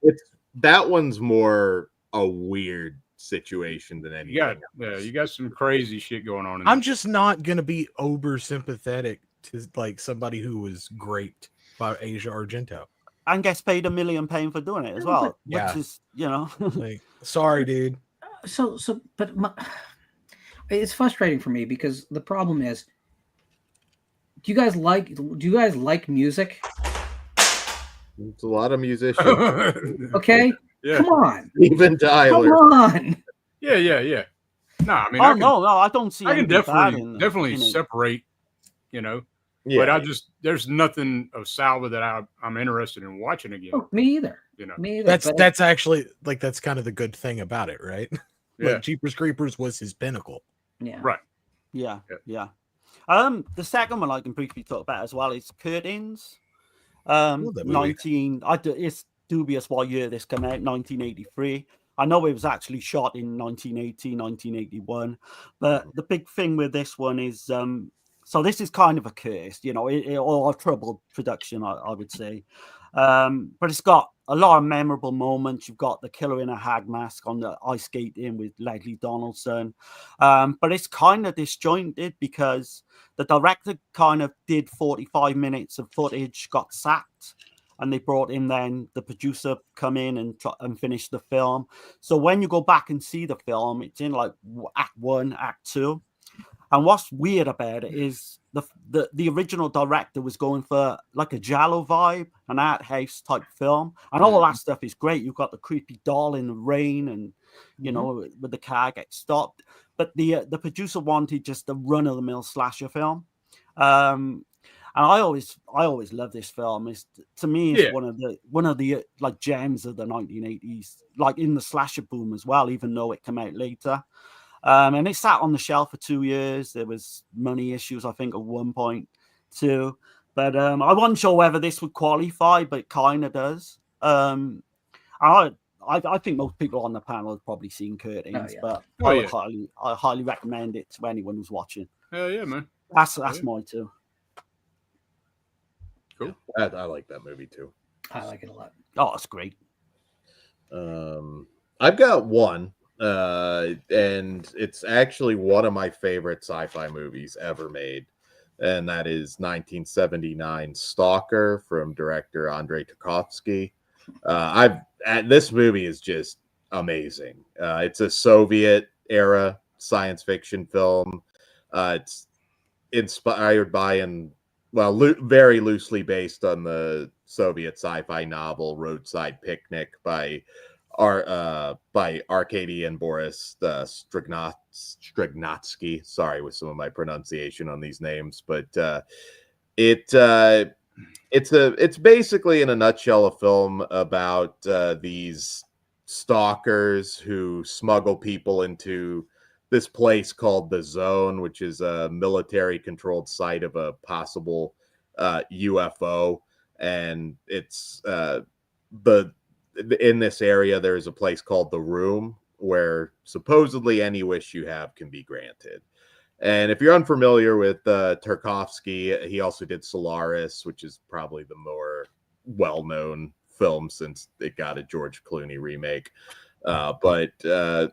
it's that one's more a weird situation than anything. You got some crazy shit going on. I'm just not gonna be over sympathetic to like somebody who was raped by Asia Argento and gets paid £1 million for doing it as well. Which is, like, sorry, dude. But it's frustrating for me because the problem is, do you guys like music? It's a lot of musicians. Okay. Yeah. Come on. Even Tyler. Come on. Yeah. No, I mean, no, I don't see. I can definitely separate, But there's nothing of Salva that I'm interested in watching again. Oh, me either. Me either. That's actually like that's kind of the good thing about it, right? Yeah. Like Jeepers Creepers was his pinnacle. Yeah. Right. Yeah. The second one I can briefly talk about as well is Curtains. 19. It's dubious what year this came out. 1983. I know it was actually shot in 1980, 1981, but the big thing with this one is, so this is kind of a curse, you know, or a troubled production, I would say. But it's got a lot of memorable moments. You've got the killer in a hag mask on the ice skating with Leslie Donaldson. But it's kind of disjointed because the director kind of did 45 minutes of footage, got sacked, and they brought in then the producer come in and finish the film. So when you go back and see the film, it's in like act 1, act 2. And what's weird about it is the original director was going for like a Giallo vibe, an art house type film, and all that stuff is great. You've got the creepy doll in the rain, and you know, with the car gets stopped. But the producer wanted just a run of the mill slasher film, and I always love this film. To me, it's one of the like gems of the 1980s, like in the slasher boom as well, even though it came out later. And it sat on the shelf for 2 years. There was money issues, I think, at one point too. But I wasn't sure whether this would qualify, but it kind of does. I think most people on the panel have probably seen Curtains, but I highly recommend it to anyone who's watching. Hell yeah, man. That's mine too. Cool. I like that movie too. I like it a lot. Oh, it's great. I've got one. And it's actually one of my favorite sci-fi movies ever made, and that is 1979 Stalker from director Andrei Tarkovsky. This movie is just amazing. It's a Soviet era science fiction film. It's inspired by very loosely based on the Soviet sci-fi novel Roadside Picnic by Arkady and Boris Strignacki. Sorry with some of my pronunciation on these names, but it's basically in a nutshell a film about these stalkers who smuggle people into this place called the Zone, which is a military-controlled site of a possible UFO, and it's in this area, there's a place called The Room where supposedly any wish you have can be granted. And if you're unfamiliar with Tarkovsky, he also did Solaris, which is probably the more well-known film since it got a George Clooney remake. But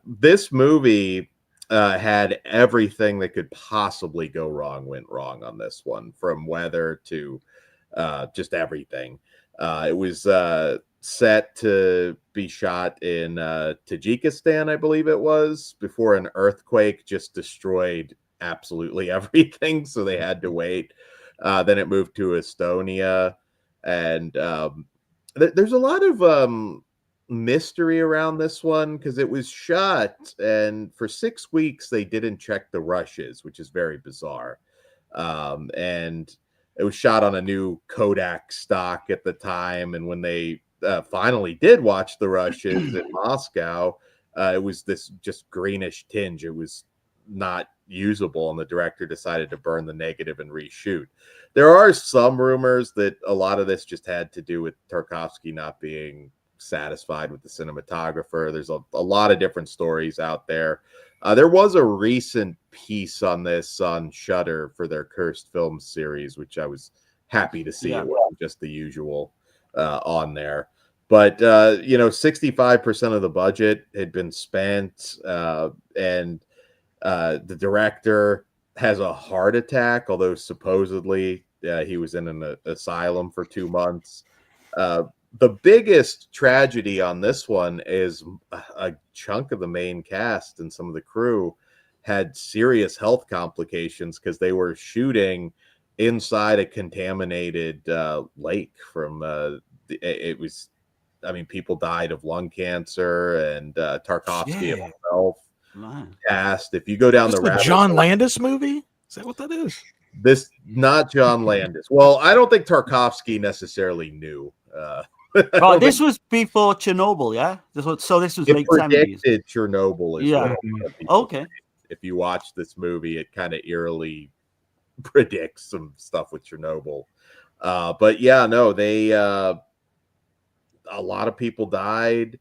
this movie had everything that could possibly go wrong went wrong on this one, from weather to just everything. It was set to be shot in Tajikistan, I believe it was, before an earthquake just destroyed absolutely everything, so they had to wait. Then it moved to Estonia, and there's a lot of mystery around this one because it was shot, and for 6 weeks they didn't check the rushes, which is very bizarre. And it was shot on a new Kodak stock at the time, and when they finally did watch the rushes in Moscow, it was this just greenish tinge. It was not usable, and the director decided to burn the negative and reshoot. There are some rumors that a lot of this just had to do with Tarkovsky not being satisfied with the cinematographer. There's a lot of different stories out there. There was a recent piece on this on Shudder for their Cursed Films series, which I was happy to see. It wasn't just the usual on there. But, 65% of the budget had been spent, and the director has a heart attack, although supposedly he was in an asylum for 2 months. The biggest tragedy on this one is a chunk of the main cast and some of the crew had serious health complications because they were shooting inside a contaminated lake from people died of lung cancer, and Tarkovsky himself cast. If you go down the John Landis movie, is that what that is? This not John Landis. Well, I don't think Tarkovsky necessarily knew. Right, this was before Chernobyl, yeah. This was late 70s. Chernobyl, yeah. Okay. If you watch this movie, it kind of eerily predicts some stuff with Chernobyl. But yeah, no, they a lot of people died.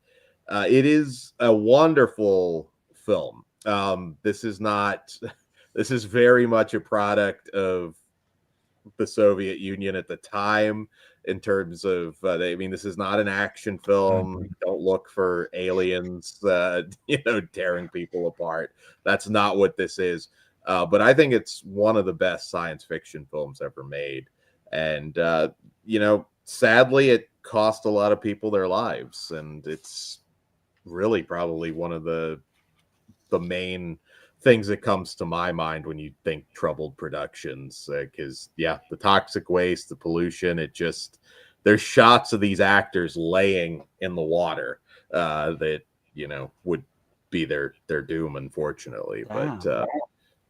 It is a wonderful film. This is not. This is very much a product of the Soviet Union at the time. In terms of, I mean, this is not an action film. Don't look for aliens, tearing people apart. That's not what this is. But I think it's one of the best science fiction films ever made. And, sadly, it cost a lot of people their lives. And it's really probably one of the main things that comes to my mind when you think troubled productions, because the toxic waste, the pollution, there's shots of these actors laying in the water that would be their doom, unfortunately. Wow.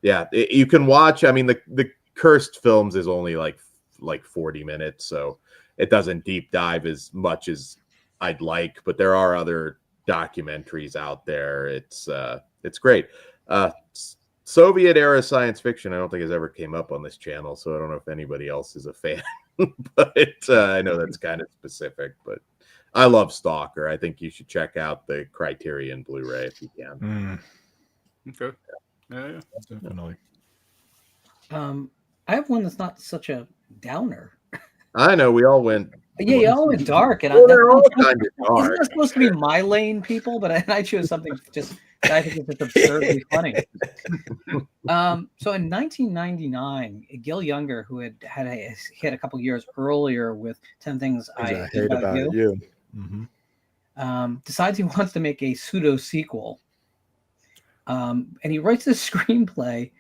But you can watch. I mean, the Cursed films is only like 40 minutes, so it doesn't deep dive as much as I'd like, but there are other documentaries out there. It's great. Soviet era science fiction, I don't think has ever came up on this channel, so I don't know if anybody else is a fan. But I know that's kind of specific. But I love Stalker. I think you should check out the Criterion Blu-ray if you can. Okay. Yeah, definitely. I have one that's not such a downer. I know we all went. Yeah, you all went dark, and they're all kind of dark. Isn't that supposed to be my lane, people? But I chose something just that I think is just absurdly funny. So in 1999, Gil Younger, who had hit a couple years earlier with 10 Things I Hate About You, decides he wants to make a pseudo sequel, and he writes this screenplay,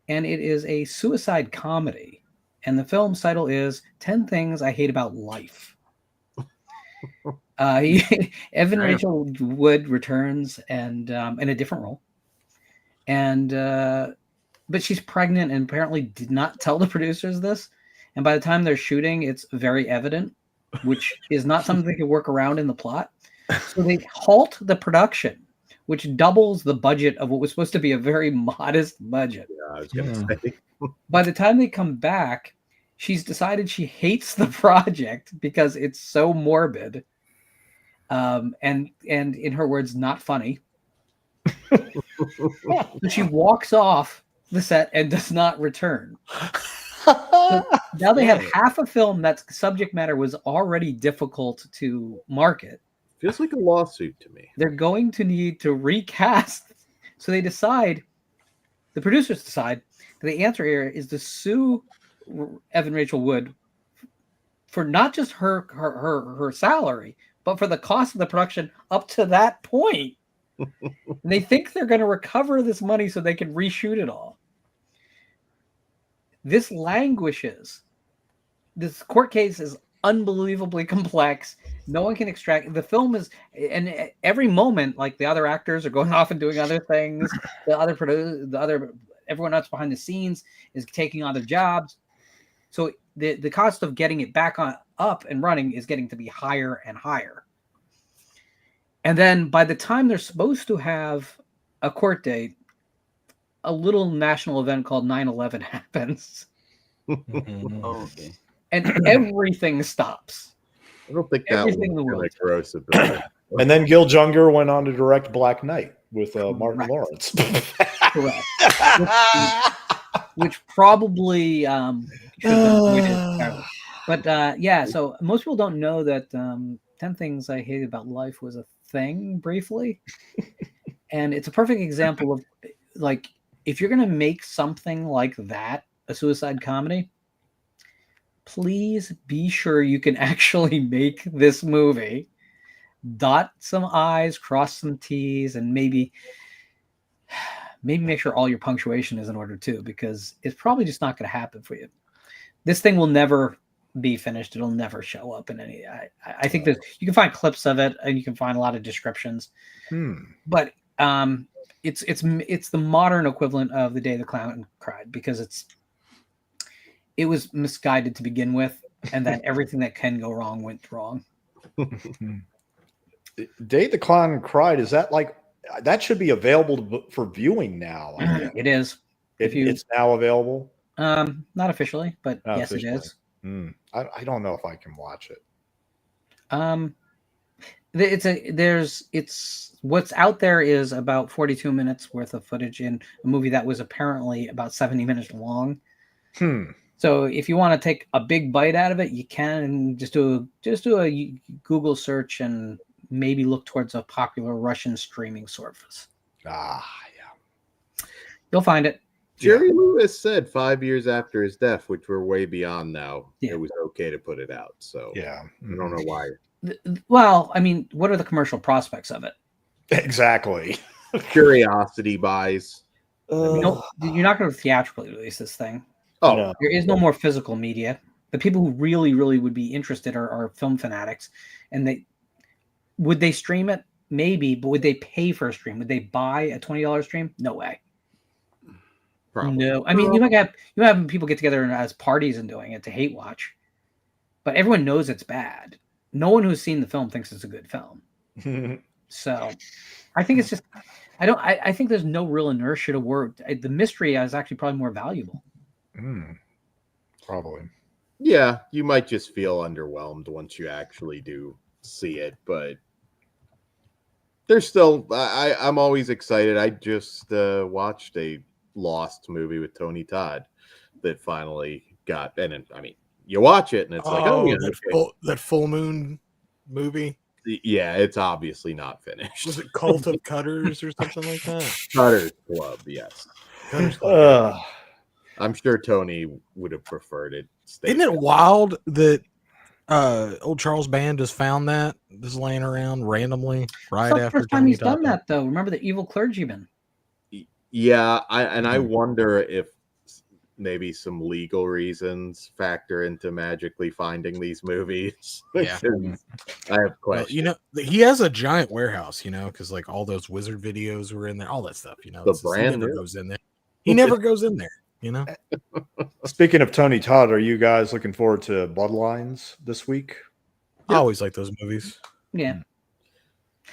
and it is a suicide comedy. And the film's title is 10 Things I Hate About Life. Evan Rachel Wood returns and in a different role. And but she's pregnant and apparently did not tell the producers this. And by the time they're shooting, it's very evident, which is not something they can work around in the plot. So they halt the production, which doubles the budget of what was supposed to be a very modest budget. Yeah, I was going to say. By the time they come back, she's decided she hates the project because it's so morbid, and in her words, not funny. But she walks off the set and does not return. So now they have half a film that subject matter was already difficult to market. Feels like a lawsuit to me. They're going to need to recast. So they decide, the producers decide, the answer here is to sue Evan Rachel Wood for not just her salary, but for the cost of the production up to that point. They think they're going to recover this money so they can reshoot it all. This languishes. This court case is unbelievably complex. No one can extract. The film is, and every moment, like the other actors are going off and doing other things. Everyone else behind the scenes is taking other jobs. So the cost of getting it back up and running is getting to be higher and higher. And then by the time they're supposed to have a court date, a little national event called 9/11 happens. Oh, okay. And everything stops. I don't think that was really gross about it. And then Gil Junger went on to direct Black Knight with Martin Lawrence. Correct. Which probably should have been avoided. But yeah, so most people don't know that 10 Things I Hate About Life was a thing briefly. And it's a perfect example of, like, if you're going to make something like that, a suicide comedy, please be sure you can actually make this movie. Dot some I's, cross some T's, and maybe make sure all your punctuation is in order too, because it's probably just not going to happen for you. This thing will never be finished. It'll never show up in any. I think that you can find clips of it and you can find a lot of descriptions, but it's the modern equivalent of The Day the Clown Cried, because it was misguided to begin with, and then everything that can go wrong went wrong. Day the Clown Cried, is that like, that should be available for viewing now? It is. It's now available? Not officially, but yes, it is. I don't know if I can watch it. It's what's out there is about 42 minutes worth of footage in a movie that was apparently about 70 minutes long. So if you want to take a big bite out of it, you can just do a Google search and maybe look towards a popular Russian streaming service. Yeah. You'll find it. Jerry Lewis said 5 years after his death, which we're way beyond now, it was okay to put it out. So yeah, I don't know why. Well, I mean, what are the commercial prospects of it? Exactly. Curiosity buys. No, you're not going to theatrically release this thing. Oh, no. There is no more physical media. The people who really, really would be interested are film fanatics, and would they stream it? Maybe, but would they pay for a stream? Would they buy a $20 stream? No way. Probably. No, I mean you might have people get together as parties and doing it to hate watch, but everyone knows it's bad. No one who's seen the film thinks it's a good film. So, I think it's just I think there's no real inertia to work. The mystery is actually probably more valuable. Probably. Yeah, you might just feel underwhelmed once you actually do see it, but there's still I'm always excited. I just watched a Lost movie with Tony Todd that finally got, and I mean, you watch it and it's like, oh yeah, that full moon movie. Yeah, it's obviously not finished. Was it Cult of Cutters or something like that? Cutters Club, yes. Cutters Club. I'm sure Tony would have preferred it. Isn't it wild that old Charles Band just found that just laying around randomly right after? The first time he's done that, though. Remember the evil clergyman? Yeah, I wonder if maybe some legal reasons factor into magically finding these movies. Yeah. I have questions. Well, he has a giant warehouse, because like all those wizard videos were in there, all that stuff, The brand he never goes in there. He never goes in there, Speaking of Tony Todd, are you guys looking forward to Bloodlines this week? I always like those movies. Yeah.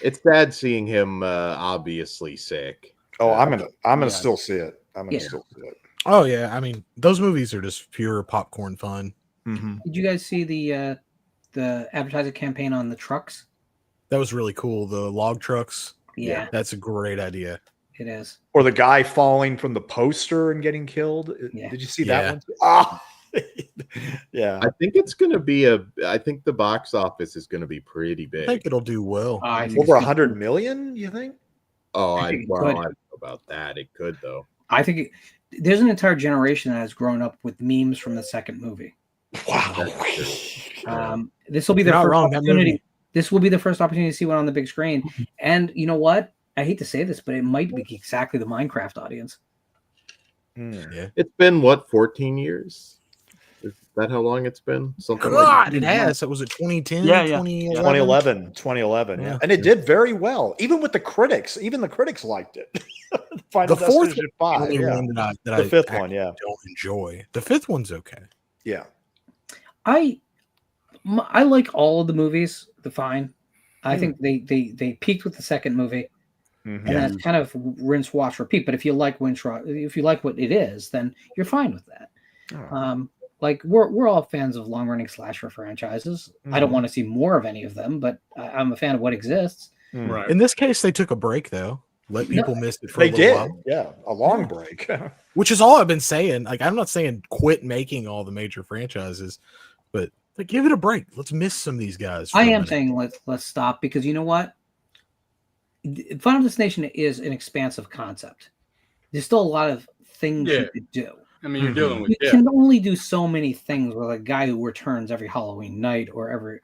It's sad seeing him obviously sick. Oh, I'm gonna still see it. I'm gonna still see it. Oh yeah, I mean those movies are just pure popcorn fun. Did you guys see the advertising campaign on the trucks? That was really cool. The log trucks. Yeah, that's a great idea. It is. Or the guy falling from the poster and getting killed. Yeah. Did you see that one? Ah, yeah. I think it's going to be I think the box office is going to be pretty big. I think it'll do well. Over 100 million, you think? Oh, I think it don't could. know about that. It could, though. I think there's an entire generation that has grown up with memes from the second movie. Wow. This will be their first opportunity. This will be the first opportunity to see one on the big screen. And you know what? I hate to say this, but it might be exactly the Minecraft audience. Yeah. It's been, 14 years? Is that how long it's been? Something God, it has. It was it 2010? Yeah. 2011. Yeah. And it did very well. Even with the critics. Even the critics liked it. The fourth one, one that the I fifth one, don't enjoy. The fifth one's okay. Yeah. I like all of the movies. The fine. I think they peaked with the second movie. And that's kind of rinse, wash, repeat. But if you like what it is, then you're fine with that. Like we're all fans of long-running slasher franchises. I don't want to see more of any of them, but I'm a fan of what exists. Right. In this case, they took a break though. Let people miss it for a little while. Yeah, a long break. Which is all I've been saying. Like I'm not saying quit making all the major franchises, but like give it a break. Let's miss some of these guys. I am saying let's stop, because you know what? Final Destination is an expansive concept. There's still a lot of things you could do. I mean, you're dealing with You can only do so many things with a guy who returns every Halloween night or every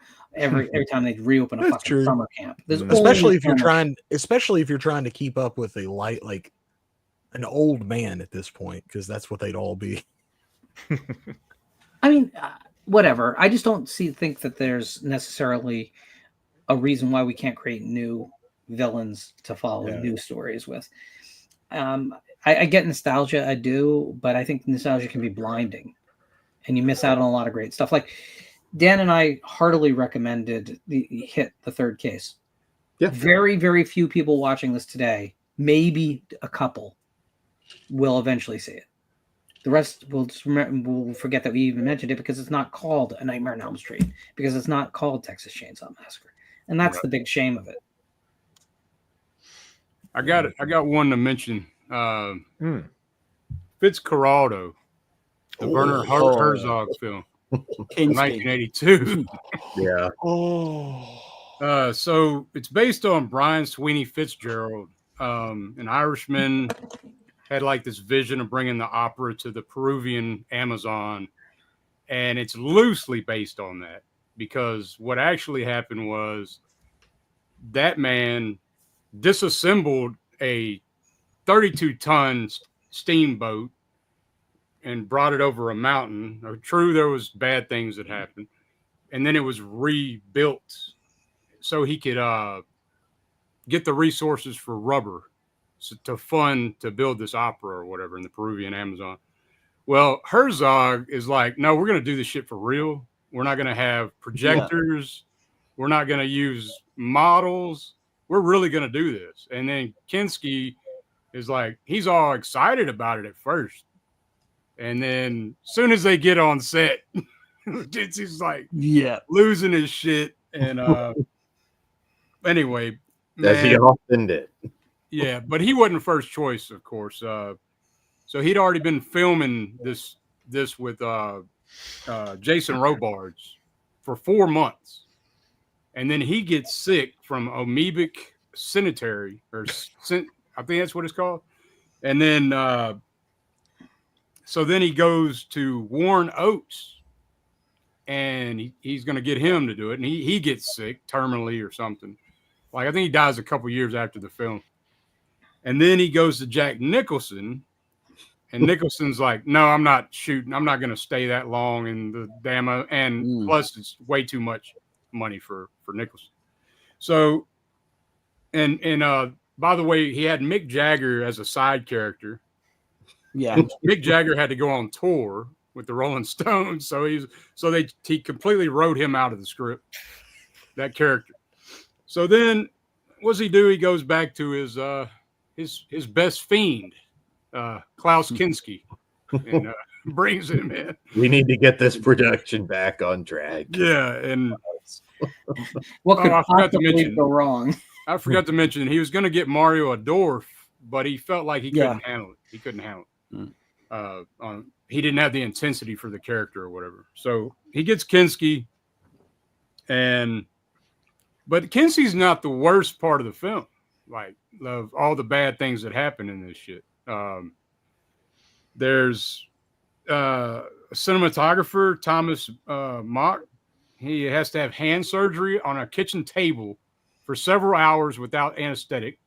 time they reopen a fucking summer camp. Especially if you're trying to keep up with a light, like an old man at this point, because that's what they'd all be. I mean, whatever. I just don't think that there's necessarily a reason why we can't create new villains to follow new stories with. I get nostalgia, I do, but I think nostalgia can be blinding, and you miss out on a lot of great stuff. Like Dan and I heartily recommended the Third Case. Yeah. Very, very few people watching this today, maybe a couple, will eventually see it. The rest will forget that we even mentioned it, because it's not called A Nightmare on Elm Street, because it's not called Texas Chainsaw Massacre. And that's the big shame of it. I got one to mention. Fitzcarraldo, the Werner Herzog film, 1982. Yeah. So it's based on Brian Sweeney Fitzgerald, an Irishman, had like this vision of bringing the opera to the Peruvian Amazon, and it's loosely based on that, because what actually happened was that man disassembled a 32-ton steamboat and brought it over a mountain. True, there was bad things that happened, and then it was rebuilt so he could get the resources for rubber to build this opera or whatever in the Peruvian Amazon. Well, Herzog is like, no, we're going to do this shit for real. We're not going to have projectors. We're not going to use models. We're really going to do this. And then Kinski is like, he's all excited about it at first. And then as soon as they get on set, he's like losing his shit. And anyway, as he often did. Yeah, but he wasn't first choice, of course. So he'd already been filming this with Jason Robards for 4 months, and then he gets sick from amoebic dysentery, I think that's what it's called. And then so then he goes to Warren Oates, and he's going to get him to do it, and he gets sick terminally or something. Like, I think he dies a couple years after the film. And then he goes to Jack Nicholson, and Nicholson's like, no, I'm not shooting. I'm not going to stay that long in the damn, and plus it's way too much money for Nicholson. So, and by the way, he had Mick Jagger as a side character. Yeah. And Mick Jagger had to go on tour with the Rolling Stones. So he completely wrote him out of the script, that character. So then what's he do? He goes back to his best fiend, Klaus Kinski, and brings him in. We need to get this production back on track. Yeah, and what could I forgot to mention, go wrong? I forgot to mention he was going to get Mario Adorf, but he felt like he couldn't handle it. He couldn't handle it. He didn't have the intensity for the character or whatever. So he gets Kinski, but Kinski's not the worst part of the film. Like, of all the bad things that happen in this shit. There's a cinematographer, Thomas Mock. He has to have hand surgery on a kitchen table for several hours without anesthetic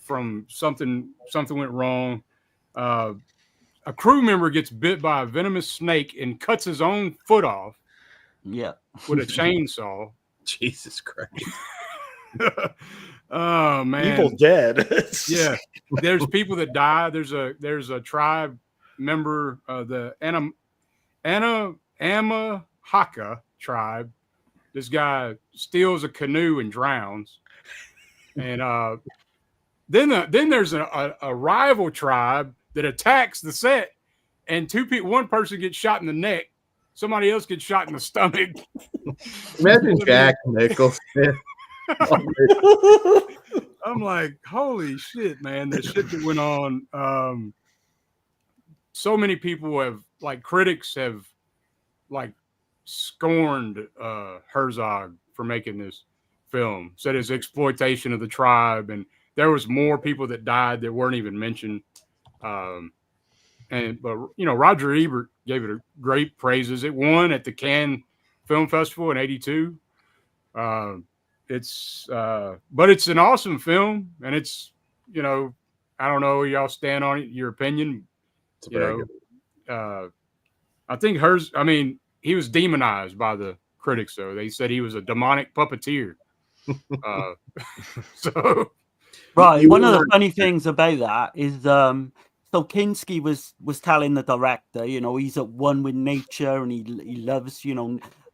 from something went wrong. A crew member gets bit by a venomous snake and cuts his own foot off. Yeah, with a chainsaw. Jesus Christ. Oh man, Evil Dead. Yeah, there's people that die. There's a tribe member, the Amahaka tribe. This guy steals a canoe and drowns, and then there's a rival tribe that attacks the set, and one person gets shot in the neck, somebody else gets shot in the stomach. Imagine Jack Nicholson. I'm like, holy shit, man! The shit that went on. So many people have, like, critics have, like, scorned Herzog for making this film. Said it's exploitation of the tribe, and there was more people that died that weren't even mentioned. But Roger Ebert gave it great praises. It won at the Cannes Film Festival in '82. But it's an awesome film, and it's, I don't know, y'all stand on it, your opinion. I think he was demonized by the critics, though. They said he was a demonic puppeteer. Right. One of the funny things about that is, so Kinski was telling the director, he's at one with nature and he loves,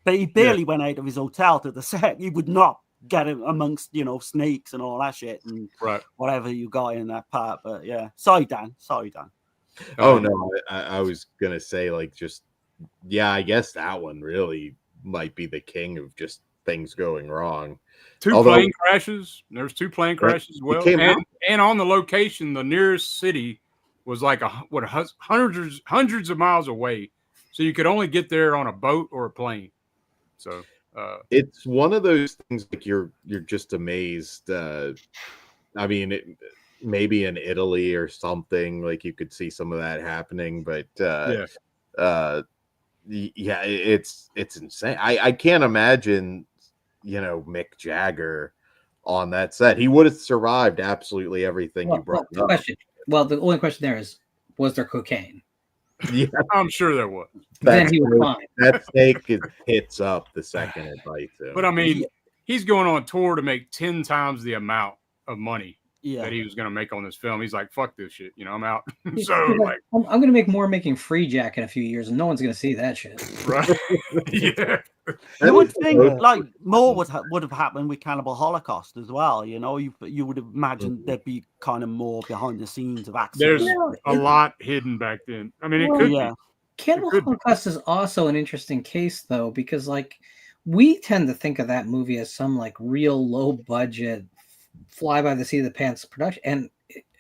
but he barely went out of his hotel to the set. He would not get him amongst, snakes and all that shit and whatever you got in that part. But yeah, sorry, Dan. Oh no, I was gonna say, like, just I guess that one really might be the king of just things going wrong. Two plane crashes. There's 2 plane crashes as well. And on the location, the nearest city was like hundreds of miles away. So you could only get there on a boat or a plane. So it's one of those things like you're just amazed. I mean, maybe in Italy or something, like you could see some of that happening, but it's insane. I can't imagine, Mick Jagger on that set. He would have survived absolutely everything you brought up. The only question there is, was there cocaine? Yeah, I'm sure there was. Then he was fine. That snake hits up the second it bites him. But I mean, he's going on tour to make 10 times the amount of money that he was going to make on this film. He's like, fuck this shit. I'm out. So like, I'm going to make more making Free Jack in a few years, and no one's going to see that shit. Right? Yeah. You would think like more would have happened with Cannibal Holocaust as well. You would imagine there'd be kind of more behind the scenes of accidents. There's a lot hidden back then. I mean, it could be. Cannibal Holocaust is also an interesting case, though, because like we tend to think of that movie as some like real low budget, fly by the seat of the pants production, and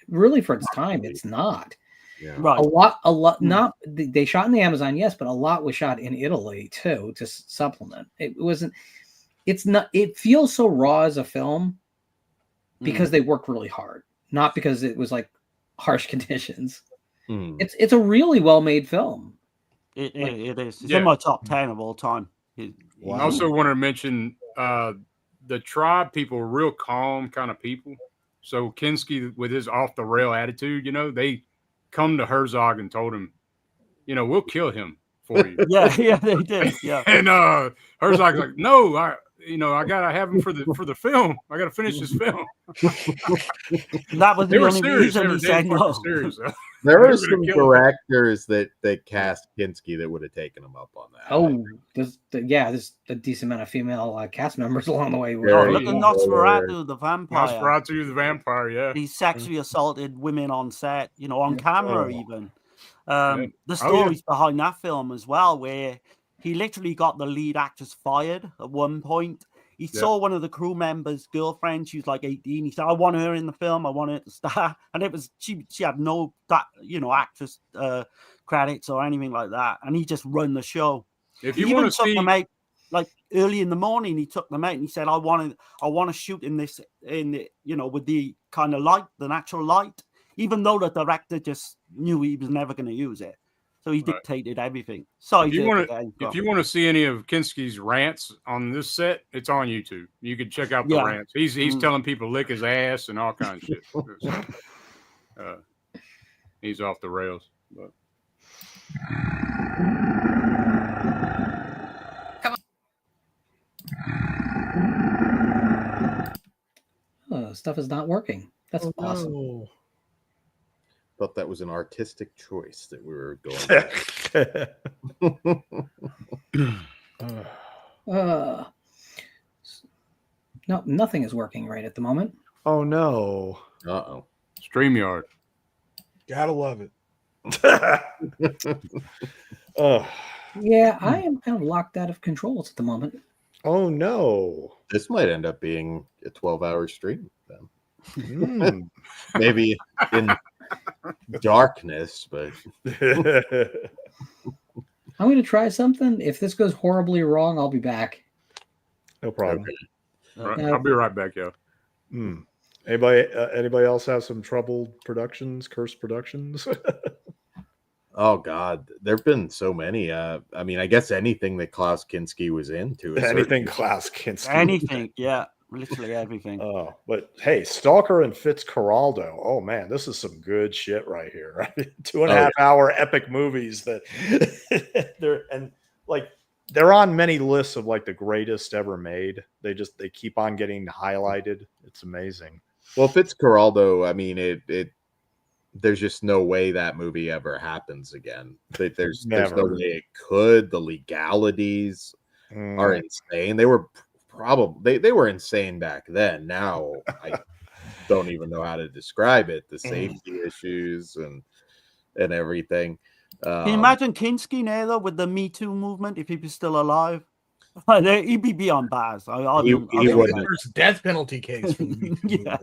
really for its time, it's not. Yeah. Right. A lot. Not they shot in the Amazon, yes, but a lot was shot in Italy too to supplement. It wasn't. It's not. It feels so raw as a film because they worked really hard, not because it was like harsh conditions. It's a really well made film. It is. It's in my top 10 of all time. I also want to mention the tribe people are real calm kind of people. So Kinski, with his off the rail attitude, they come to Herzog and told him, we'll kill him for you. Yeah, they did. Yeah. And Herzog's like, no, I gotta have him for the film. I gotta finish this film. That was the only reason he said no. There are some directors that cast Kinski that would have taken him up on that. Oh, there's a decent amount of female cast members along the way. Look at Nosferatu the vampire. Nosferatu the vampire, yeah. He sexually assaulted women on set, on camera even. The stories behind that film as well, where he literally got the lead actress fired at one point. He saw one of the crew members' girlfriend. She was like 18. He said, "I want her in the film. I want her to star." And it was she had no actress credits or anything like that. And he just run the show. If you want to see them out, like early in the morning, he took them out and he said, "I want to shoot in this with the kind of light, the natural light." Even though the director just knew he was never going to use it. So he dictated everything. So if you want to see any of Kinski's rants on this set, it's on YouTube. You can check out the rants. He's telling people to lick his ass and all kinds of shit. He's off the rails. But. Stuff is not working. That's awesome. No. Thought that was an artistic choice that we were going. No, nothing is working right at the moment. Oh no! Uh-oh. StreamYard. Gotta love it. Yeah, I am kind of locked out of controls at the moment. Oh no! This might end up being a 12-hour stream then. Maybe in darkness, but I'm going to try something. If this goes horribly wrong, I'll be back. No problem. Okay. I'll be right back, yo. Anybody else have some troubled productions, cursed productions? Oh God, there've been so many. I mean, I guess anything that Klaus Kinski was into. Anything Klaus Kinski. Anything, yeah. Literally everything. Oh, but hey, Stalker and Fitzcarraldo. Oh man, this is some good shit right here. Right? 2.5 hour epic movies that they're on many lists of like the greatest ever made. They keep on getting highlighted. It's amazing. Well, Fitzcarraldo, I mean, there's just no way that movie ever happens again. There's no way it could. The legalities are insane. They were they were insane back then. Now I don't even know how to describe it. The safety issues and everything. Can you imagine Kinski now though with the Me Too movement if he was still alive? He'd be beyond bars. He would. There's death penalty case for the yeah.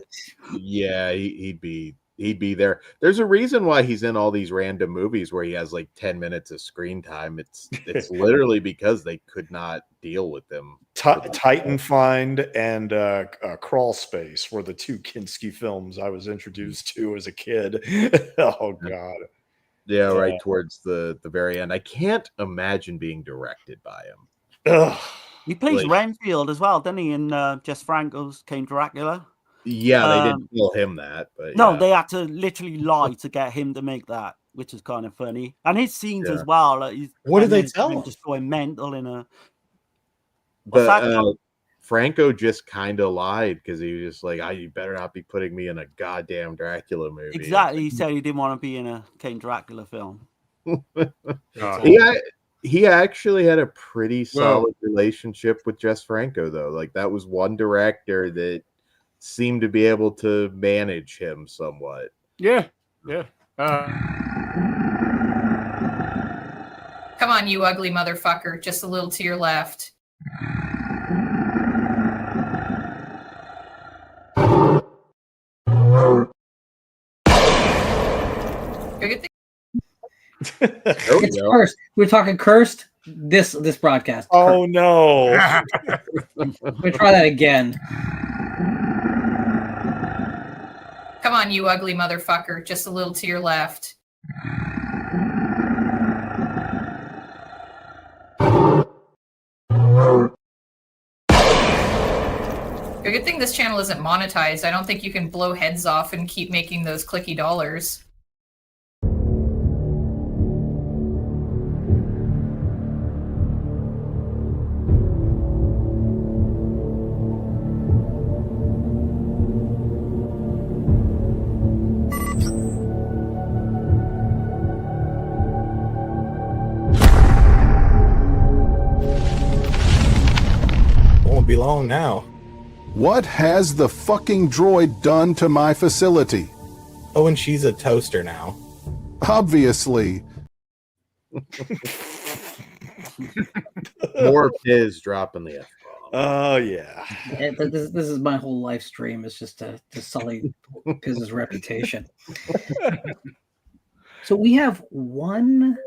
Yeah, he'd be there. There's a reason why he's in all these random movies where he has like 10 minutes of screen time. It's literally because they could not deal with him. Titan Find and Crawl Space were the two Kinski films I was introduced to as a kid. Oh God. Yeah, right towards the very end. I can't imagine being directed by him. Ugh. He plays Renfield as well, doesn't he? In Jess Franco's King Dracula. Yeah, they didn't tell him that, but no, yeah. they had to literally lie to get him to make that, which is kind of funny. And his scenes as well. Like what did they tell him? Just going mental in a. But Franco just kind of lied because he was just like, you better not be putting me in a goddamn Dracula movie. Exactly. He said he didn't want to be in a King Dracula film. He actually had a pretty solid relationship with Jess Franco, though. Like, that was one director that seemed to be able to manage him somewhat. Yeah. Come on, you ugly motherfucker. Just a little to your left. It's cursed. We're talking cursed. This broadcast. Oh no! Let me try that again. Come on, you ugly motherfucker. Just a little to your left. Good thing this channel isn't monetized. I don't think you can blow heads off and keep making those clicky dollars. Won't be long now. What has the fucking droid done to my facility? Oh, and she's a toaster now. Obviously. More of his dropping the F-bomb. Oh, yeah. This is my whole live stream. It's just to sully Piz's reputation. So we have one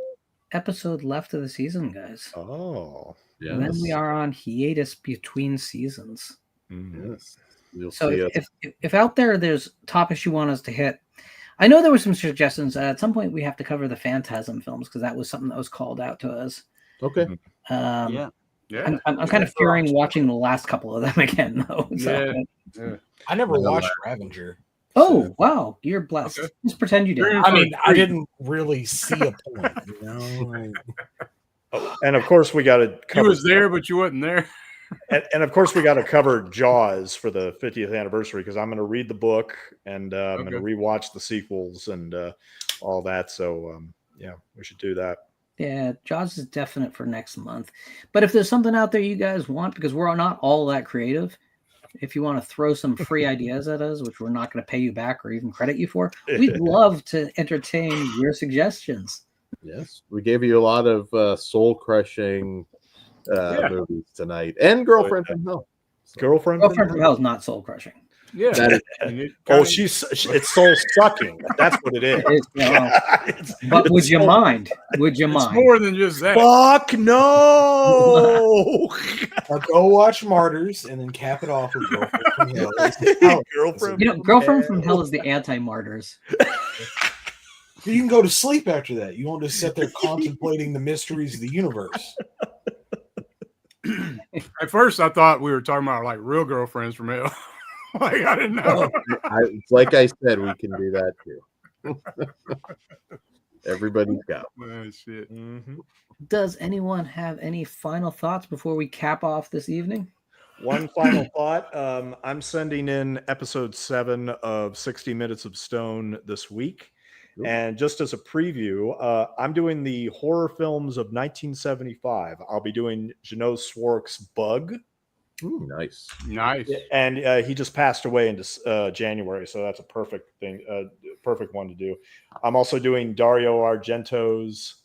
episode left of the season, guys. Oh. Yes. And then we are on hiatus between seasons. Yes. You'll So see us. if out there's topics you want us to hit, I know there were some suggestions. At some point, we have to cover the Phantasm films because that was something that was called out to us. Okay. Yeah. I'm kind of fearing watching the last couple of them again, though. So. Yeah. I never watched Ravager. Oh, wow. You're blessed. Okay. Just pretend you did. I mean, I didn't really see a point, you know? And of course, we got to cover. You was there, but you wasn't there. And of course, we got to cover Jaws for the 50th anniversary because I'm going to read the book and I'm going to rewatch the sequels and all that. So, yeah, we should do that. Yeah, Jaws is definite for next month. But if there's something out there you guys want, because we're not all that creative, if you want to throw some free ideas at us, which we're not going to pay you back or even credit you for, we'd love to entertain your suggestions. Yes, we gave you a lot of soul-crushing movies tonight, and Girlfriend from Hell. Girlfriend from Hell is not soul-crushing. Yeah. It's soul sucking. That's what it is. But would you mind? Would you mind? It's more than just that. Fuck no! Now go watch Martyrs and then cap it off with Girlfriend from Hell. Girlfriend from Hell is the anti-Martyrs. You can go to sleep after that. You won't just sit there contemplating the mysteries of the universe. At first, I thought we were talking about like real girlfriends from hell. Like, I didn't know. Like I said, we can do that too. Everybody's got one. Shit. Mm-hmm. Does anyone have any final thoughts before we cap off this evening? One final thought. I'm sending in episode 7 of 60 Minutes of Stone this week. And just as a preview, I'm doing the horror films of 1975. I'll be doing Janot Swark's Bug. Ooh, nice. And he just passed away in January, so that's a perfect thing, perfect one to do. I'm also doing Dario Argento's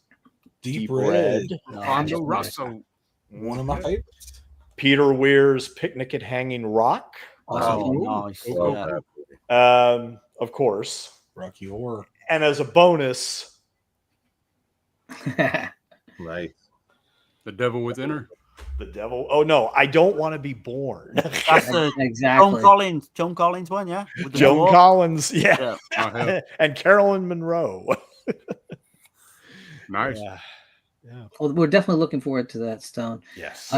Deep Red. Rondo Rosso. One of my favorites. Peter Weir's Picnic at Hanging Rock. Nice. Of course. Rocky Horror. And as a bonus, Nice. The Devil Within Her. The Devil. Oh no, I Don't Want to Be Born. That's the Exactly. Joan Collins one, yeah. With the Joan dwarf. Collins, yeah. Oh, And Carolyn Monroe. Nice. Yeah. Well, we're definitely looking forward to that, Stone. Yes.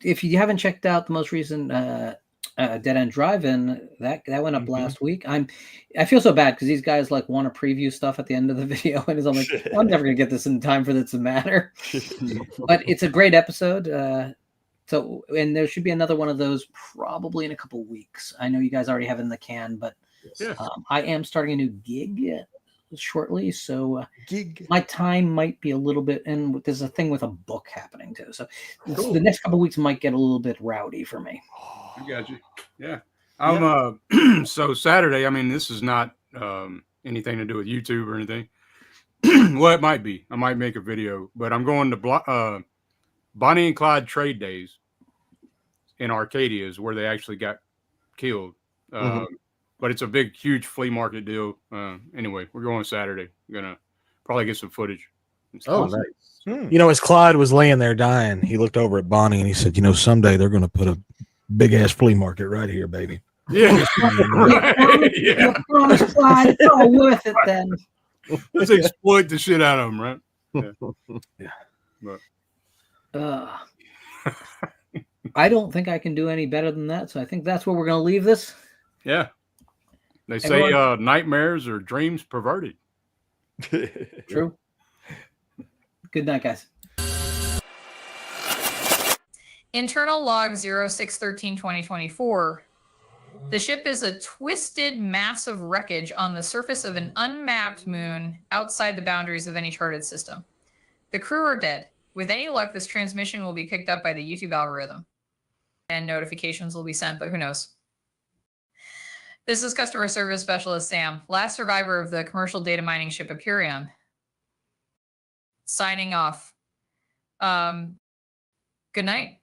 If you haven't checked out the most recent Dead End Drive-In, that went up last week. I feel so bad because these guys like want to preview stuff at the end of the video, and I'm like, I'm never gonna get this in time for this to matter. But it's a great episode. And there should be another one of those probably in a couple weeks. I know you guys already have it in the can, but I am starting a new gig shortly, so my time might be a little bit, and there's a thing with a book happening too, so the next couple weeks might get a little bit rowdy for me. I got you. Yeah. I'm so Saturday, I mean, this is not anything to do with YouTube or anything. Well, it might be. I might make a video, but I'm going to Bonnie and Clyde Trade Days in Arcadia is where they actually got killed. But it's a big, huge flea market deal. Anyway, we're going Saturday. We're going to probably get some footage. Oh, nice. You know, as Clyde was laying there dying, he looked over at Bonnie and he said, you know, someday they're going to put a big ass flea market right here, baby. Yeah. Yeah. Promise, Clyde, it's all worth it then. Let's exploit the shit out of them, right? Yeah. But. I don't think I can do any better than that, so I think that's where we're going to leave this. Yeah. They say nightmares or dreams perverted. True. Good night, guys. Internal log 0613-2024. The ship is a twisted mass of wreckage on the surface of an unmapped moon outside the boundaries of any charted system. The crew are dead. With any luck, this transmission will be picked up by the YouTube algorithm. And notifications will be sent, but who knows? This is Customer Service Specialist Sam, last survivor of the commercial data mining ship Imperium. Signing off. Good night.